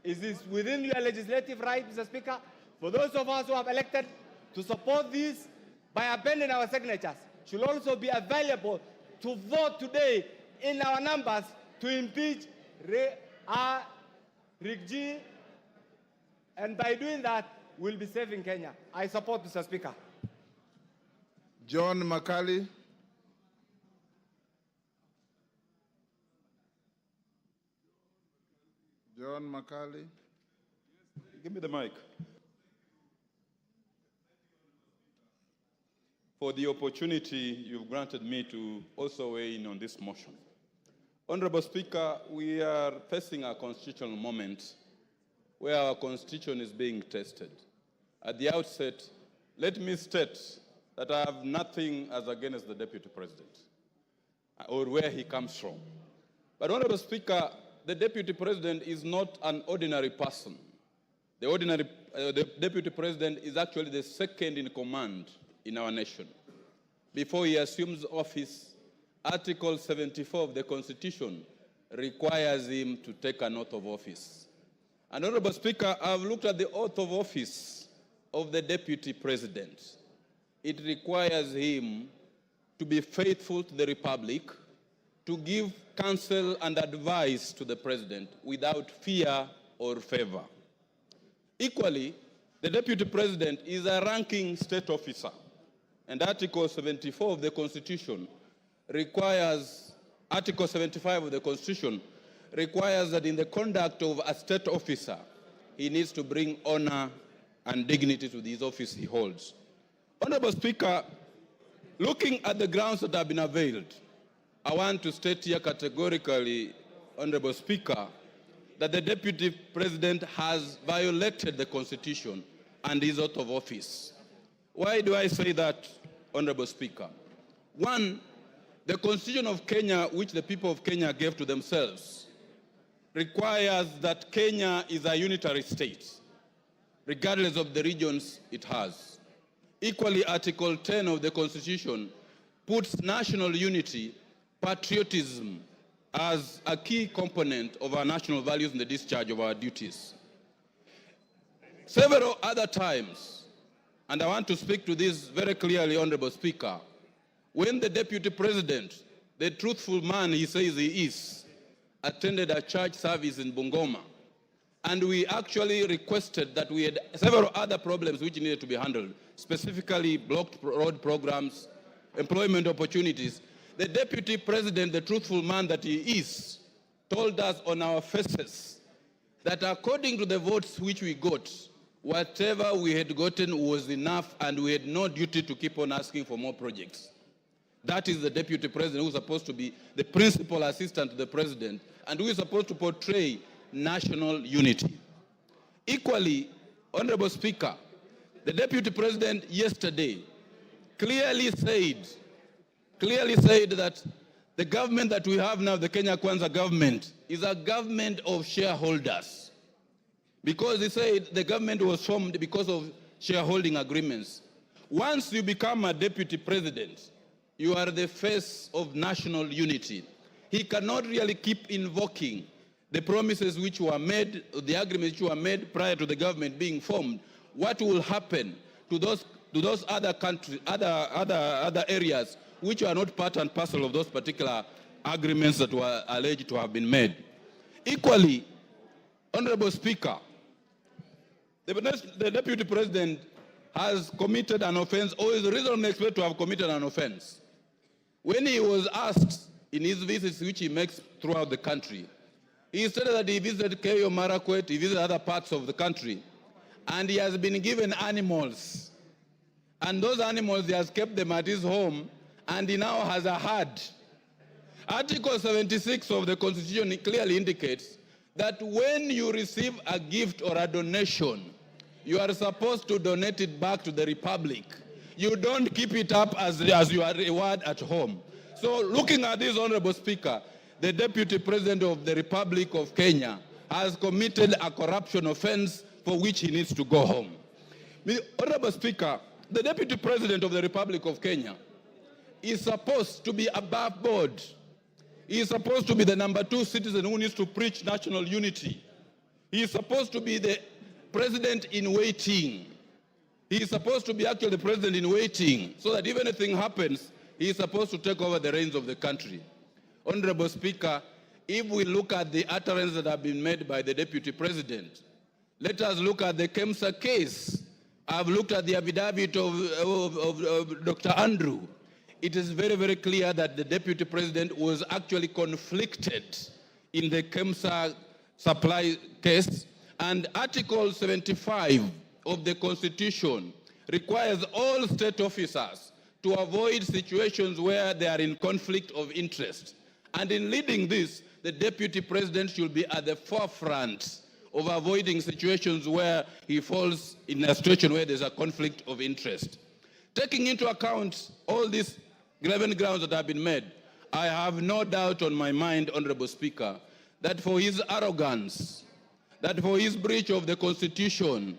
It is within your legislative right, Mr. Speaker, for those of us who have elected to support this by appending our signatures should also be available to vote today in our numbers to impeach Rick G. And by doing that, we'll be saving Kenya. I support, Mr. Speaker. John Makali. John Makali. Give me the mic. For the opportunity you've granted me to also weigh in on this motion. Honorable Speaker, we are facing a constitutional moment where our constitution is being tested. At the outset, let me state that I have nothing as against the Deputy President or where he comes from. But Honorable Speaker, the Deputy President is not an ordinary person. The Deputy President is actually the second in command in our nation. Before he assumes office, Article 74 of the Constitution requires him to take an oath of office. And Honorable Speaker, I've looked at the oath of office of the Deputy President. It requires him to be faithful to the Republic, to give counsel and advice to the President without fear or favor. Equally, the Deputy President is a ranking state officer, and Article 74 of the Constitution requires, Article 75 of the Constitution requires that in the conduct of a state officer, he needs to bring honor and dignity to this office he holds. Honorable Speaker, looking at the grounds that have been availed, I want to state here categorically, Honorable Speaker, that the Deputy President has violated the Constitution and his oath of office. Why do I say that, Honorable Speaker? One, the Constitution of Kenya, which the people of Kenya gave to themselves, requires that Kenya is a unitary state, regardless of the regions it has. Equally, Article 10 of the Constitution puts national unity, patriotism, as a key component of our national values in the discharge of our duties. Several other times, and I want to speak to this very clearly, Honorable Speaker, when the Deputy President, the truthful man he says he is, attended a church service in Bungoma, and we actually requested that we had several other problems which needed to be handled, specifically blocked road programs, employment opportunities. The Deputy President, the truthful man that he is, told us on our faces that according to the votes which we got, whatever we had gotten was enough and we had no duty to keep on asking for more projects. That is the Deputy President who is supposed to be the principal assistant to the President and who is supposed to portray national unity. Equally, Honorable Speaker, the Deputy President yesterday clearly said clearly said that the government that we have now, the Kenya Kwanza government, is a government of shareholders. Because he said the government was formed because of shareholding agreements. Once you become a deputy president, you are the face of national unity. He cannot really keep invoking the promises which were made, the agreements which were made prior to the government being formed. What will happen to those other countries, other areas which are not part and parcel of those particular agreements that were alleged to have been made? Equally, Honorable Speaker, the Deputy President has committed an offense, or is reasonably expected to have committed an offense. When he was asked in his visits which he makes throughout the country, he stated that he visited Keyo Marakwet, he visited other parts of the country, and he has been given animals. And those animals, he has kept them at his home, and he now has a herd. Article 76 of the Constitution clearly indicates that when you receive a gift or a donation, you are supposed to donate it back to the Republic. You don't keep it up as your reward at home. So looking at this, Honorable Speaker, the Deputy President of the Republic of Kenya has committed a corruption offense for which he needs to go home. Honorable Speaker, the Deputy President of the Republic of Kenya is supposed to be above board. He is supposed to be the number 2 citizen who needs to preach national unity. He is supposed to be the president in waiting. He is supposed to be actually the president in waiting, so that if anything happens, he is supposed to take over the reins of the country. Honorable Speaker, if we look at the utterances that have been made by the Deputy President, let us look at the KEMSA case. I've looked at the affidavit of Dr. Andrew. It is very, very clear that the Deputy President was actually conflicted in the KEMSA supply case, and Article 75 of the Constitution requires all state officers to avoid situations where they are in conflict of interest. And in leading this, the Deputy President should be at the forefront of avoiding situations where he falls in a situation where there's a conflict of interest. Taking into account all these 11 grounds that have been made, I have no doubt on my mind, Honorable Speaker, that for his arrogance, that for his breach of the Constitution,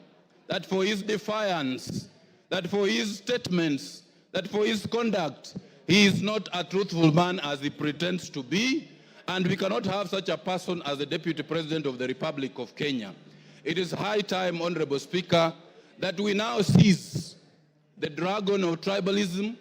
that for his defiance, that for his statements, that for his conduct, he is not a truthful man as he pretends to be, and we cannot have such a person as the Deputy President of the Republic of Kenya. It is high time, Honorable Speaker, that we now seize the dragon of tribalism,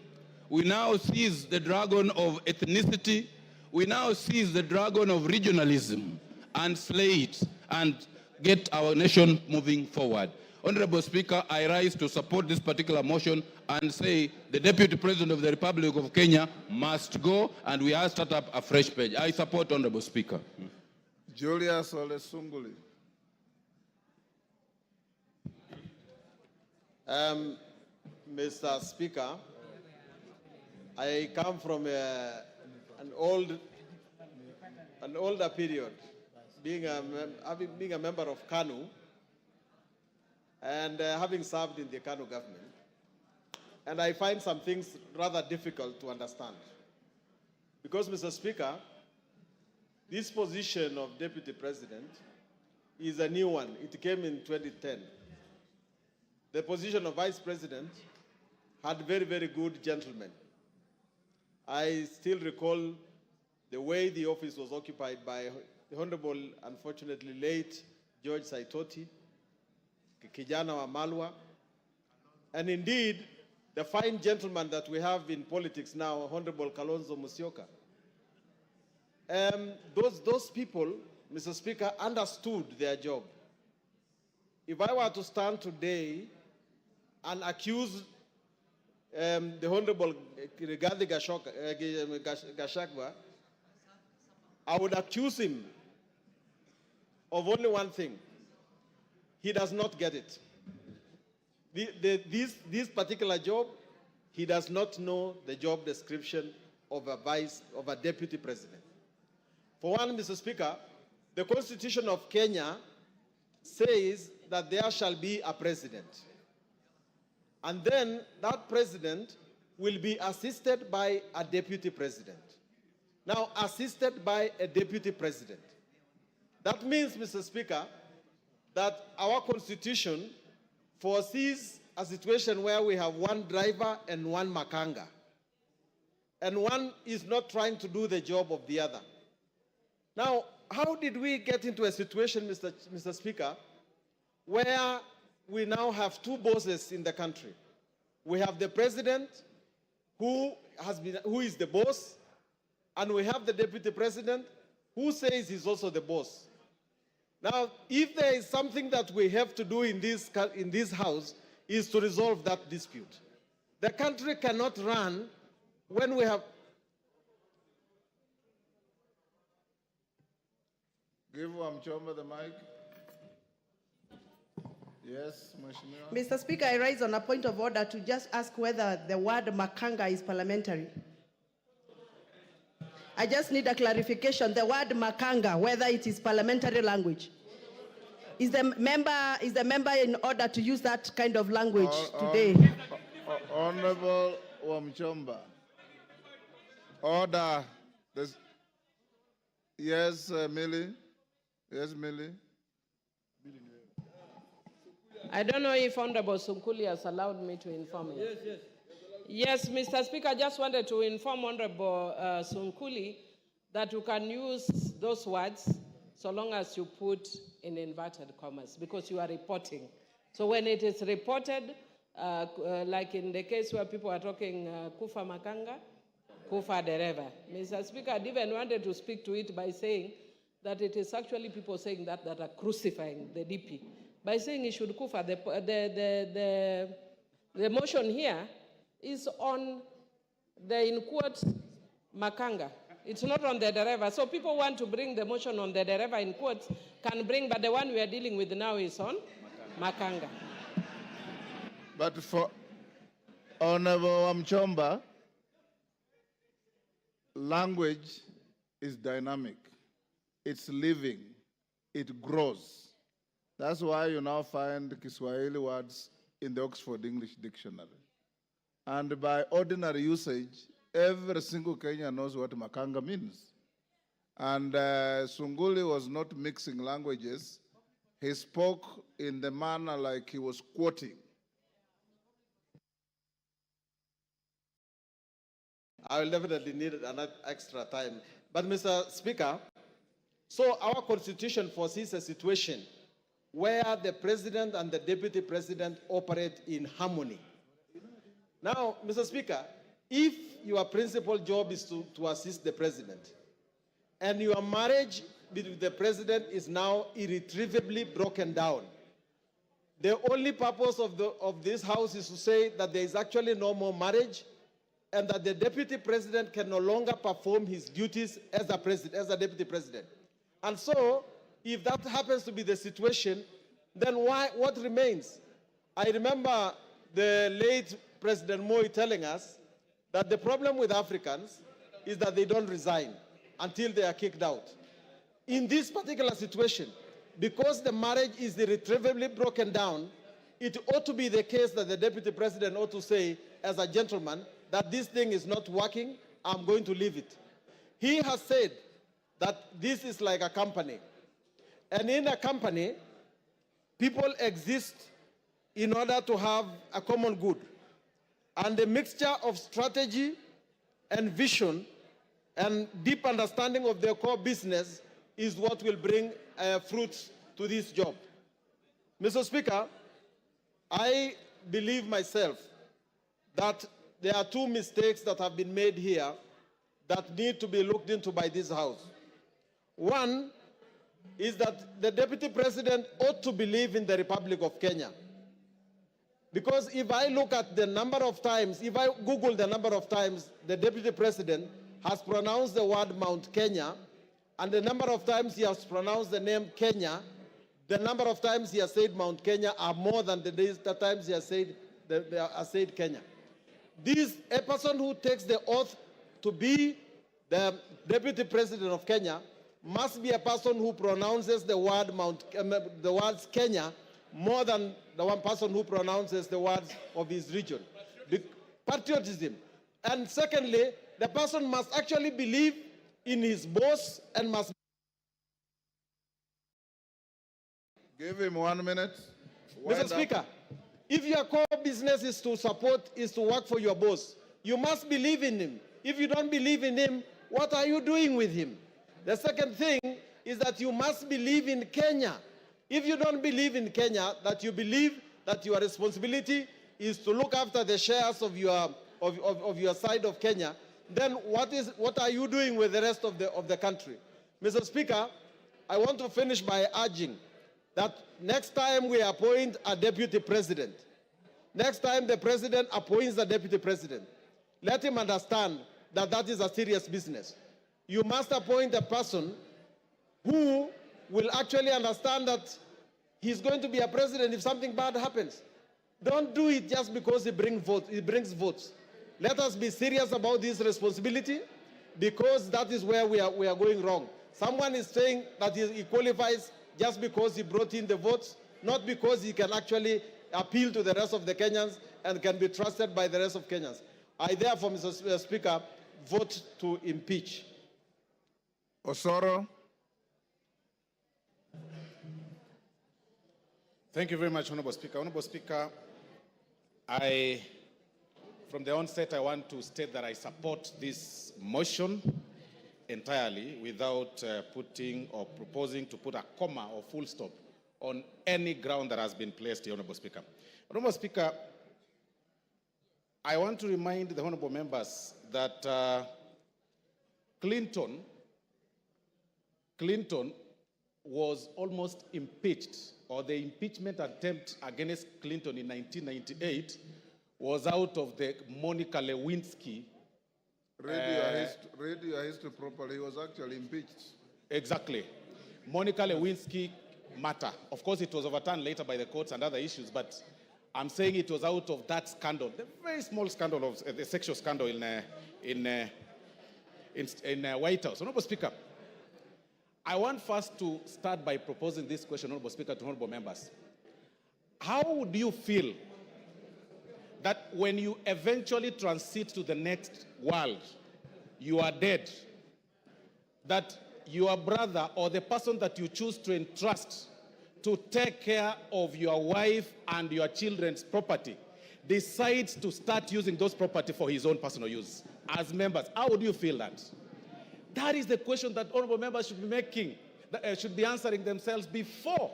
we now seize the dragon of ethnicity, we now seize the dragon of regionalism and slay it and get our nation moving forward. Honorable Speaker, I rise to support this particular motion and say the Deputy President of the Republic of Kenya must go, and we have start up a fresh page. I support, Honorable Speaker. Julius Ole Sunguli. Mr. Speaker, I come from an older period, being a member of KANU, and having served in the KANU government. And I find some things rather difficult to understand. Because, Mr. Speaker, this position of Deputy President is a new one. It came in 2010. The position of Vice President had very, very good gentlemen. I still recall the way the office was occupied by the Honorable, unfortunately late, George Saitoti, Kijana wa Malwa, and indeed, the fine gentleman that we have in politics now, Honorable Kalonzo Musyoka. Those people, Mr. Speaker, understood their job. If I were to stand today and accuse the Honorable Rigathi Gachagua, I would accuse him of only one thing. He does not get it. This particular job, he does not know the job description of a deputy president. For one, Mr. Speaker, the Constitution of Kenya says that there shall be a president. And then that president will be assisted by a deputy president. Now, assisted by a deputy president. That means, Mr. Speaker, that our constitution foresees a situation where we have one driver and one makanga. And one is not trying to do the job of the other. Now, how did we get into a situation, Mr. Speaker, where we now have two bosses in the country? We have the president who is the boss, and we have the deputy president who says he's also the boss. Now, if there is something that we have to do in this house is to resolve that dispute. The country cannot run when we have... Give Wamchomba the mic. Yes, Mheshimiwa. Mr. Speaker, I rise on a point of order to just ask whether the word makanga is parliamentary. I just need a clarification. The word makanga, whether it is parliamentary language. Is the member in order to use that kind of language today? Honorable Wamchomba. Order. Yes, Millie. Yes, Millie. I don't know if Honorable Sunkuli has allowed me to inform you. Yes, Mr. Speaker, I just wanted to inform Honorable Sunkuli that you can use those words so long as you put in inverted commas, because you are reporting. So when it is reported, like in the case where people are talking kufa makanga, kufa dereva. Mr. Speaker, I even wanted to speak to it by saying that it is actually people saying that are crucifying the DP. By saying he should kufa, the motion here is on the, in quote, makanga. It's not on the dereva. So people want to bring the motion on the dereva in quotes, can bring, but the one we are dealing with now is on makanga. But for Honorable Wamchomba, language is dynamic. It's living. It grows. That's why you now find Kiswahili words in the Oxford English Dictionary. And by ordinary usage, every single Kenyan knows what makanga means. And Sunguli was not mixing languages. He spoke in the manner like he was quoting. I will definitely need another extra time. But Mr. Speaker, so our constitution foresees a situation where the president and the deputy president operate in harmony. Now, Mr. Speaker, if your principal job is to assist the president, and your marriage with the president is now irretrievably broken down, the only purpose of this house is to say that there is actually no more marriage, and that the deputy president can no longer perform his duties as a deputy president. And so, if that happens to be the situation, then what remains? I remember the late President Moi telling us that the problem with Africans is that they don't resign until they are kicked out. In this particular situation, because the marriage is irretrievably broken down, it ought to be the case that the deputy president ought to say, as a gentleman, that this thing is not working, I'm going to leave it. He has said that this is like a company. And in a company, people exist in order to have a common good. And the mixture of strategy and vision and deep understanding of their core business is what will bring fruits to this job. Mr. Speaker, I believe myself that there are two mistakes that have been made here that need to be looked into by this House. One is that the Deputy President ought to believe in the Republic of Kenya. Because if I look at the number of times, if I Google the number of times the Deputy President has pronounced the word Mount Kenya, and the number of times he has pronounced the name Kenya, the number of times he has said Mount Kenya are more than the times he has said Kenya. A person who takes the oath to be the Deputy President of Kenya must be a person who pronounces the words Kenya more than the one person who pronounces the words of his region. Patriotism. And secondly, the person must actually believe in his boss and must... Give him 1 minute. Mr. Speaker, if your core business is to work for your boss, you must believe in him. If you don't believe in him, what are you doing with him? The second thing is that you must believe in Kenya. If you don't believe in Kenya, that you believe that your responsibility is to look after the shares of your side of Kenya, then what are you doing with the rest of the country? Mr. Speaker, I want to finish by urging that next time we appoint a deputy president, next time the president appoints a deputy president, let him understand that that is a serious business. You must appoint a person who will actually understand that he's going to be a president if something bad happens. Don't do it just because he brings votes. Let us be serious about this responsibility, because that is where we are going wrong. Someone is saying that he qualifies just because he brought in the votes, not because he can actually appeal to the rest of the Kenyans and can be trusted by the rest of Kenyans. I therefore, Mr. Speaker, vote to impeach. Osoro. Thank you very much, Honorable Speaker. Honorable Speaker, from the onset, I want to state that I support this motion entirely without putting or proposing to put a comma or full stop on any ground that has been placed, Honorable Speaker. Honorable Speaker, I want to remind the honorable members that Clinton was almost impeached, or the impeachment attempt against Clinton in 1998 was out of the Monica Lewinsky. Read your history properly. He was actually impeached. Exactly. Monica Lewinsky matter. Of course, it was overturned later by the courts and other issues, but I'm saying it was out of that scandal, the very small scandal of the sexual scandal in White House. Honorable Speaker, I want first to start by proposing this question, Honorable Speaker, to honorable members. How would you feel that when you eventually transit to the next world, you are dead, that your brother or the person that you choose to entrust to take care of your wife and your children's property decides to start using those property for his own personal use? As members, how would you feel that? That is the question that honorable members should be making, should be answering themselves before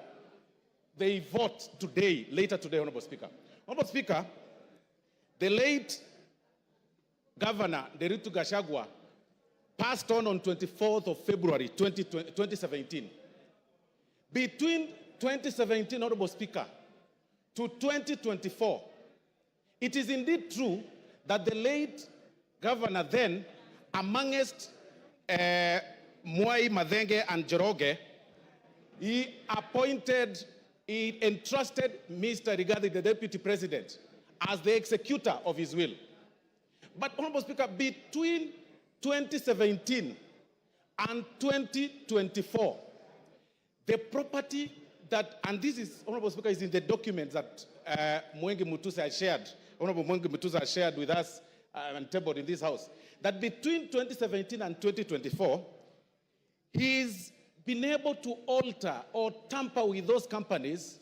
they vote today, later today, Honorable Speaker. Honorable Speaker, the late Governor Gachagua passed on 24th of February 2017. Between 2017, Honorable Speaker, to 2024, it is indeed true that the late governor then, amongst Mwai, Madenge, and Njoroge, he entrusted Mr. Rigathi, the deputy president, as the executor of his will. But, Honorable Speaker, between 2017 and 2024, the property that, and this is, Honorable Speaker, is in the documents that Mwengi Mutusa has shared, Honorable Mwengi Mutusa has shared with us and tabled in this House, that between 2017 and 2024, he's been able to alter or tamper with those companies,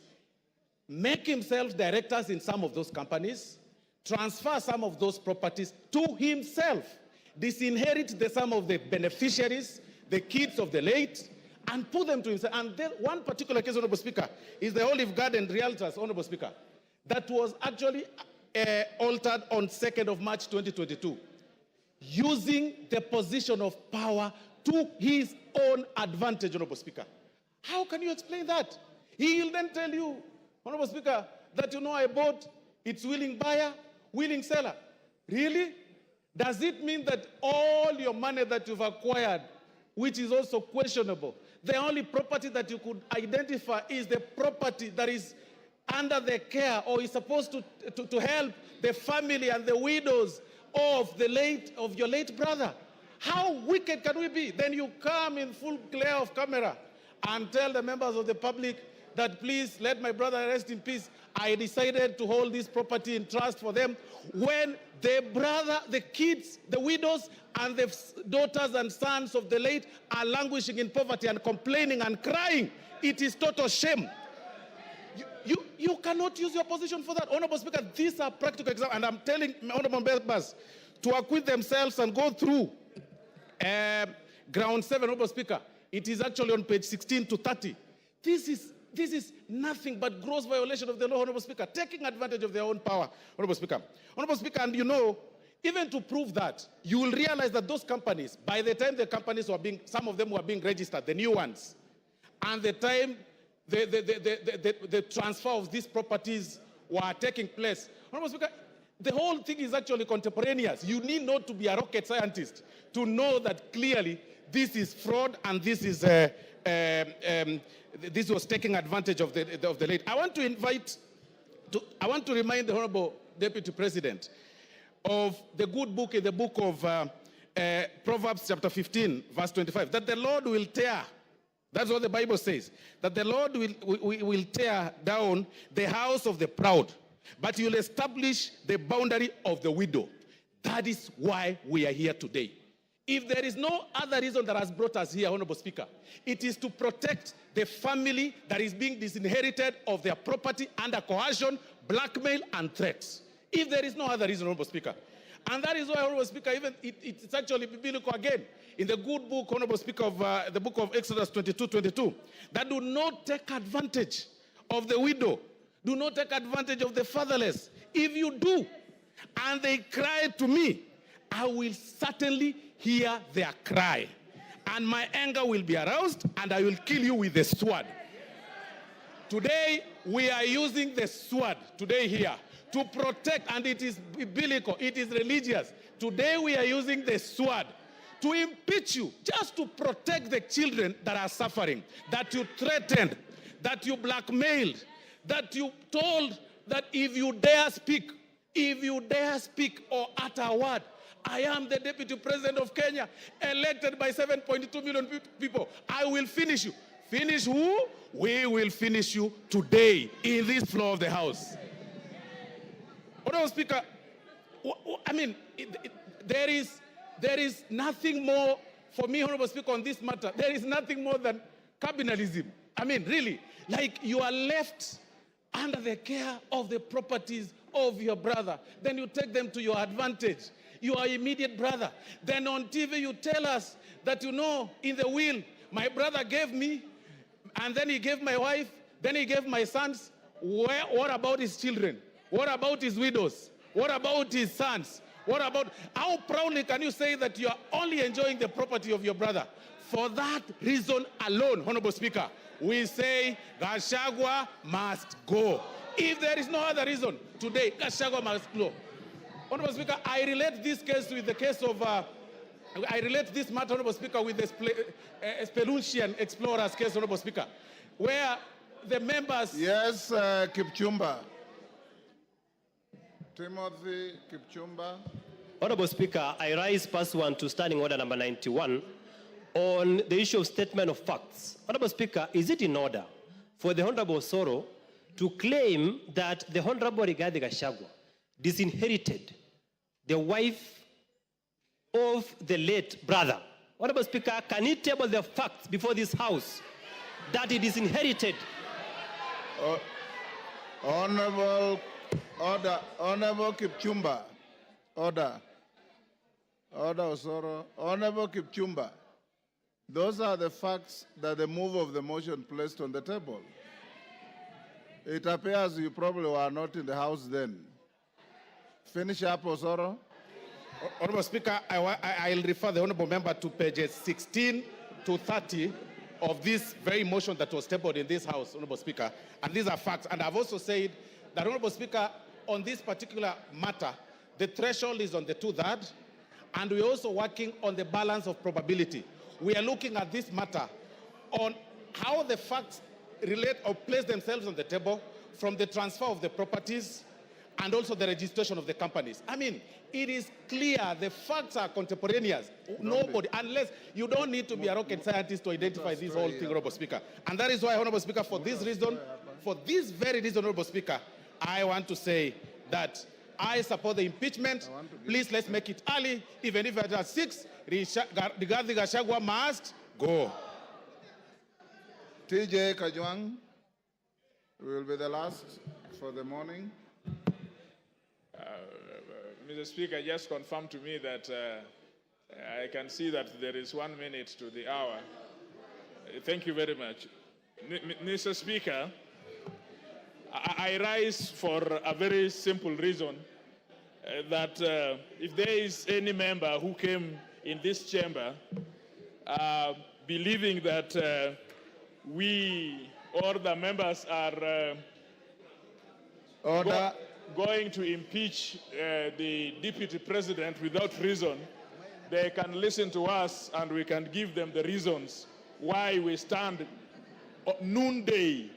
make himself directors in some of those companies, transfer some of those properties to himself, disinherit some of the beneficiaries, the kids of the late, and put them to himself. And then one particular case, Honorable Speaker, is the Olive Garden Realtors, Honorable Speaker, that was actually altered on 2nd of March 2022, using the position of power to his own advantage, Honorable Speaker. How can you explain that? He will then tell you, Honorable Speaker, that, you know, I bought, it's willing buyer, willing seller. Really? Does it mean that all your money that you've acquired, which is also questionable, the only property that you could identify is the property that is under the care or is supposed to help the family and the widows of your late brother? How wicked can we be? Then you come in full glare of camera and tell the members of the public that please let my brother rest in peace. I decided to hold this property in trust for them, when the brother, the kids, the widows, and the daughters and sons of the late are languishing in poverty and complaining and crying. It is total shame. You cannot use your position for that. Honorable Speaker, these are practical examples, and I'm telling honorable members to acquit themselves and go through ground 7, Honorable Speaker. It is actually on page 16 to 30. This is nothing but gross violation of the law, Honorable Speaker, taking advantage of their own power, Honorable Speaker. Honorable Speaker, and you know, even to prove that, you will realize that those companies, by the time the companies were being, some of them were being registered, the new ones, and the time the transfer of these properties were taking place, Honorable Speaker, the whole thing is actually contemporaneous. You need not to be a rocket scientist to know that clearly this is fraud and this is this was taking advantage of the late. I want to remind the Honorable Deputy President of the good book in the book of Proverbs chapter 15, verse 25, that the Lord will tear, that's what the Bible says, that the Lord will tear down the house of the proud, but he will establish the boundary of the widow. That is why we are here today. If there is no other reason that has brought us here, Honorable Speaker, it is to protect the family that is being disinherited of their property under coercion, blackmail, and threats. If there is no other reason, Honorable Speaker. And that is why, Honorable Speaker, even it's actually biblical again. In the good book, Honorable Speaker, of the book of Exodus 22:22, that do not take advantage of the widow, do not take advantage of the fatherless. If you do, and they cry to me, I will certainly hear their cry, and my anger will be aroused, and I will kill you with the sword. Today, we are using the sword today here to protect, and it is biblical, it is religious. Today, we are using the sword to impeach you, just to protect the children that are suffering, that you threatened, that you blackmailed, that you told that if you dare speak or utter a word, I am the Deputy President of Kenya, elected by 7.2 million people. I will finish you. Finish who? We will finish you today in this floor of the House. Honorable Speaker, I mean, there is nothing more for me, Honorable Speaker, on this matter. There is nothing more than cabinalism. I mean, really, like you are left under the care of the properties of your brother. Then you take them to your advantage. Your immediate brother. Then on TV you tell us that, you know, in the will, my brother gave me, and then he gave my wife, then he gave my sons. What about his children? What about his widows? What about his sons? What about, how proudly can you say that you are only enjoying the property of your brother? For that reason alone, Honorable Speaker, we say Gachagua must go. If there is no other reason, today, Gachagua must go. Honorable Speaker, I relate this case with the case of, I relate this matter, Honorable Speaker, with the Spelunchian explorers case, Honorable Speaker, where the members... Yes, Kipchumba. Timothy Kipchumba. Honorable Speaker, I rise pursuant to Standing Order number 91 on the issue of statement of facts. Honorable Speaker, is it in order for the Honorable Soro to claim that the Honorable Rigathi Gachagua disinherited the wife of the late brother? Honorable Speaker, can he table the facts before this House that he disinherited? Honorable Kipchumba. Order, Osoro. Honorable Kipchumba. Those are the facts that the move of the motion placed on the table. It appears you probably were not in the House then. Finish up, Osoro. Honorable Speaker, I'll refer the honorable member to pages 16 to 30 of this very motion that was tabled in this House, Honorable Speaker. And these are facts. And I've also said that, Honorable Speaker, on this particular matter, the threshold is on the 2/3, and we're also working on the balance of probability. We are looking at this matter on how the facts relate or place themselves on the table from the transfer of the properties and also the registration of the companies. I mean, it is clear, the facts are contemporaneous. Nobody, unless you don't need to be a rocket scientist to identify this whole thing, Honorable Speaker. And that is why, Honorable Speaker, for this reason, for this very reason, Honorable Speaker, I want to say that I support the impeachment. Please, let's make it early. Even if it is 6, regarding Gachagua must go. TJ Kajwang will be the last for the morning. Mr. Speaker, just confirm to me that I can see that there is 1 minute to the hour. Thank you very much. Mr. Speaker, I rise for a very simple reason, that if there is any member who came in this chamber believing that we or the members are going to impeach the deputy president without reason, they can listen to us and we can give them the reasons why we stand noonday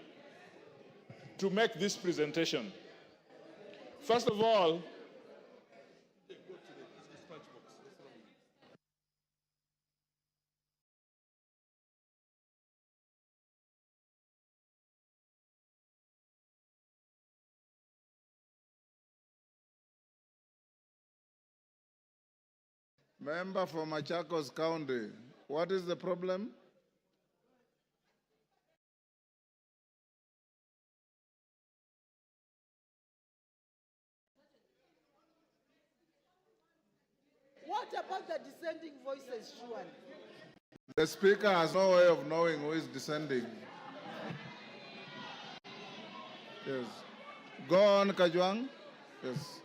to make this presentation. First of all, Member for Machakos County, what is the problem? What about the dissenting voices, Shuan? The speaker has no way of knowing who is descending. Yes. Go on, Kajwang. Yes.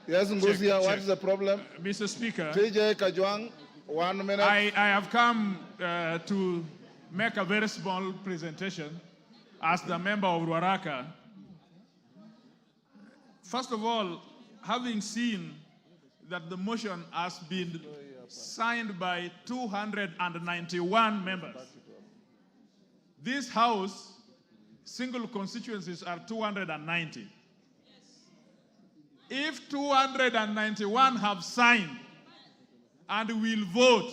Yes, Ngusia, what is the problem? Mr. Speaker, TJ Kajwang, 1 minute. I have come to make a very small presentation as the member of Ruaraka. First of all, having seen that the motion has been signed by 291 members, this House, single constituencies are 290. If 291 have signed and will vote,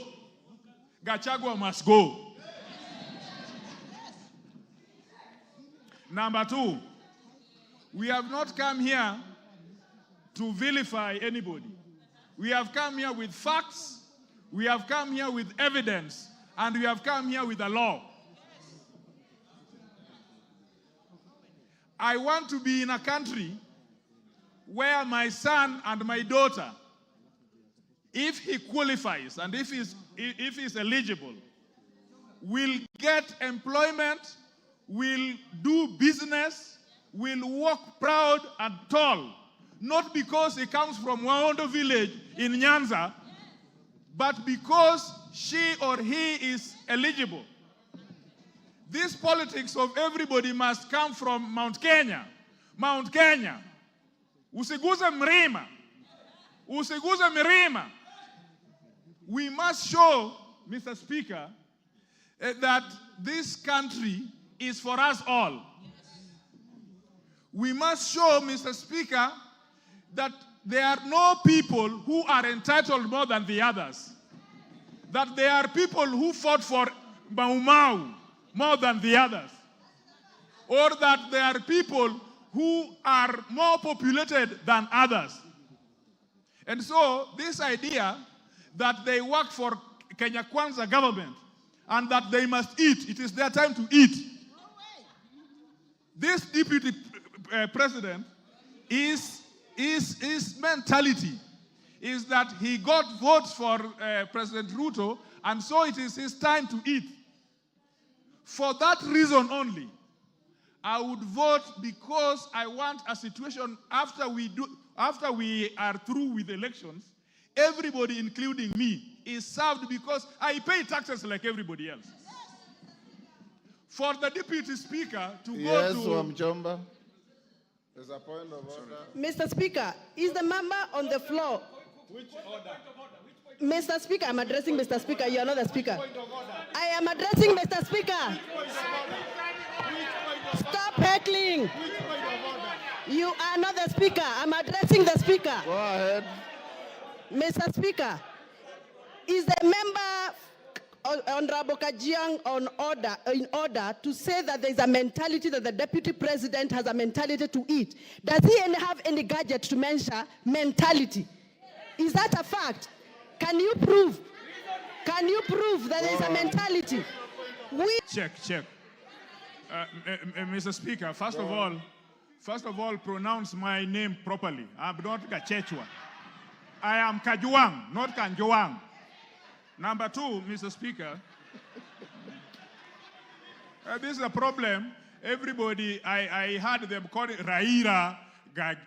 Gachagua must go. Number 2, we have not come here to vilify anybody. We have come here with facts, we have come here with evidence, and we have come here with the law. I want to be in a country where my son and my daughter, if he qualifies and if he's eligible, will get employment, will do business, will walk proud and tall, not because he comes from Waondo village in Nyanza, but because she or he is eligible. This politics of everybody must come from Mount Kenya. Mount Kenya. Usiguze mlima. Usiguze milima. We must show, Mr. Speaker, that this country is for us all. We must show, Mr. Speaker, that there are no people who are entitled more than the others. That there are people who fought for Mau Mau more than the others. Or that there are people who are more populated than others. And so this idea that they work for Kenya Kwanza government and that they must eat, it is their time to eat. This deputy president his mentality is that he got votes for President Ruto, and so it is his time to eat. For that reason only, I would vote, because I want a situation after we are through with elections, everybody, including me, is served, because I pay taxes like everybody else. For the deputy speaker to go to... Yes, Wamchomba. There's a point of order. Mr. Speaker, is the member on the floor Mr. Speaker, I'm addressing Mr. Speaker. You are not the Speaker. I am addressing Mr. Speaker. Stop heckling. You are not the Speaker. I'm addressing the Speaker. Go ahead. Mr. Speaker, is the member Honorable Kajiang in order to say that there is a mentality that the Deputy President has a mentality to eat? Does he have any gadget to measure mentality? Is that a fact? Can you prove? Can you prove that there is a mentality? Check. Mr. Speaker, first of all, pronounce my name properly. I'm not Gachagua. I am Kajuang, not Kanjuang. Number two, Mr. Speaker, this is a problem. Everybody, I heard them call it Raira Kanjuang.